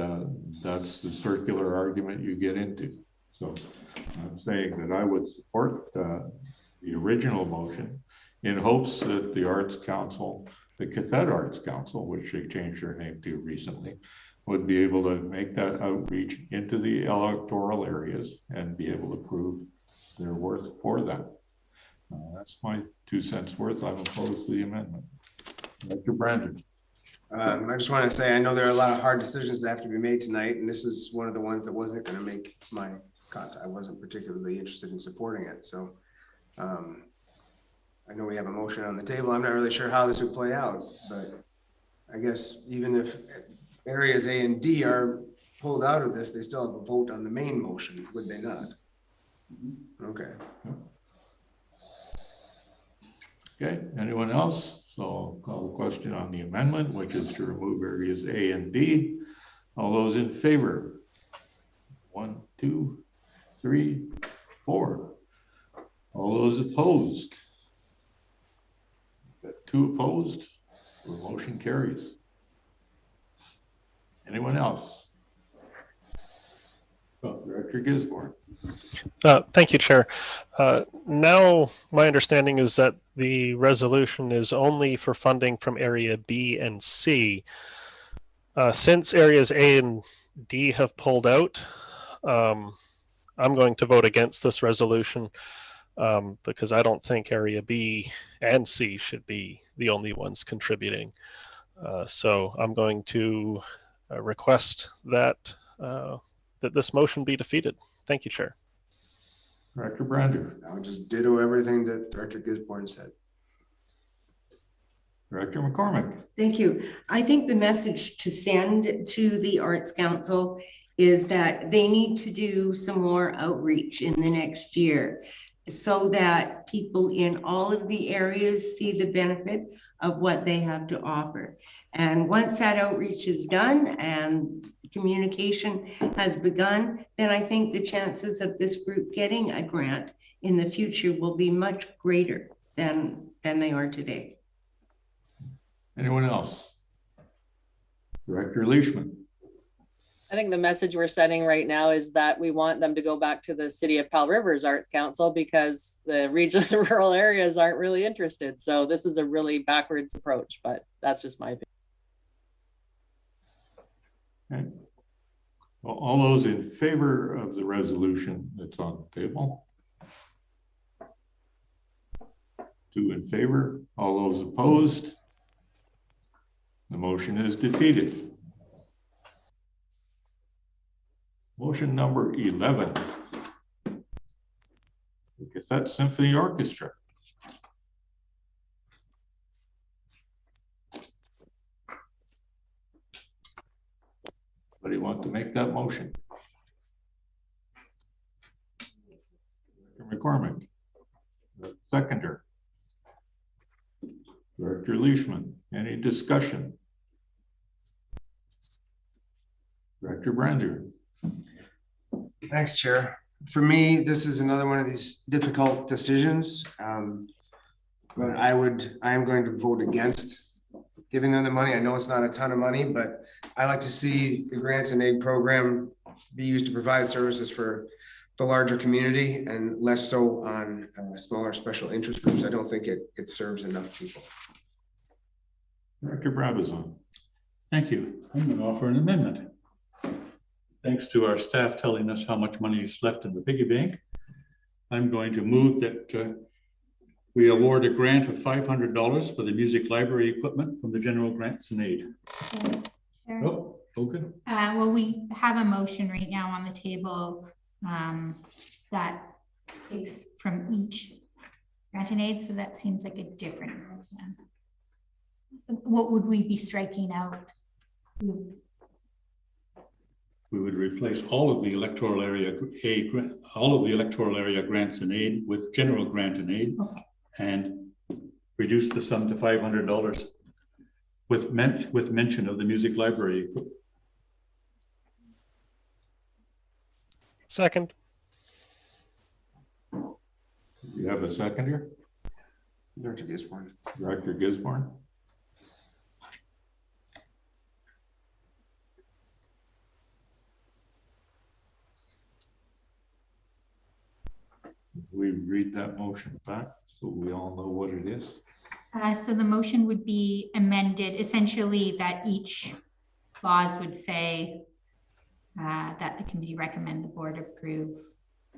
that's the circular argument you get into. So I'm saying that I would support the original motion in hopes that the Arts Council, the Texada Arts Council, which they changed their name to recently, would be able to make that outreach into the electoral areas and be able to prove their worth for that. That's my 2 cents worth. I'm opposed to the amendment. Dr. Brandon. I just want to say, I know there are a lot of hard decisions that have to be made tonight, and this is one of the ones that wasn't going to make my cut. I wasn't particularly interested in supporting it. So I know we have a motion on the table. I'm not really sure how this would play out, but I guess even if areas A and D are pulled out of this, they still have a vote on the main motion, would they not? Okay. Okay, anyone else? So I'll call the question on the amendment, which is to remove areas A and D. All those in favor? 1, 2, 3, 4. All those opposed? Got 2 opposed. The motion carries. Anyone else? Oh, Director Gisborne. Thank you, Chair. Now, my understanding is that the resolution is only for funding from Area B and C. Since areas A and D have pulled out, I'm going to vote against this resolution because I don't think Area B and C should be the only ones contributing. So I'm going to request that that this motion be defeated. Thank you, Chair. Director Brander. I would just ditto everything that Director Gisborne said. Director McCormick. Thank you. I think the message to send to the Arts Council is that they need to do some more outreach in the next year so that people in all of the areas see the benefit of what they have to offer. And once that outreach is done and communication has begun, then I think the chances of this group getting a grant in the future will be much greater than they are today. Anyone else? Director Leishman. I think the message we're sending right now is that we want them to go back to the City of Powell River's Arts Council because the region, the rural areas aren't really interested. So this is a really backwards approach, but that's just my opinion. Okay. Well, all those in favor of the resolution that's on the table? 2 in favor. All those opposed? The motion is defeated. Motion number 11. The Cassette Symphony Orchestra. Anybody want to make that motion? Director McCormick. Seconder. Director Leishman. Any discussion? Director Brander. Thanks, Chair. For me, this is another one of these difficult decisions. But I am going to vote against giving them the money. I know it's not a ton of money, but I like to see the grants and aid program be used to provide services for the larger community and less so on smaller special interest groups. I don't think it serves enough people. Director Brabazon. Thank you. I'm going to offer an amendment. Thanks to our staff telling us how much money is left in the piggy bank, I'm going to move that we award a grant of $500 for the music library equipment from the general grants and aid. Sure. Oh, okay. Well, we have a motion right now on the table that is from each grant and aid, so that seems like a different motion. What would we be striking out? We would replace all of the electoral area grants and aid with general grant and aid, okay, and reduce the sum to $500 with mention of the music library. Second. You have a seconder? Director Gisborne. Director Gisborne. we read that motion back so we all know what it is? So the motion would be amended, essentially that each clause would say that the committee recommend the board approve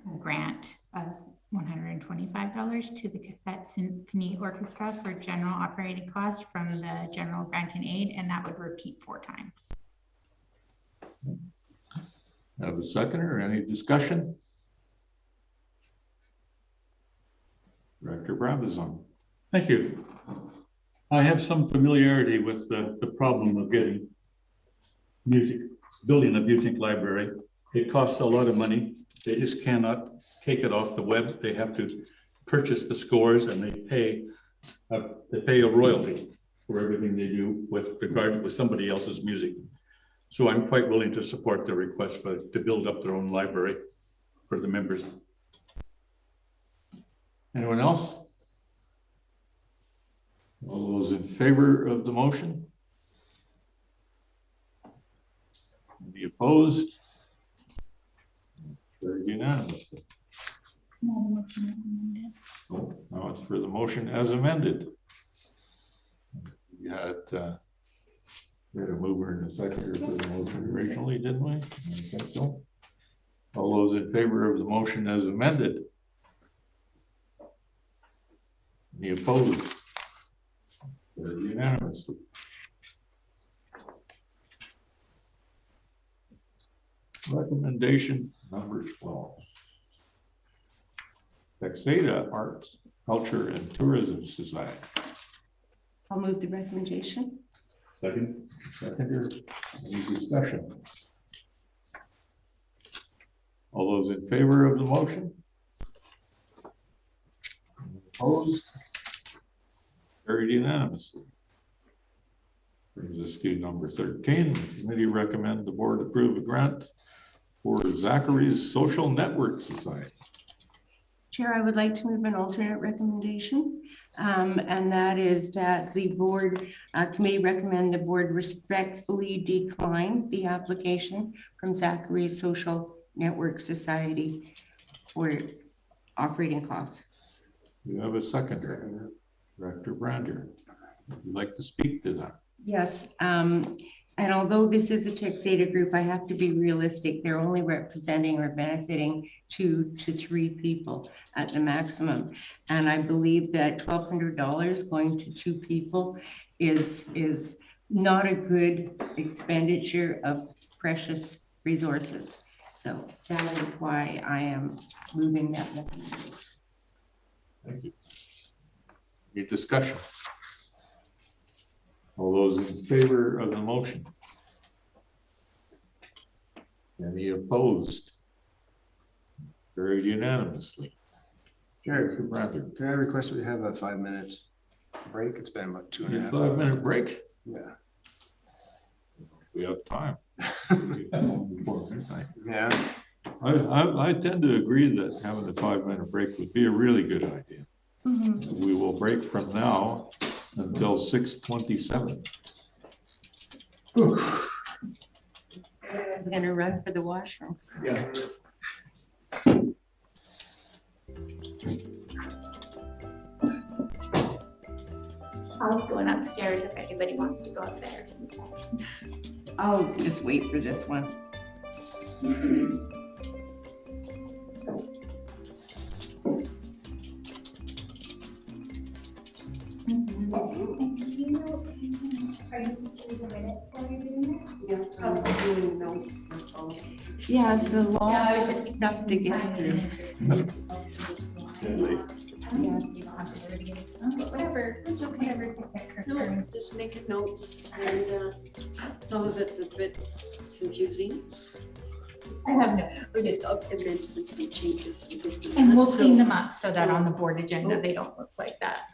a grant of $125 to the Cassette Symphony Orchestra for general operating costs from the general grant and aid, and that would repeat 4 times. Have a seconder, any discussion? Director Brabazon. Thank you. I have some familiarity with the problem of getting music, building a music library. It costs a lot of money. They just cannot take it off the web. They have to purchase the scores, and they pay a royalty for everything they do with regard to somebody else's music. So I'm quite willing to support the request to build up their own library for the members. Anyone else? All those in favor of the motion? Any opposed? Carried unanimously. Oh, now it's for the motion as amended. We had a mover and a seconder for the motion originally, didn't we? I think so. All those in favor of the motion as amended? Any opposed? Carried unanimously. Recommendation number 12. Texada Arts, Culture and Tourism Society. I'll move the recommendation. Second. Seconder. Any discussion? All those in favor of the motion? Opposed? Carried unanimously. Brings us to number 13. The committee recommend the board approve a grant for Zachary's Social Network Society. Chair, I would like to move an alternate recommendation, and that is that the board committee recommend the board respectfully decline the application from Zachary's Social Network Society for operating costs. You have a seconder, Director Brander. Would you like to speak to that? Yes, and although this is a Texada group, I have to be realistic. They're only representing or benefiting 2 to 3 people at the maximum. And I believe that $1,200 going to 2 people is not a good expenditure of precious resources. So that is why I am moving that recommendation. Thank you. Any discussion? All those in favor of the motion? Any opposed? Carried unanimously. Chair, Brother. can I request we have a 5-minute break? It's been about 2.5 hours. 5-minute break? Yeah. We have time. Yeah. I tend to agree that having a 5-minute break would be a really good idea. Mm-hmm. We will break from now until 6:27. I'm gonna run for the washroom. Yeah. I was going upstairs if anybody wants to go up there. I'll just wait for this one. Are you doing the minutes while you're doing this? Yes, I'm doing notes. Yeah, it's a lot I was just stuff to get through. Whatever, it's okay. No, just making notes, and some of it's a bit confusing. I have notes. We get amendments and changes. And we'll clean them up so that on the board agenda, they don't look like that.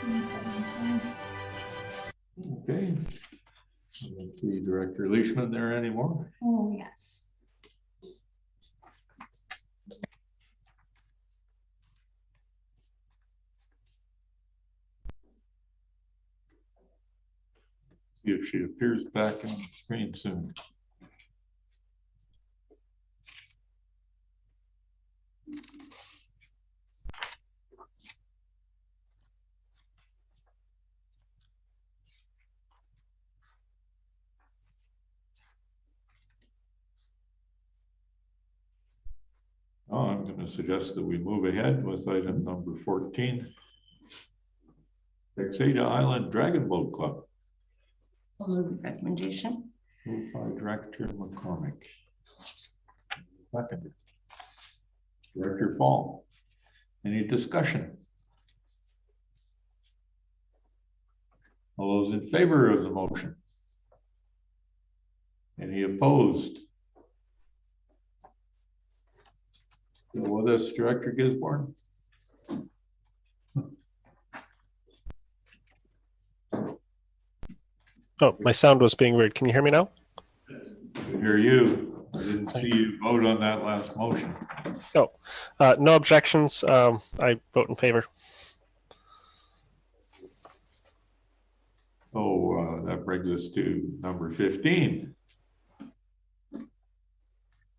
Okay. I don't see Director Leishman there anymore. Oh, yes. See if she appears back on the screen soon. I'm going to suggest that we move ahead with item number 14. Texada Island Dragon Boat Club. I'll move the recommendation. Moved by Director McCormick. Second. Director Fall. Any discussion? All those in favor of the motion? Any opposed? Still with us, Director Gisborne? Oh, my sound was being weird. Can you hear me now? I hear you. I didn't see you vote on that last motion. Oh, no objections. I vote in favor. Oh, that brings us to number 15.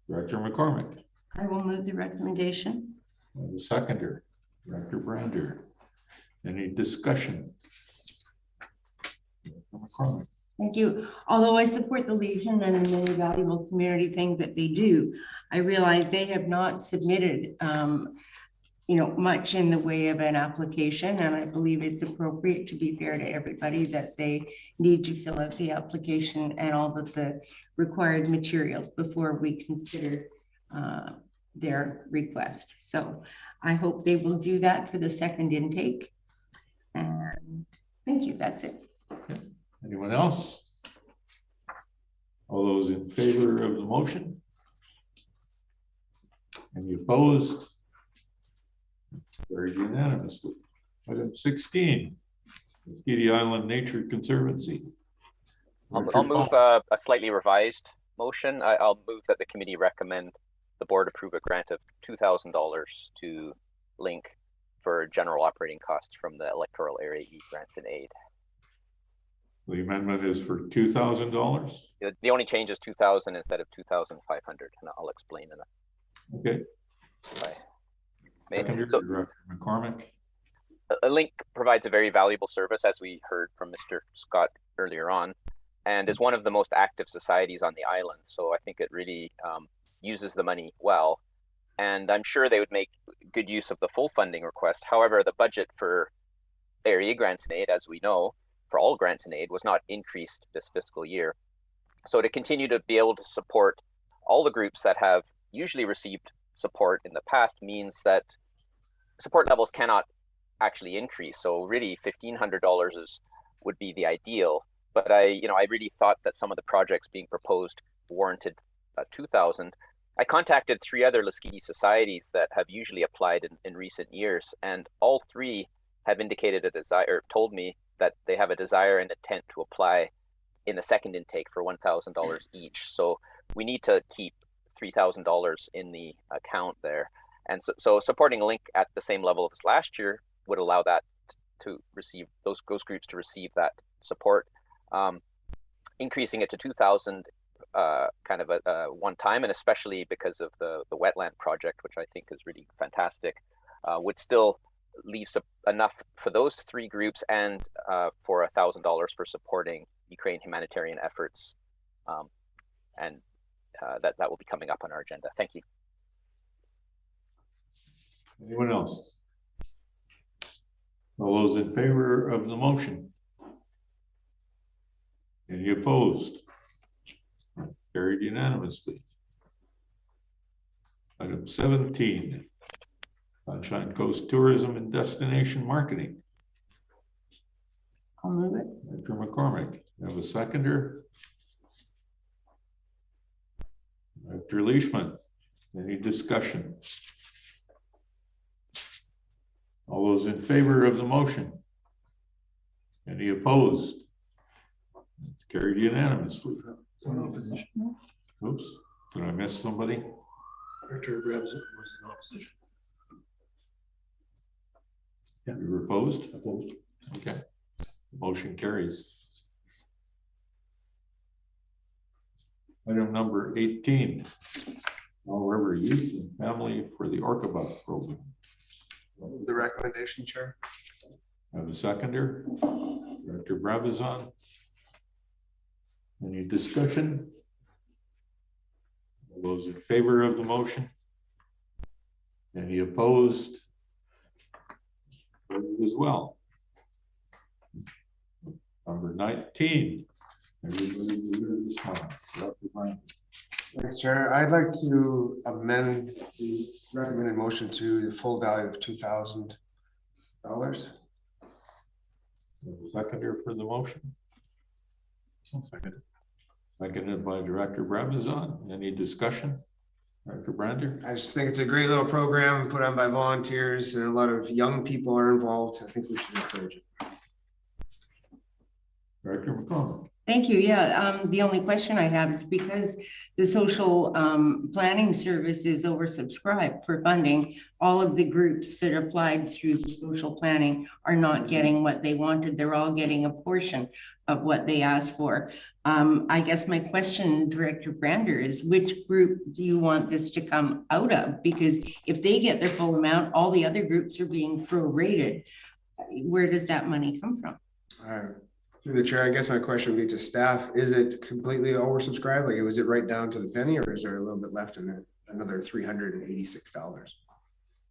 Director McCormick. I will move the recommendation. The seconder, Director Brander. Any discussion? McCormick. Thank you. Although I support the Legion and the many valuable community things that they do, I realize they have not submitted, much in the way of an application, and I believe it's appropriate, to be fair to everybody, that they need to fill out the application and all of the required materials before we consider their request. So I hope they will do that for the second intake. And thank you. That's it. Okay. Anyone else? All those in favor of the motion? Any opposed? Carried unanimously. Item 16, Lasqueti Island Nature Conservancy. I'll move a slightly revised motion. I'll move that the committee recommend the board approve a grant of $2,000 to LINC for general operating costs from the electoral area E grants and aid. The amendment is for $2,000. The only change is 2,000 instead of 2,500, and I'll explain in a. Okay. So, Director McCormick. LINC provides a very valuable service, as we heard from Mr. Scott earlier on, and is one of the most active societies on the island. So I think it really uses the money well, and I'm sure they would make good use of the full funding request. However, the budget for area grants and aid, as we know, for all grants and aid, was not increased this fiscal year. So to continue to be able to support all the groups that have usually received support in the past means that support levels cannot actually increase. So really $1,500 would be the ideal. But I really thought that some of the projects being proposed warranted 2,000. I contacted 3 other Lasqueti societies that have usually applied in recent years, and all 3 have indicated a desire, told me that they have a desire and intent to apply in the second intake for $1,000 each. So we need to keep $3,000 in the account there. And so supporting LINC at the same level as last year would allow that to receive those groups to receive that support. Increasing it to 2,000 kind of a one time, and especially because of the wetland project, which I think is really fantastic, would still leave enough for those 3 groups and for $1,000 for supporting Ukraine humanitarian efforts. And that will be coming up on our agenda. Thank you. Anyone else? All those in favor of the motion? Any opposed? Carried unanimously. Item 17, Sunshine Coast Tourism and Destination Marketing. I'll move it. Director McCormick, you have a seconder? Director Leishman, any discussion? All those in favor of the motion? Any opposed? It's carried unanimously. Oops, did I miss somebody? Director Rebs was in opposition. Yeah. You were opposed? Opposed. Okay. Motion carries. Item number 18. All River Youth and Family for the Orca Bus program. The recommendation, Chair. I have a seconder, Director Brabazon. Any discussion? All those in favor of the motion? Any opposed? Voted as well. Number 19. Everybody do this one. Dr. Bryan. Thanks, Chair. I'd like to amend the recommended motion to the full value of $2,000. Seconder for the motion. I'll second it. Seconded by Director Brabazon. Any discussion? Director Brander? I just think it's a great little program put on by volunteers, and a lot of young people are involved. I think we should encourage it. Director McCollum. Thank you. Yeah, the only question I have is because the social planning service is oversubscribed for funding, all of the groups that applied through the social planning are not getting what they wanted. They're all getting a portion of what they asked for. I guess my question, Director Brander, is which group do you want this to come out of? Because if they get their full amount, all the other groups are being prorated. Where does that money come from? All right. Through the chair, I guess my question would be to staff, is it completely oversubscribed? Like, was it right down to the penny, or is there a little bit left in there? Another $386.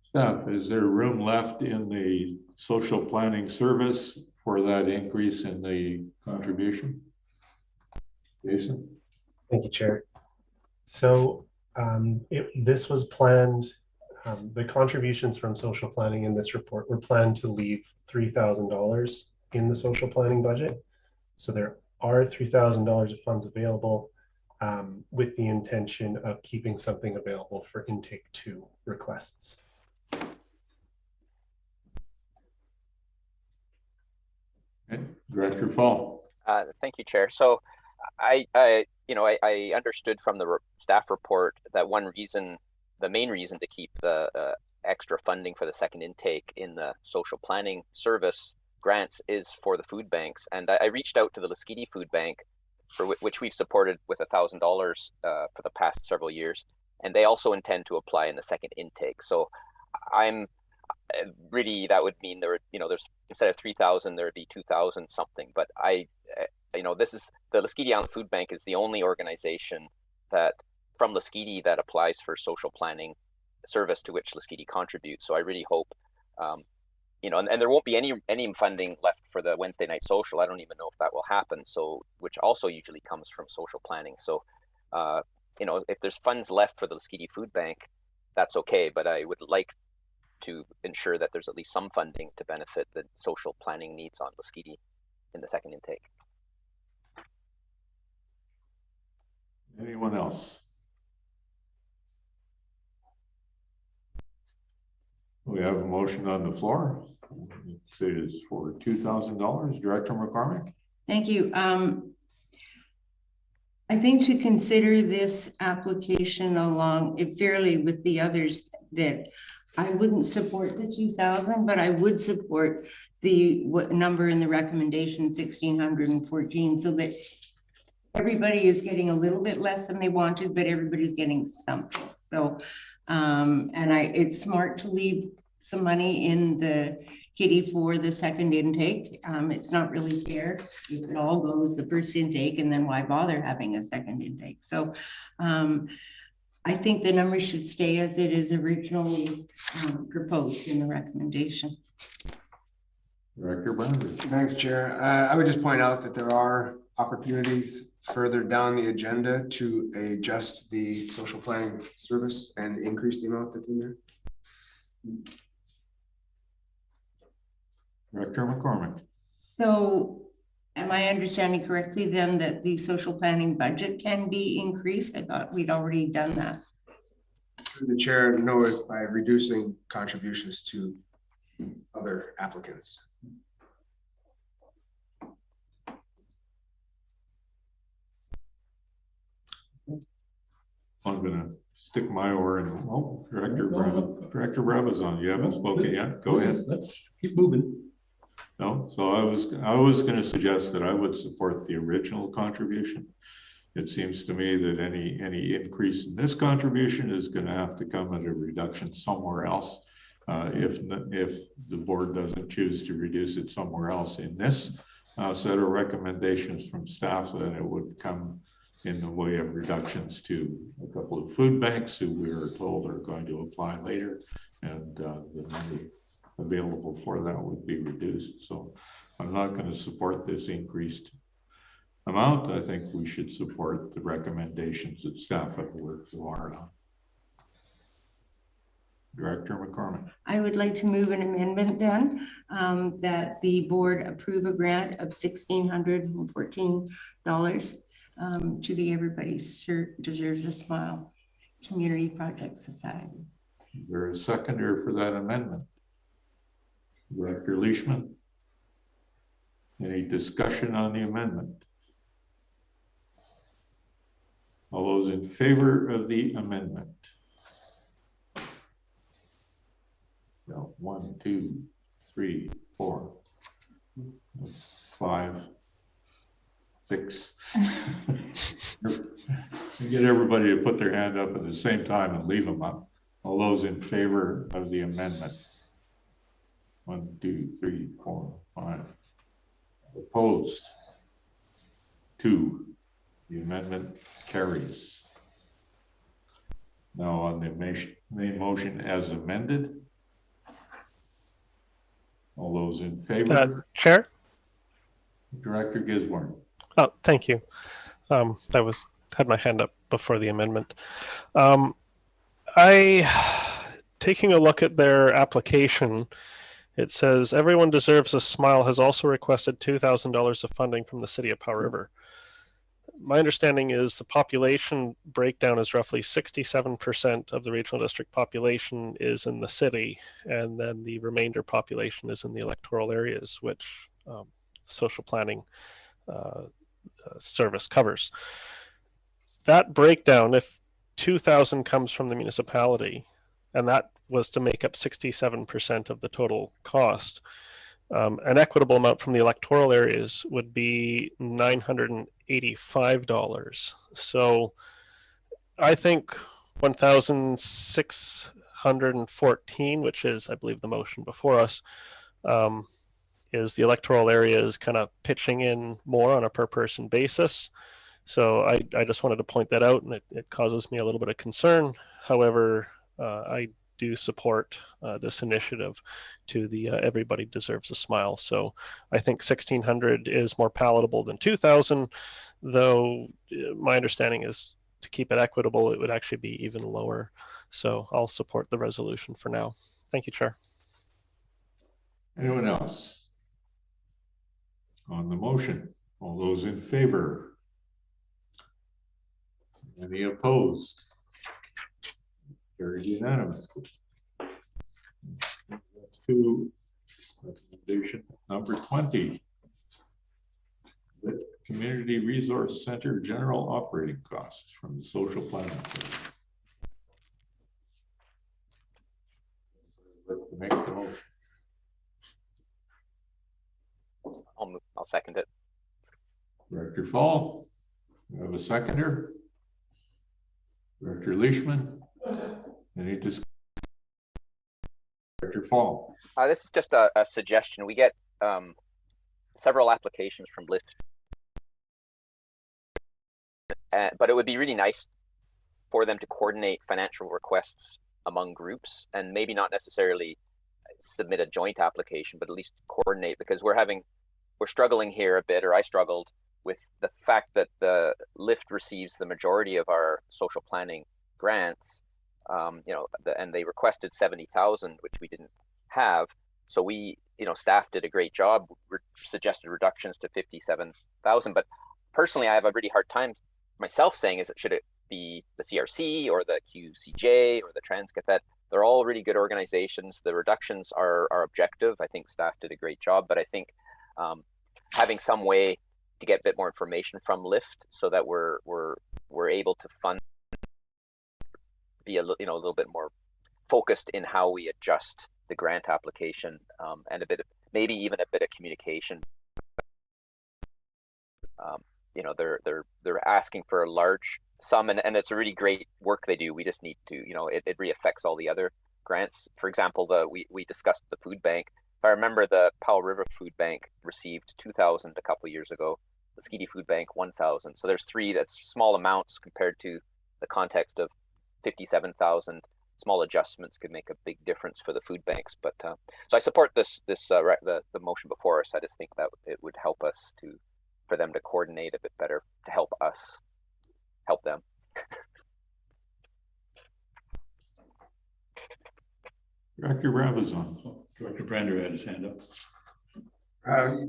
Staff, is there room left in the social planning service for that increase in the contribution? Jason? Thank you, Chair. So this was planned, the contributions from social planning in this report were planned to leave $3,000 in the social planning budget. So there are $3,000 of funds available with the intention of keeping something available for intake 2 requests. Okay. Director Fall. Thank you, Chair. So I understood from the staff report that the main reason to keep the extra funding for the second intake in the social planning service grants is for the food banks. And I reached out to the Lasqueti Food Bank, for which we've supported with $1,000 for the past several years. And they also intend to apply in the second intake. So I'm really, that would mean there's instead of 3,000, there would be 2,000 something. But this is the Lasqueti Island Food Bank is the only organization that from Lasqueti that applies for social planning service to which Lasqueti contributes. So I really hope, and there won't be any funding left for the Wednesday night social. I don't even know if that will happen. So, which also usually comes from social planning. So, if there's funds left for the Lasqueti Food Bank, that's okay. But I would like to ensure that there's at least some funding to benefit the social planning needs on Lasqueti in the second intake. Anyone else? We have a motion on the floor. It is for $2,000. Director McCormick. Thank you. I think to consider this application along fairly with the others, that I wouldn't support the 2,000, but I would support the number in the recommendation, 1,614, so that everybody is getting a little bit less than they wanted, but everybody's getting something. So, it's smart to leave some money in the kitty for the second intake. It's not really fair if it all goes the first intake, and then why bother having a second intake? So I think the number should stay as it is originally proposed in the recommendation. Director Brander. Thanks, Chair. I would just point out that there are opportunities further down the agenda to adjust the social planning service and increase the amount that's in there. Director McCormick. So am I understanding correctly then that the social planning budget can be increased? I thought we'd already done that. The chair, no, by reducing contributions to other applicants. I'm gonna stick my oar in. Oh, Director Brabazon, you haven't spoken yet. Go ahead. Let's keep moving. No, so I was going to suggest that I would support the original contribution. It seems to me that any increase in this contribution is going to have to come at a reduction somewhere else. If the board doesn't choose to reduce it somewhere else in this set of recommendations from staff, then it would come in the way of reductions to a couple of food banks who we are told are going to apply later, and the money available for that would be reduced. So I'm not going to support this increased amount. I think we should support the recommendations that staff have worked hard on. Director McCormick. I would like to move an amendment then that the board approve a grant of $1,614 to the Everybody Deserves a Smile Community Project Society. Is there a seconder for that amendment? Director Leishman. Any discussion on the amendment? All those in favor of the amendment? No, 1, 2, 3, 4, 5, 6. Get everybody to put their hand up at the same time and leave them up. All those in favor of the amendment? 1, 2, 3, 4, 5. Opposed? 2. The amendment carries. Now on the main motion as amended. All those in favor? Chair? Director Gisborne. Oh, thank you. I had my hand up before the amendment. Taking a look at their application, it says Everyone Deserves a Smile has also requested $2,000 of funding from the city of Powell River. My understanding is the population breakdown is roughly 67% of the regional district population is in the city, and then the remainder population is in the electoral areas, which social planning service covers. That breakdown, if 2,000 comes from the municipality, and that was to make up 67% of the total cost, an equitable amount from the electoral areas would be $985. So I think 1,614, which is, I believe, the motion before us, is the electoral areas kind of pitching in more on a per person basis. So I just wanted to point that out, and it causes me a little bit of concern. However, I do support this initiative to the Everybody Deserves a Smile. So I think 1,600 is more palatable than 2,000, though my understanding is to keep it equitable, it would actually be even lower. So I'll support the resolution for now. Thank you, Chair. Anyone else on the motion? All those in favor? Any opposed? Carried unanimously. To recommendation number 20. The Community Resource Center general operating costs from the social planning service. Make the motion. I'll second it. Director Fall, you have a seconder? Director Leishman, any discussion? Director Fall. This is just a suggestion. We get several applications from LIFT, but it would be really nice for them to coordinate financial requests among groups, and maybe not necessarily submit a joint application, but at least coordinate, because we're struggling here a bit, or I struggled with the fact that the LIFT receives the majority of our social planning grants, and they requested 70,000, which we didn't have. So we, staff did a great job, suggested reductions to 57,000. But personally, I have a really hard time myself saying, should it be the CRC or the QCJ or the Transcat? That they're all really good organizations. The reductions are objective. I think staff did a great job, but I think having some way to get a bit more information from LIFT so that we're able to fund be a little bit more focused in how we adjust the grant application, and maybe even a bit of communication. They're asking for a large sum, and it's a really great work they do. We just need to, it re-affects all the other grants. For example, we discussed the food bank. If I remember, the Powell River Food Bank received 2,000 a couple of years ago. The Lasqueti Food Bank 1,000. So there's three. That's small amounts compared to the context of 57,000. Small adjustments could make a big difference for the food banks. But so I support the motion before us. I just think that it would help us for them to coordinate a bit better to help us help them. Director Brabazon. Director Brander had his hand up.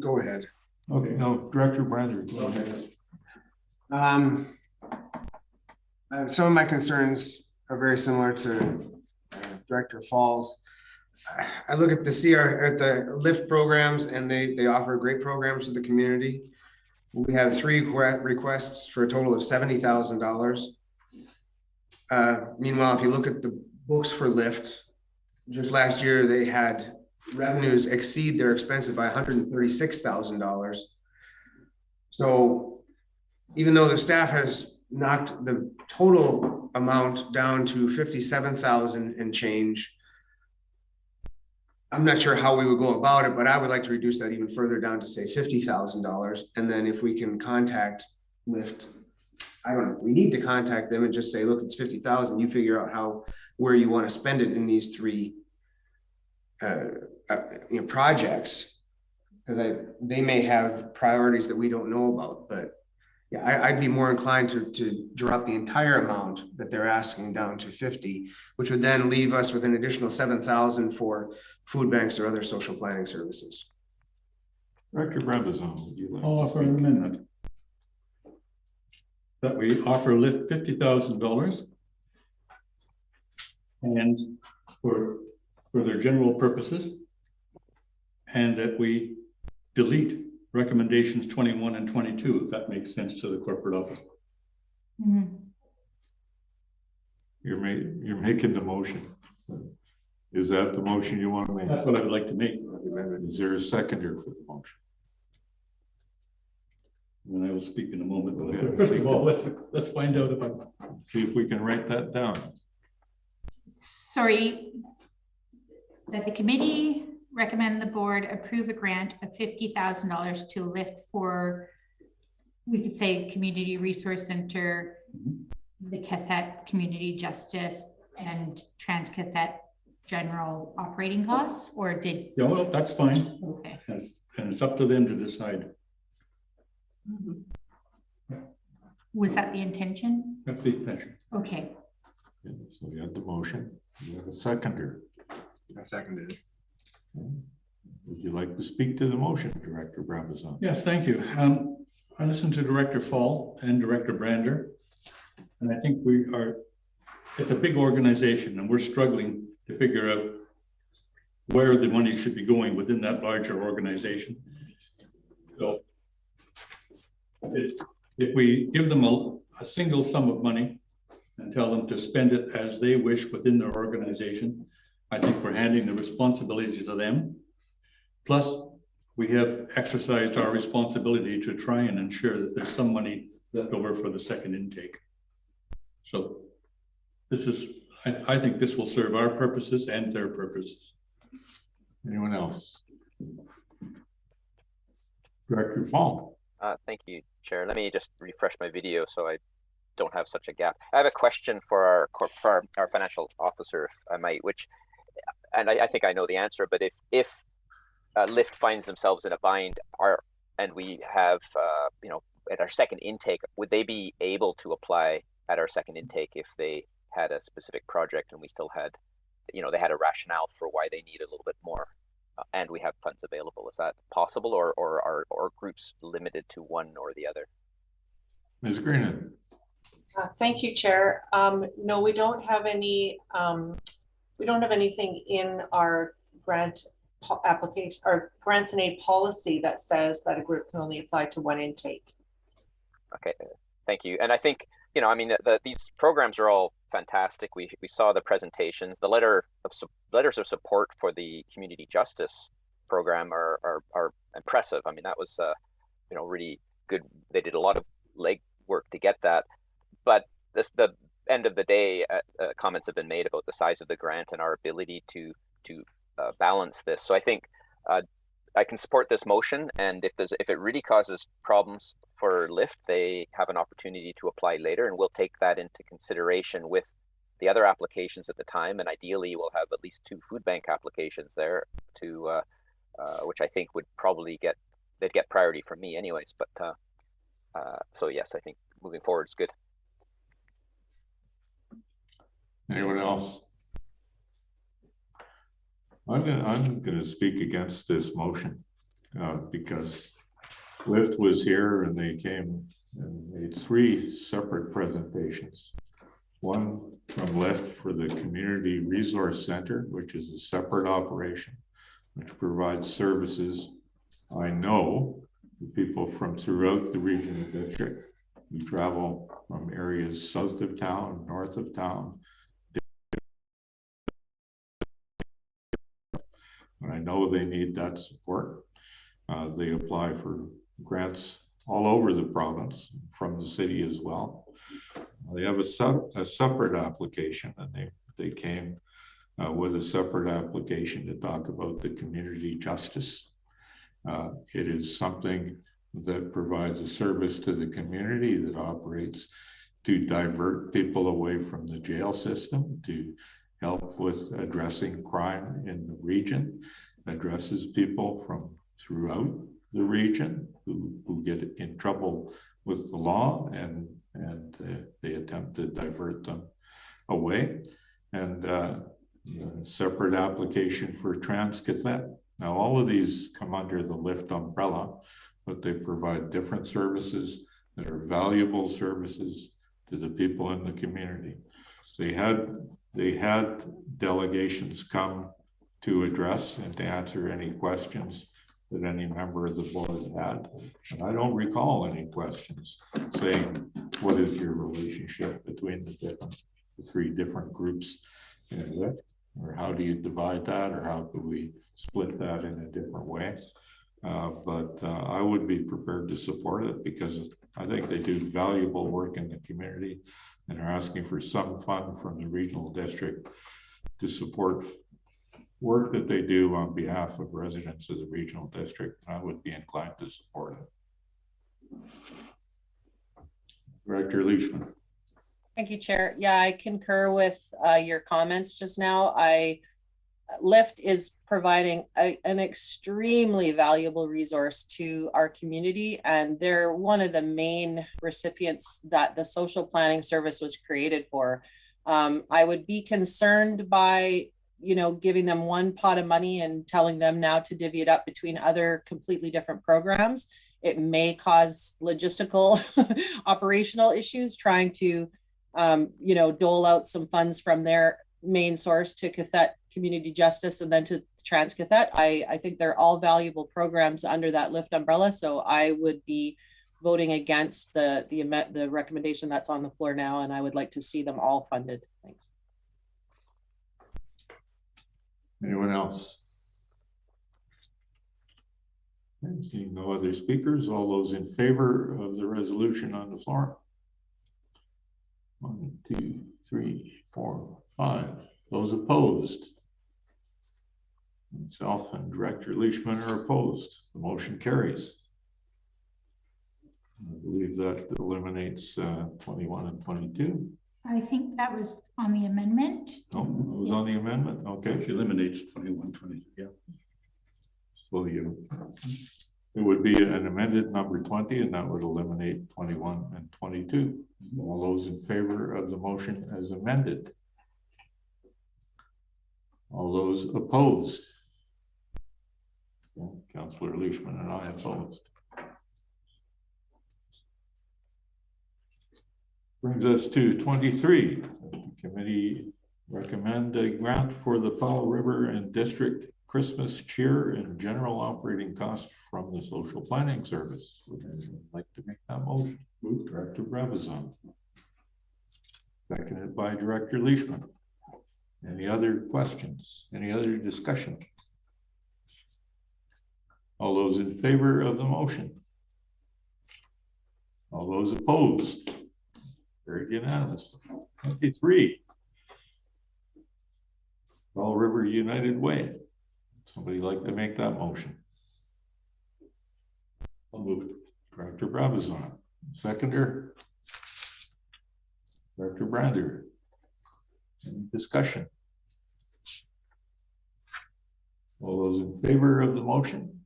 Go ahead. Okay, no, Director Brander, go ahead. Some of my concerns are very similar to Director Falls. I look at the LIFT programs, and they offer great programs to the community. We have 3 requests for a total of $70,000. Meanwhile, if you look at the books for LIFT, just last year they had revenues exceed their expenses by $136,000. So even though the staff has knocked the total amount down to $57,000 and change, I'm not sure how we would go about it, but I would like to reduce that even further down to say $50,000. And then if we can contact LIFT, I don't know, we need to contact them and just say, look, it's 50,000. You figure out where you want to spend it in these 3 projects, because they may have priorities that we don't know about. But yeah, I'd be more inclined to drop the entire amount that they're asking down to 50, which would then leave us with an additional 7,000 for food banks or other social planning services. Director Brabazon, would you like? I'll offer an amendment that we offer LIFT $50,000 and for their general purposes, and that we delete recommendations 21 and 22, if that makes sense to the corporate office. Mm-hmm. You're making the motion. Is that the motion you want to make? That's what I would like to make. Is there a seconder for the motion? And I will speak in a moment, but first of all, let's find out about. See if we can write that down. Sorry, that the committee recommend the board approve a grant of $50,000 to LIFT for, we could say, Community Resource Center, the Cathet Community Justice, and Trans-Cathet General Operating Costs, or did? Yeah, well, that's fine. Okay. And it's up to them to decide. Was that the intention? That's the intention. Okay. So you had the motion. You have a seconder. I seconded it. Would you like to speak to the motion, Director Brabazon? Yes, thank you. I listened to Director Fall and Director Brander, and I think it's a big organization, and we're struggling to figure out where the money should be going within that larger organization. So if we give them a single sum of money and tell them to spend it as they wish within their organization, I think we're handing the responsibility to them. Plus, we have exercised our responsibility to try and ensure that there's some money left over for the second intake. So this is, I think this will serve our purposes and their purposes. Anyone else? Director Fall. Thank you, Chair. Let me just refresh my video so I don't have such a gap. I have a question for our financial officer, if I might, and I think I know the answer, but if LIFT finds themselves in a bind, and we have, at our second intake, would they be able to apply at our second intake if they had a specific project and we still had, they had a rationale for why they need a little bit more, and we have funds available? Is that possible, or are groups limited to one or the other? Ms. Greenan. Thank you, Chair. No, we don't have any. We don't have anything in our grant application or grants and aid policy that says that a group can only apply to one intake. Okay, thank you. And I think you know, I mean, these programs are all fantastic. We saw the presentations. The letters of support for the community justice program are impressive. I mean, that was you know, really good. They did a lot of legwork to get that. But the end of the day, comments have been made about the size of the grant and our ability to balance this. So I think I can support this motion, and if it really causes problems for LIFT, they have an opportunity to apply later, and we'll take that into consideration with the other applications at the time. And ideally, we'll have at least 2 food bank applications there, to which I think would probably they'd get priority from me anyways. But so yes, I think moving forward is good. Anyone else? I'm gonna speak against this motion because LIFT was here and they came and made 3 separate presentations. One from LIFT for the Community Resource Center, which is a separate operation, which provides services. I know the people from throughout the regional district who travel from areas south of town, north of town. And I know they need that support. They apply for grants all over the province, from the city as well. They have a separate application, and they came with a separate application to talk about the community justice. It is something that provides a service to the community that operates to divert people away from the jail system, to help with addressing crime in the region, addresses people from throughout the region who get in trouble with the law, and they attempt to divert them away. And a separate application for Transcathette. Now, all of these come under the LIFT umbrella, but they provide different services that are valuable services to the people in the community. They had delegations come to address and to answer any questions that any member of the board had. And I don't recall any questions saying, what is your relationship between the 3 different groups in LIFT? Or how do you divide that? Or how could we split that in a different way? But I would be prepared to support it because I think they do valuable work in the community and are asking for some fund from the regional district to support work that they do on behalf of residents of the regional district. I would be inclined to support it. Director Leishman. Thank you, Chair. Yeah, I concur with your comments just now. LIFT is providing an extremely valuable resource to our community, and they're one of the main recipients that the social planning service was created for. I would be concerned by, you know, giving them one pot of money and telling them now to divvy it up between other completely different programs. It may cause logistical operational issues trying to you know, dole out some funds from their main source to Cathette Community Justice and then to Transcathette. I think they're all valuable programs under that LIFT umbrella. So I would be voting against the recommendation that's on the floor now, and I would like to see them all funded. Thanks. Anyone else? Seeing no other speakers, all those in favor of the resolution on the floor? 1, 2, 3, 4, 5. Those opposed? Myself and Director Leishman are opposed. The motion carries. I believe that eliminates 21 and 22. I think that was on the amendment. Oh, it was on the amendment? Okay. Which eliminates 21, 22, yeah. So it would be an amended number 20, and that would eliminate 21 and 22. All those in favor of the motion as amended? All those opposed? Councillor Leishman and I opposed. Brings us to 23. The committee recommend a grant for the Powell River and District Christmas cheer and general operating costs from the social planning service. Would anyone like to make that motion? Move. Director Brabazon. seconded by Director Leishman. Any other questions? Any other discussion? All those in favor of the motion? All those opposed? Carried unanimously. 23. Fall River United Way. Somebody like to make that motion? I'll move it. Director Brabazon. Seconder. Director Brander. Any discussion? All those in favor of the motion?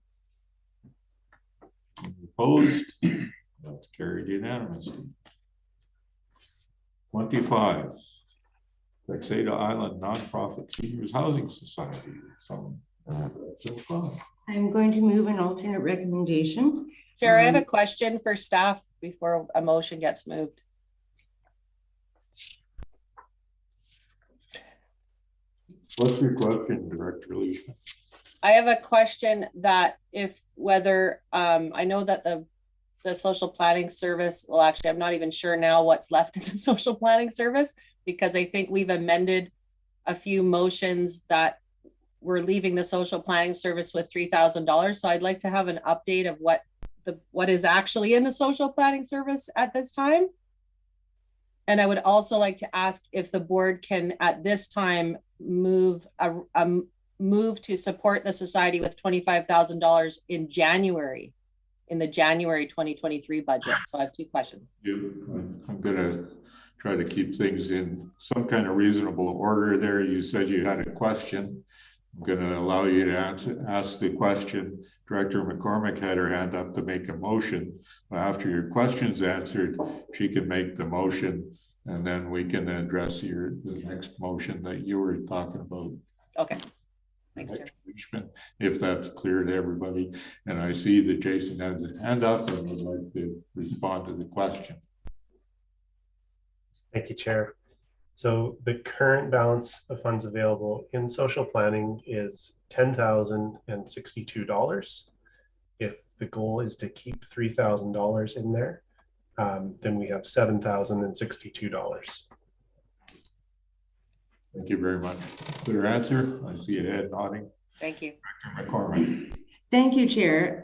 Any opposed? That's carried unanimously. 25. Texada Island Nonprofit Seniors Housing Society. I'm going to move an alternate recommendation. Chair, I have a question for staff before a motion gets moved. What's your question, Director Leishman? I have a question that whether I know that the social planning service, well, actually, I'm not even sure now what's left in the social planning service, because I think we've amended a few motions that we're leaving the social planning service with $3,000. So I'd like to have an update of what is actually in the social planning service at this time. And I would also like to ask if the board can at this time move to support the society with $25,000 in January, in the January 2023 budget. So I have two questions. I'm gonna try to keep things in some kind of reasonable order there. You said you had a question. I'm gonna allow you to ask the question. Director McCormick had her hand up to make a motion. After your question's answered, she can make the motion, and then we can address the next motion that you were talking about. Okay. Thanks, Chair. If that's clear to everybody. And I see that Jason has his hand up and would like to respond to the question. Thank you, Chair. So the current balance of funds available in social planning is $10,062. If the goal is to keep $3,000 in there, then we have $7,062. Thank you very much. Clear answer. I see a head nodding. Thank you. Director McCormick. Thank you, Chair.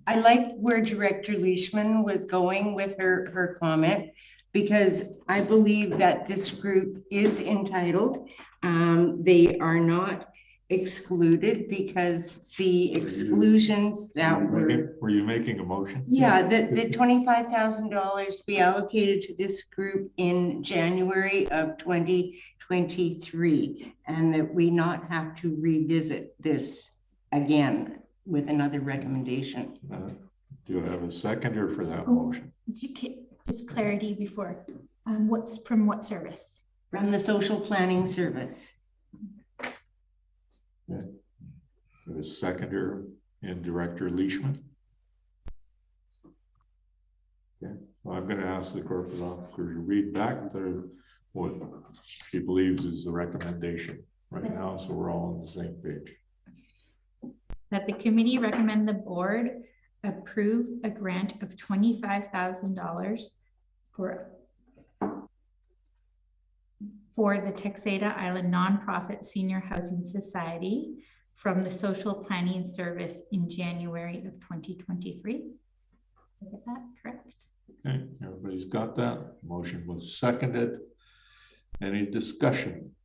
I like where Director Leishman was going with her comment, because I believe that this group is entitled. They are not excluded because the exclusions that were you making a motion? Yeah, the $25,000 be allocated to this group in January of 2023, and that we not have to revisit this again with another recommendation. Do you have a seconder for that motion? Just clarity before. What's from what service? From the social planning service. Okay. A seconder in Director Leishman. Okay. Well, I'm going to ask the corporate officer to read back what she believes is the recommendation right now, so we're all on the same page. That the committee recommend the board approve a grant of $25,000 for the Texada Island Nonprofit Senior Housing Society from the Social Planning Service in January of 2023. Did I get that correct? Okay, everybody's got that. Motion was seconded. Any discussion?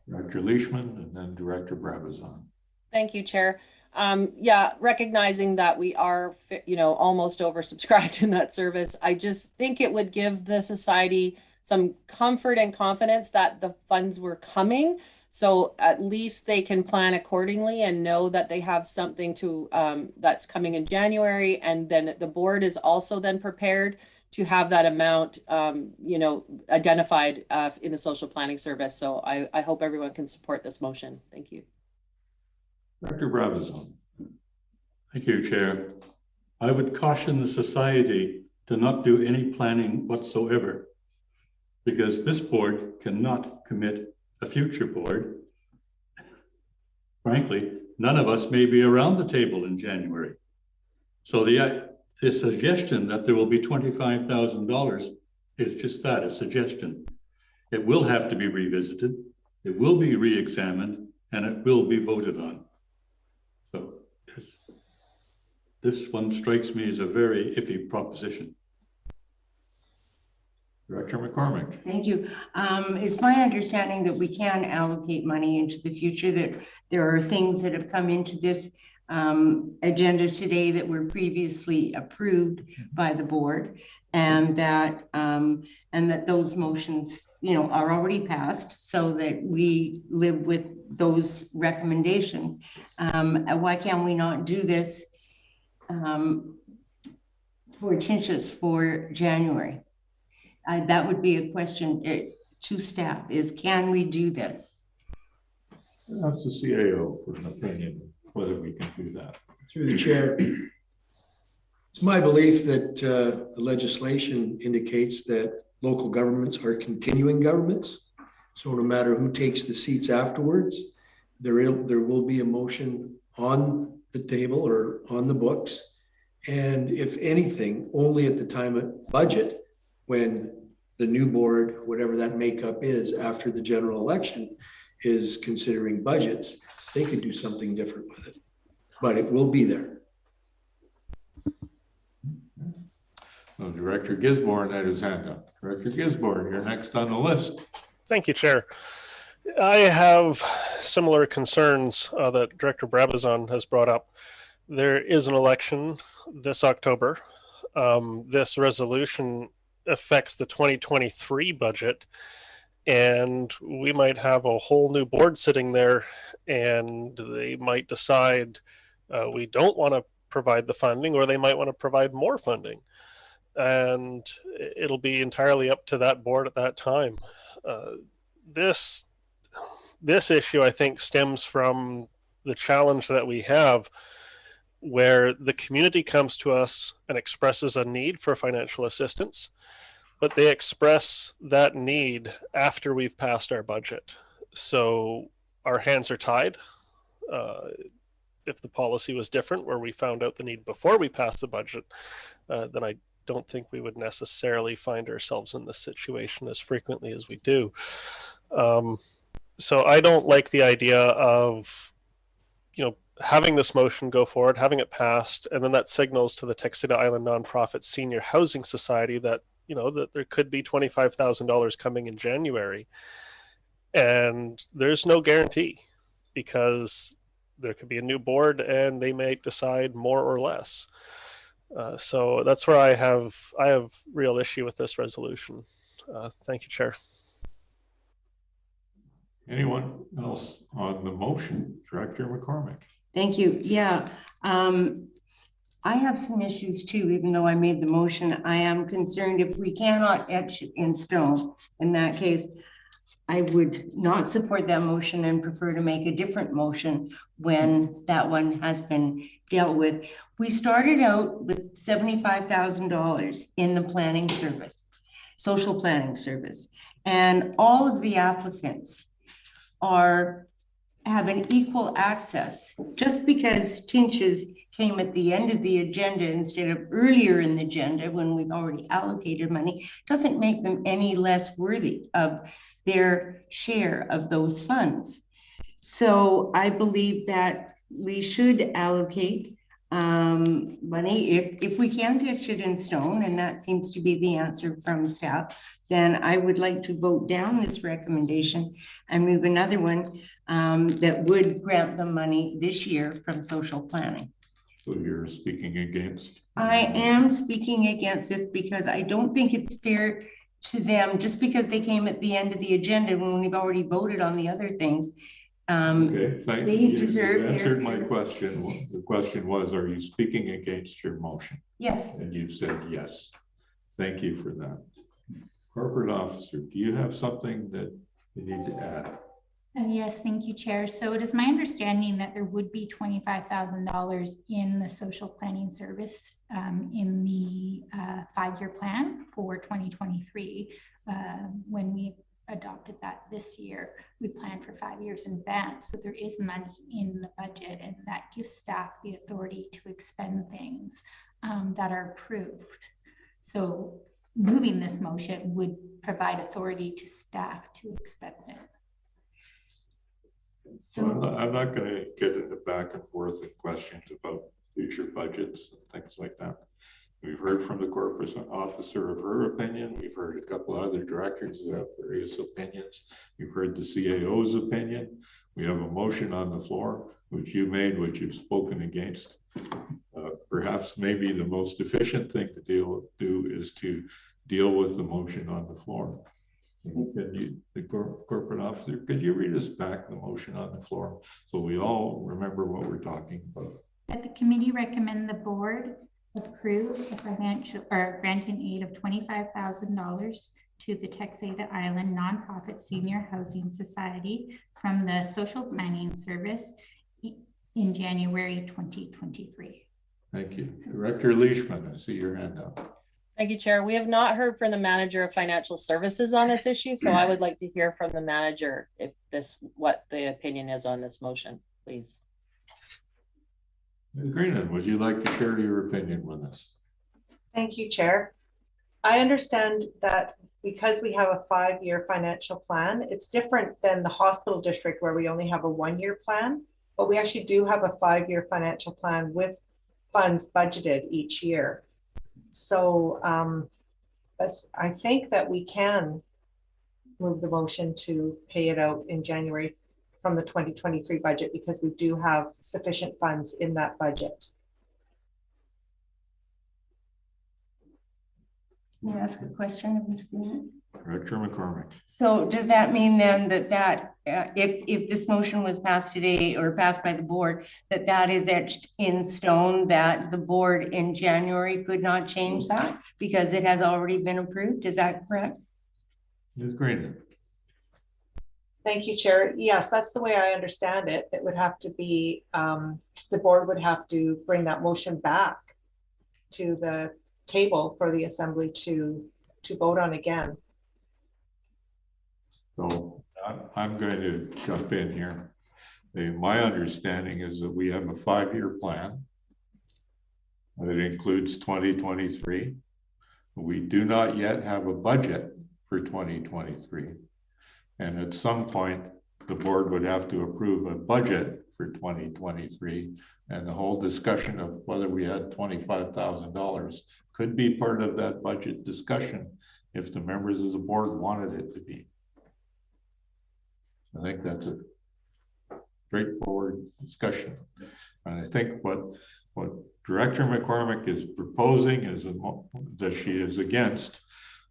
Director Leishman and then Director Brabazon. Thank you, Chair. Yeah, recognizing that we are, almost oversubscribed in that service, I just think it would give the society some comfort and confidence that the funds were coming. So at least they can plan accordingly and know that they have something to that's coming in January. And then the board is also then prepared to have that amount, identified in the social planning service. So I hope everyone can support this motion. Thank you. Dr. Brabazon. Thank you, Chair. I would caution the society to not do any planning whatsoever, because this board cannot commit a future board. Frankly, none of us may be around the table in January. So the suggestion that there will be $25,000 It's just that, a suggestion. It will have to be revisited, it will be re-examined, and it will be voted on. So this one strikes me as a very iffy proposition. Director McCormick. Thank you. It's my understanding that we can allocate money into the future, that there are things that have come into this agenda today that were previously approved by the board, and that those motions, are already passed, so that we live with those recommendations. Why can we not do this for Chinchas for January? That would be a question to staff, is can we do this? That's the CAO for an opinion, whether we can do that. Through the chair. It's my belief that the legislation indicates that local governments are continuing governments. So no matter who takes the seats afterwards, there will be a motion on the table or on the books. And if anything, only at the time of budget, when the new board, whatever that makeup is after the general election, is considering budgets, they could do something different with it. But it will be there. Well, Director Gisborne had his hand up. Director Gisborne, you're next on the list. Thank you, Chair. I have similar concerns that Director Brabazon has brought up. There is an election this October. This resolution affects the 2023 budget, and we might have a whole new board sitting there, and they might decide we don't want to provide the funding, or they might want to provide more funding, and it'll be entirely up to that board at that time. This issue, I think, stems from the challenge that we have, where the community comes to us and expresses a need for financial assistance, but they express that need after we've passed our budget. So our hands are tied. If the policy was different, where we found out the need before we passed the budget, then I don't think we would necessarily find ourselves in this situation as frequently as we do. So I don't like the idea of, having this motion go forward, having it passed, and then that signals to the Texada Island Nonprofit Senior Housing Society that, that there could be $25,000 coming in January. And there's no guarantee, because there could be a new board and they may decide more or less. So that's where I have real issue with this resolution. Thank you, Chair. Anyone else on the motion? Director McCormick. Thank you. Yeah. I have some issues too, even though I made the motion. I am concerned if we cannot etch it in stone. In that case, I would not support that motion and prefer to make a different motion when that one has been dealt with. We started out with $75,000 in the planning service, social planning service, and all of the applicants have an equal access. Just because Chinchas came at the end of the agenda instead of earlier in the agenda when we've already allocated money, doesn't make them any less worthy of their share of those funds. So I believe that we should allocate money if we can't etch it in stone, and that seems to be the answer from staff. Then I would like to vote down this recommendation and move another one that would grant them money this year from social planning. So you're speaking against? I am speaking against this because I don't think it's fair to them just because they came at the end of the agenda when we've already voted on the other things. Okay, thank they you. deserve You answered my question. The question was, are you speaking against your motion? Yes. And you've said yes. Thank you for that. Corporate officer, do you have something that you need to add? Yes, thank you, Chair. So it is my understanding that there would be $25,000 in the social planning service in the 5-year plan for 2023. When we adopted that this year, we planned for 5 years in advance. So there is money in the budget, and that gives staff the authority to expend things that are approved. So moving this motion would provide authority to staff to expend it. So I'm not going to get into back and forth and questions about future budgets and things like that. We've heard from the corporate officer of her opinion. We've heard a couple of other directors who have various opinions. We've heard the CAO's opinion. We have a motion on the floor, which you made, which you've spoken against. Perhaps maybe the most efficient thing to do is to deal with the motion on the floor. Can you, the corporate officer, could you read us back the motion on the floor so we all remember what we're talking about? That the committee recommend the board approve a financial or granting aid of $25,000 to the Texada Island Nonprofit Senior Housing Society from the Social Planning Service in January 2023. Thank you. Director Leishman, I see your hand up. Thank you, Chair. We have not heard from the manager of financial services on this issue, so I would like to hear from the manager if this, what the opinion is on this motion, please. Ms. Greenan, would you like to share your opinion with us? Thank you, Chair. I understand that because we have a 5-year financial plan, it's different than the hospital district where we only have a 1-year plan, but we actually do have a 5-year financial plan with funds budgeted each year. So I think that we can move the motion to pay it out in January from the 2023 budget because we do have sufficient funds in that budget. May I ask a question of Ms. Green? Director McCormick. So does that mean then that if this motion was passed today or passed by the board, that is etched in stone, that the board in January could not change that because it has already been approved? Is that correct? Ms. Greenan. Thank you, Chair. Yes, that's the way I understand it. It would have to be, the board would have to bring that motion back to the table for the assembly to vote on again. So I'm going to jump in here. My understanding is that we have a 5-year plan. It includes 2023. We do not yet have a budget for 2023. And at some point, the board would have to approve a budget for 2023. And the whole discussion of whether we had $25,000 could be part of that budget discussion if the members of the board wanted it to be. I think that's a straightforward discussion. And I think what Director McCormick is proposing is that she is against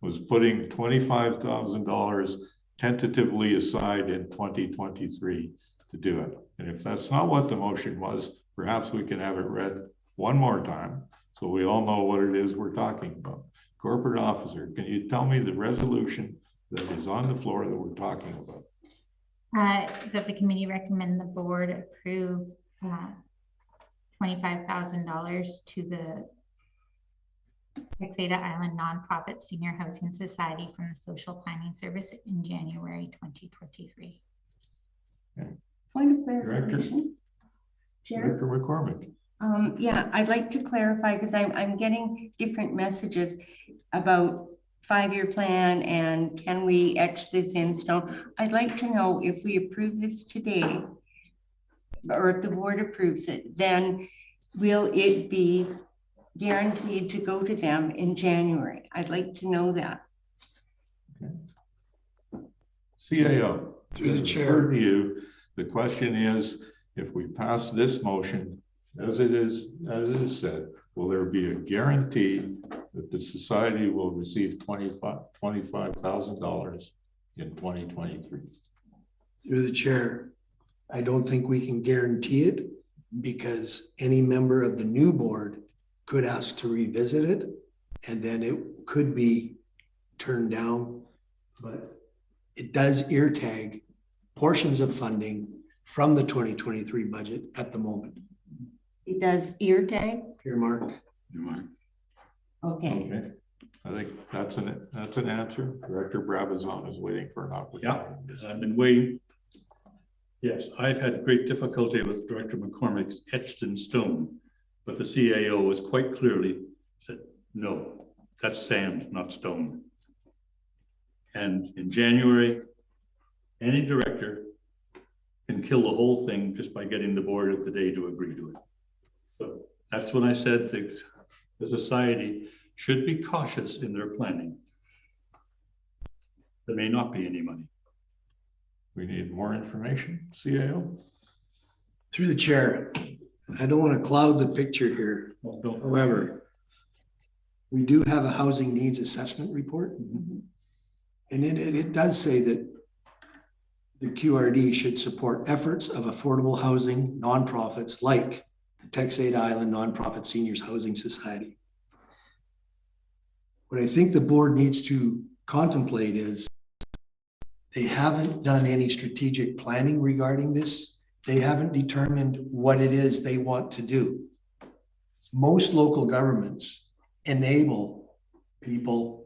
was putting $25,000 tentatively aside in 2023 to do it. And if that's not what the motion was, perhaps we can have it read one more time so we all know what it is we're talking about. Corporate officer, can you tell me the resolution that is on the floor that we're talking about? That the committee recommend the board approve $25,000 to the Texada Island Nonprofit Senior Housing Society from the Social Planning Service in January 2023. Okay. Point of clarification. Director McCormick. Yeah, I'd like to clarify because I'm getting different messages about 5-year plan and can we etch this in stone? I'd like to know if we approve this today or if the board approves it, then will it be guaranteed to go to them in January? I'd like to know that. Okay. CAO. Through the chair. To you, the question is, if we pass this motion as it is said, will there be a guarantee that the society will receive $25,000 in 2023? Through the chair, I don't think we can guarantee it because any member of the new board could ask to revisit it and then it could be turned down, but it does ear tag portions of funding from the 2023 budget at the moment. It does ear tag? Earmark. Okay. Okay. I think that's an answer. Director Brabazon is waiting for an opportunity. Yeah, I've been waiting. Yes, I've had great difficulty with Director McCormick's etched in stone, but the CAO has quite clearly said no. That's sand, not stone. And in January, any director can kill the whole thing just by getting the board of the day to agree to it. So that's when I said the society should be cautious in their planning. There may not be any money. We need more information, CAO? Through the chair, I don't want to cloud the picture here. Well, however, we do have a housing needs assessment report. And it does say that the QRD should support efforts of affordable housing nonprofits like the Texada Island Nonprofit Seniors Housing Society. What I think the board needs to contemplate is they haven't done any strategic planning regarding this. They haven't determined what it is they want to do. Most local governments enable people,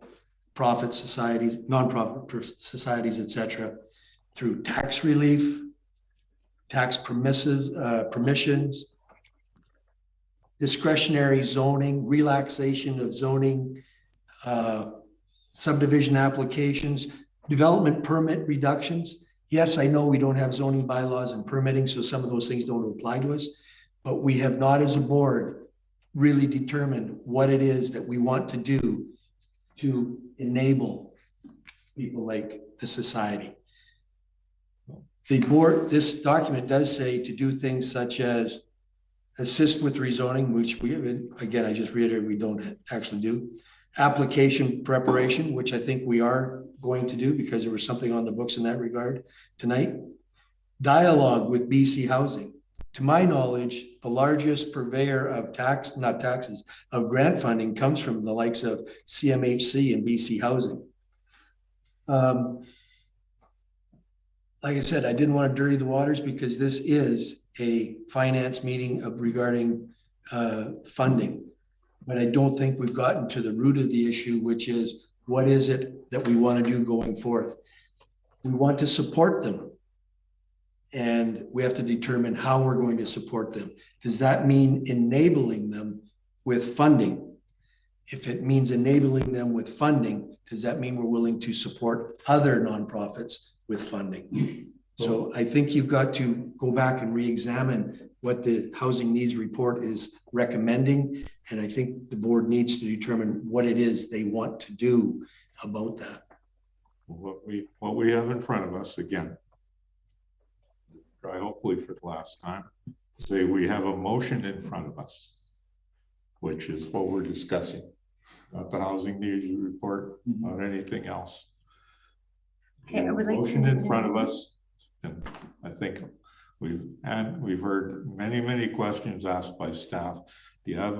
profit societies, nonprofit societies, etc., through tax relief, tax permissions, discretionary zoning, relaxation of zoning, subdivision applications, development permit reductions. Yes, I know we don't have zoning bylaws and permitting, so some of those things don't apply to us, but we have not as a board really determined what it is that we want to do to enable people like the society. The board, this document does say to do things such as assist with rezoning, which we, again, I just reiterated, we don't actually do. Application preparation, which I think we are going to do because there was something on the books in that regard tonight. Dialogue with BC Housing. To my knowledge, the largest purveyor of of grant funding comes from the likes of CMHC and BC Housing. Like I said, I didn't want to dirty the waters because this is a finance meeting regarding funding. But I don't think we've gotten to the root of the issue, which is what is it that we want to do going forth? We want to support them. And we have to determine how we're going to support them. Does that mean enabling them with funding? If it means enabling them with funding, does that mean we're willing to support other nonprofits with funding? So I think you've got to go back and re-examine what the housing needs report is recommending. And I think the board needs to determine what it is they want to do about that. What we have in front of us, again, try hopefully for the last time, say we have a motion in front of us, which is what we're discussing, not the housing needs report, not anything else. Okay, I would like motion to in front of us, and I think we've heard many questions asked by staff. Do you have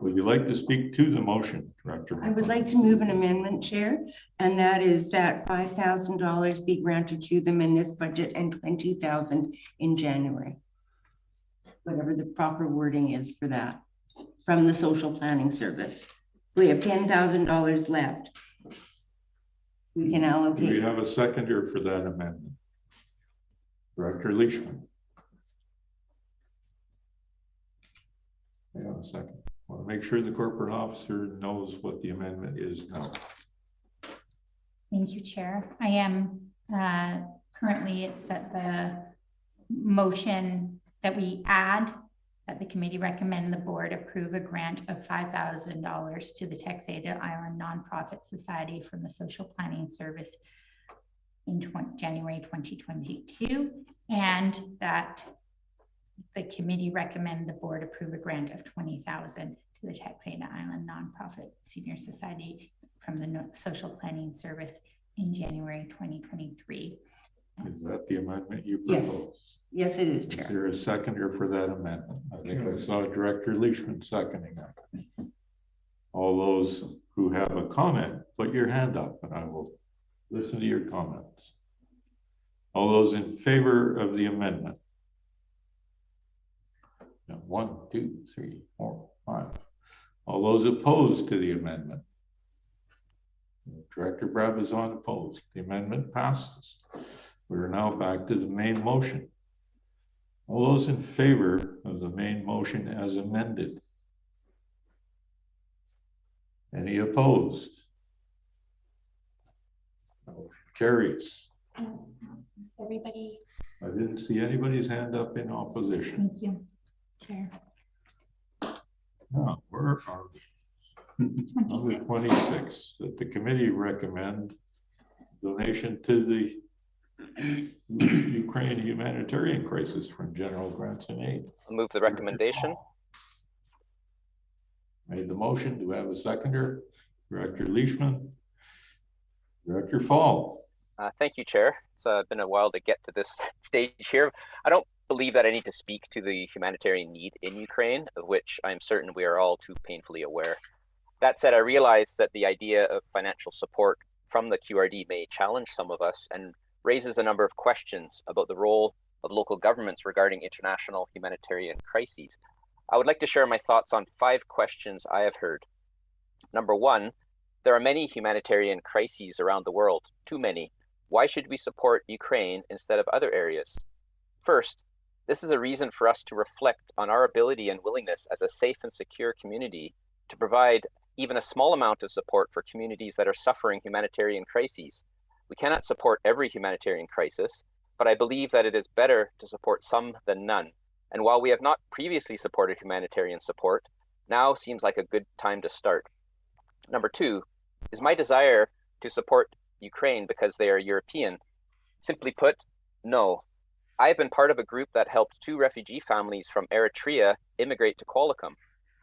would you like to speak to the motion, Director? I would like to move an amendment, Chair, and that is that $5,000 be granted to them in this budget and $20,000 in January. Whatever the proper wording is for that, from the social planning service. We have $10,000 left. We can allocate. Do we have a seconder for that amendment? Director Leishman. Hang on a second. I want to make sure the corporate officer knows what the amendment is now. Thank you, Chair. I am currently, it's at the motion that we add that the committee recommend the board approve a grant of $5,000 to the Texada Island Nonprofit Society from the Social Planning Service in January 2022, and that the committee recommend the board approve a grant of $20,000 to the Texada Island Nonprofit Senior Society from the Social Planning Service in January 2023. Is that the amendment you propose? Yes, it is, Chair. Is there a seconder for that amendment? I think I saw Director Leishman seconding that. All those who have a comment, put your hand up and I will listen to your comments. All those in favor of the amendment? 1, 2, 3, 4, 5. All those opposed to the amendment? Director Brabazon opposed. The amendment passes. We are now back to the main motion. All those in favor of the main motion as amended? Any opposed? Carries. Everybody. I didn't see anybody's hand up in opposition. Thank you, Chair. Now, where are we? Number 26, that the committee recommend donation to the Ukraine humanitarian crisis from general grants and aid. I'll move the recommendation. Made the motion. Do I have a seconder? Director Leishman. Director Fall. Thank you, Chair. It's been a while to get to this stage here. I don't believe that I need to speak to the humanitarian need in Ukraine, of which I'm certain we are all too painfully aware. That said, I realize that the idea of financial support from the QRD may challenge some of us and raises a number of questions about the role of local governments regarding international humanitarian crises. I would like to share my thoughts on 5 questions I have heard. Number 1, there are many humanitarian crises around the world, too many. Why should we support Ukraine instead of other areas? First, this is a reason for us to reflect on our ability and willingness as a safe and secure community to provide even a small amount of support for communities that are suffering humanitarian crises. We cannot support every humanitarian crisis, but I believe that it is better to support some than none. And while we have not previously supported humanitarian support, now seems like a good time to start. Number 2 is my desire to support Ukraine because they are European. Simply put, no. I have been part of a group that helped 2 refugee families from Eritrea immigrate to Qualicum.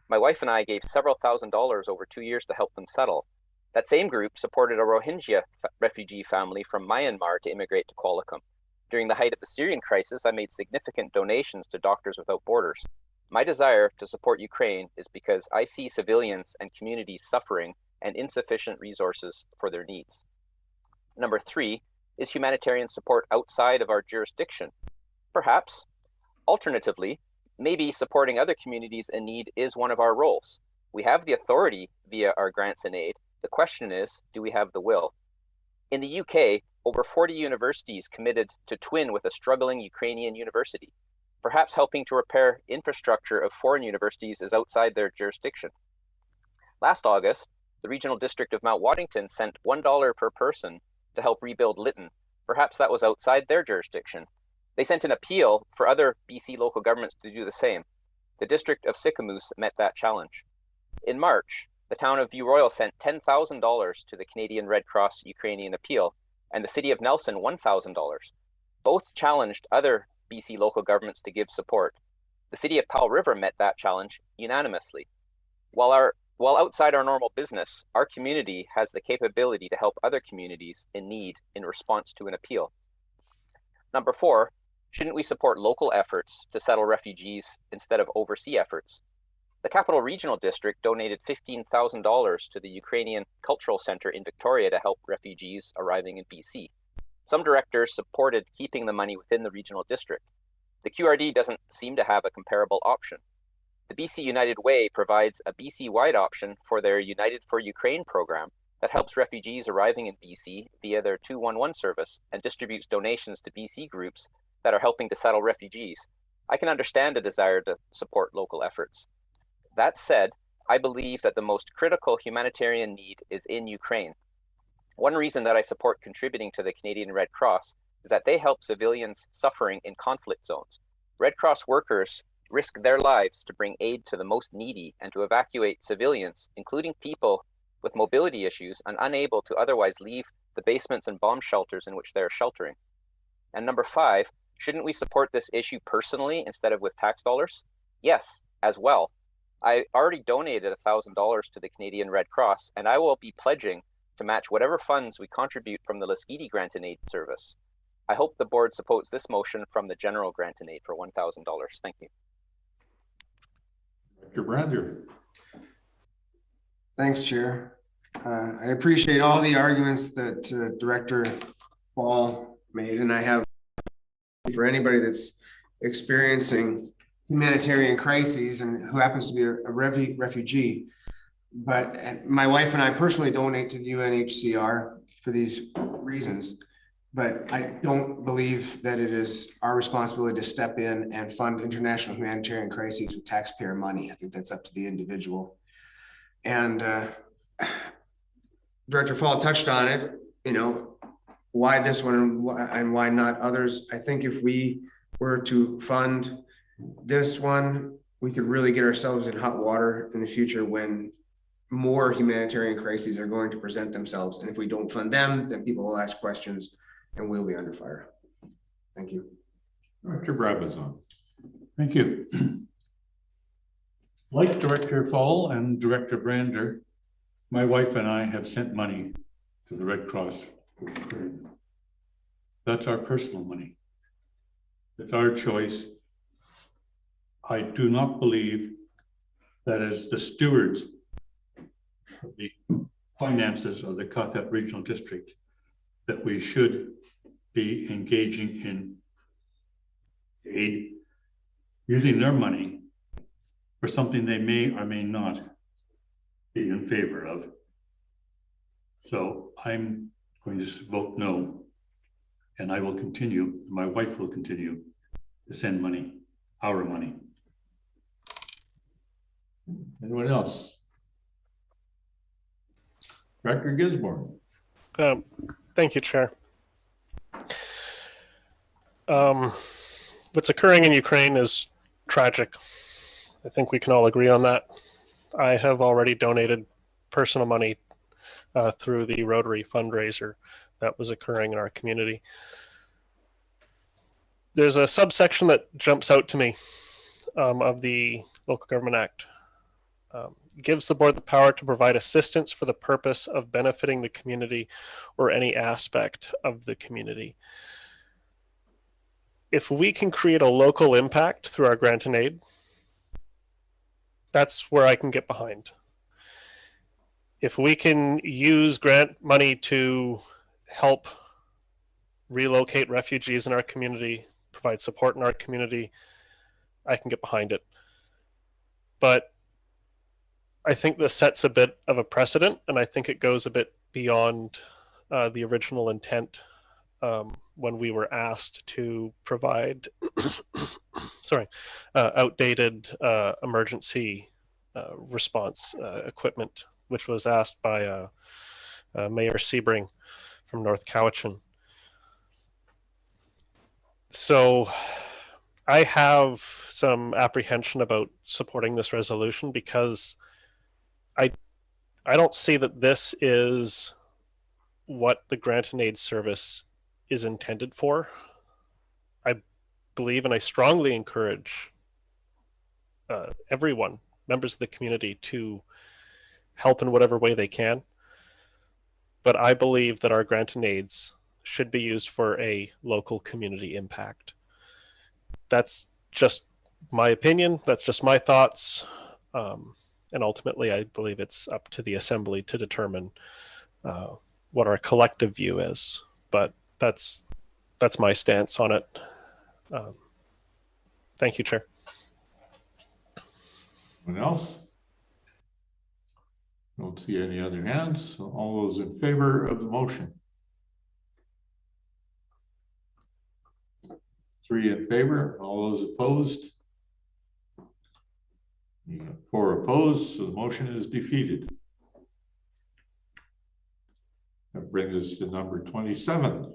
My wife and I gave several $1,000s over 2 years to help them settle. That same group supported a Rohingya refugee family from Myanmar to immigrate to Qualicum. During the height of the Syrian crisis, I made significant donations to Doctors Without Borders. My desire to support Ukraine is because I see civilians and communities suffering and insufficient resources for their needs. Number 3 is humanitarian support outside of our jurisdiction. Perhaps, alternatively, maybe supporting other communities in need is one of our roles. We have the authority via our grants and aid. The question is, do we have the will? In the UK, over 40 universities committed to twin with a struggling Ukrainian university. Perhaps helping to repair infrastructure of foreign universities is outside their jurisdiction. Last August, the Regional District of Mount Waddington sent $1 per person to help rebuild Lytton. Perhaps that was outside their jurisdiction. They sent an appeal for other BC local governments to do the same. The District of Sicamous met that challenge. In March, the town of View Royal sent $10,000 to the Canadian Red Cross Ukrainian appeal, and the City of Nelson $1,000. Both challenged other BC local governments to give support. The City of Powell River met that challenge unanimously. While outside our normal business, our community has the capability to help other communities in need in response to an appeal. Number 4, shouldn't we support local efforts to settle refugees instead of overseas efforts? The Capital Regional District donated $15,000 to the Ukrainian Cultural Center in Victoria to help refugees arriving in BC. Some directors supported keeping the money within the regional district. The QRD doesn't seem to have a comparable option. The BC United Way provides a BC-wide option for their United for Ukraine program that helps refugees arriving in BC via their 211 service and distributes donations to BC groups that are helping to settle refugees. I can understand a desire to support local efforts. That said, I believe that the most critical humanitarian need is in Ukraine. One reason that I support contributing to the Canadian Red Cross is that they help civilians suffering in conflict zones. Red Cross workers risk their lives to bring aid to the most needy and to evacuate civilians, including people with mobility issues and unable to otherwise leave the basements and bomb shelters in which they are sheltering. And number 5, shouldn't we support this issue personally instead of with tax dollars? Yes, as well. I already donated $1,000 to the Canadian Red Cross, and I will be pledging to match whatever funds we contribute from the Lasqueti Grant and Aid Service. I hope the board supports this motion from the General Grant and Aid for $1,000. Thank you. Dr. Brander. Thanks, Chair. I appreciate all the arguments that Director Fall made, and I have for anybody that's experiencing humanitarian crises and who happens to be a refugee. But my wife and I personally donate to the UNHCR for these reasons, but I don't believe that it is our responsibility to step in and fund international humanitarian crises with taxpayer money. I think that's up to the individual. And Director Fall touched on it, you know, why this one and why not others. I think if we were to fund this one, we could really get ourselves in hot water in the future when more humanitarian crises are going to present themselves. And if we don't fund them, then people will ask questions and we'll be under fire. Thank you. Director Brabazon. Thank you. Like Director Fall and Director Brander, my wife and I have sent money to the Red Cross. That's our personal money. It's our choice. I do not believe that as the stewards of the finances of the Cothet Regional District, that we should be engaging in aid, using their money for something they may or may not be in favor of. So I'm going to vote no, and I will continue, my wife will continue to send money, our money. Anyone else? Director Gisborne. Thank you, Chair. What's occurring in Ukraine is tragic. I think we can all agree on that. I have already donated personal money through the Rotary fundraiser that was occurring in our community. There's a subsection that jumps out to me of the Local Government Act. Gives the board the power to provide assistance for the purpose of benefiting the community or any aspect of the community. If we can create a local impact through our grant and aid, that's where I can get behind. If we can use grant money to help relocate refugees in our community, provide support in our community, I can get behind it. But I think this sets a bit of a precedent, and I think it goes a bit beyond the original intent when we were asked to provide outdated emergency response equipment, which was asked by Mayor Sebring from North Cowichan. So I have some apprehension about supporting this resolution because I don't see that this is what the grant and aid service is intended for. I believe and I strongly encourage everyone, members of the community, to help in whatever way they can. But I believe that our grant and aids should be used for a local community impact. That's just my opinion. That's just my thoughts. And ultimately, I believe it's up to the Assembly to determine what our collective view is. But that's my stance on it. Thank you, Chair. Anyone else? Don't see any other hands. So all those in favor of the motion? 3 in favor. All those opposed? 4 opposed, so the motion is defeated. That brings us to number 27.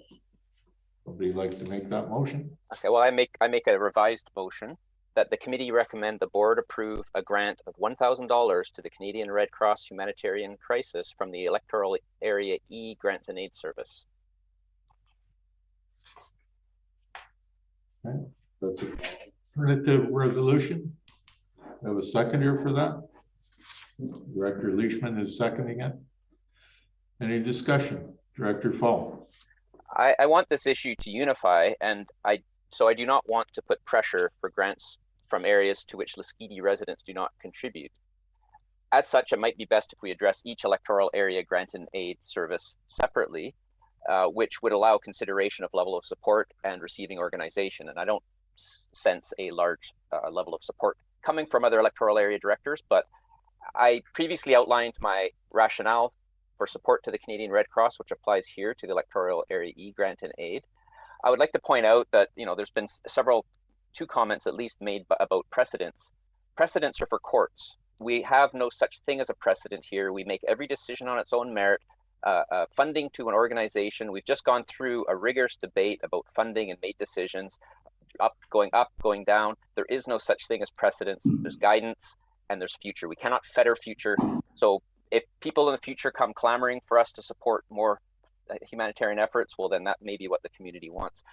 Somebody like to make that motion? Okay, well, I make a revised motion that the committee recommend the board approve a grant of $1,000 to the Canadian Red Cross Humanitarian Crisis from the Electoral Area E Grants and Aid Service. Okay, that's an alternative resolution. I have a seconder for that. Director Leishman is seconding it. Any discussion? Director Fall. I want this issue to unify, and so I do not want to put pressure for grants from areas to which Lasqueti residents do not contribute. As such, it might be best if we address each electoral area grant and aid service separately, which would allow consideration of level of support and receiving organization. And I don't sense a large level of support coming from other electoral area directors, but I previously outlined my rationale for support to the Canadian Red Cross, which applies here to the Electoral Area E grant and aid. I would like to point out that, you know, there's been two comments at least made about precedents. Precedents are for courts. we have no such thing as a precedent here. We make every decision on its own merit. Funding to an organization, we've just gone through a rigorous debate about funding and made decisions, up, going down. There is no such thing as precedence. There's guidance and there's future. We cannot fetter future. So if people in the future come clamoring for us to support more humanitarian efforts, well, then that may be what the community wants.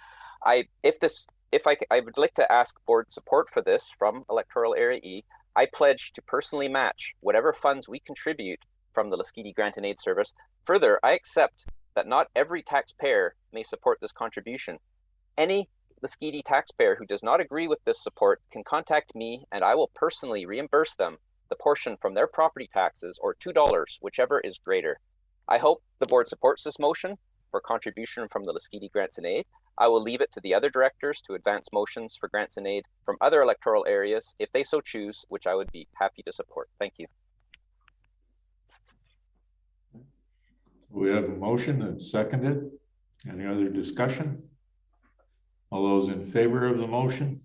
I would like to ask board support for this from Electoral Area E. I pledge to personally match whatever funds we contribute from the Lasqueti Grant and Aid Service. Further, I accept that not every taxpayer may support this contribution. Any Lasqueti taxpayer who does not agree with this support can contact me and I will personally reimburse them the portion from their property taxes or $2, whichever is greater. I hope the board supports this motion for contribution from the Lasqueti Grants and Aid. I will leave it to the other directors to advance motions for grants and aid from other electoral areas if they so choose, which I would be happy to support. Thank you. We have a motion and seconded. Any other discussion? All those in favor of the motion?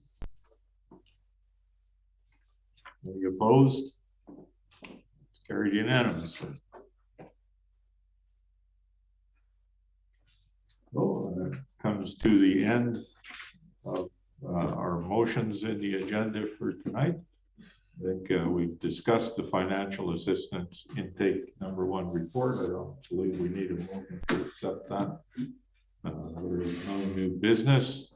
Any opposed? It's carried unanimously. Well, that comes to the end of our motions in the agenda for tonight. I think we've discussed the financial assistance intake #1 report. I don't believe we need a motion to accept that. There is no new business.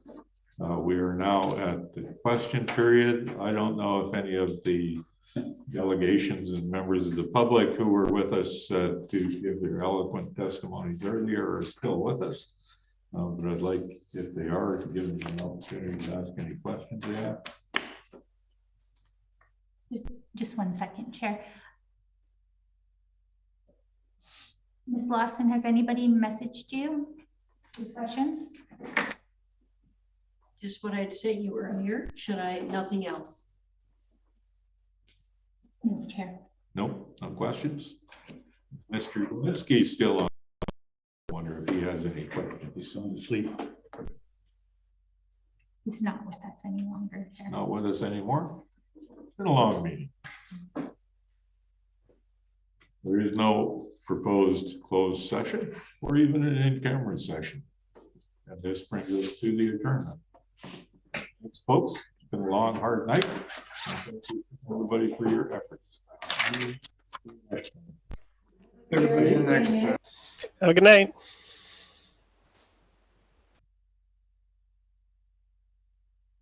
We are now at the question period. I don't know if any of the delegations and members of the public who were with us to give their eloquent testimonies earlier are still with us. But I'd like, if they are, to give them an opportunity to ask any questions they have. Just 1 second, Chair. Ms. Lawson, has anybody messaged you with questions? Just what I'd say you earlier. Should I, nothing else? No, Chair. Nope, no questions. Mr. Linsky is still on. I wonder if he has any questions. He's sound asleep. He's not with us any longer, Chair. Not with us anymore. It's been a long meeting. There is no proposed closed session or even an in-camera session. And this brings us to the adjournment. Thanks, folks. It's been a long, hard night. Thank you, everybody, for your efforts. Everybody next. Have a good night.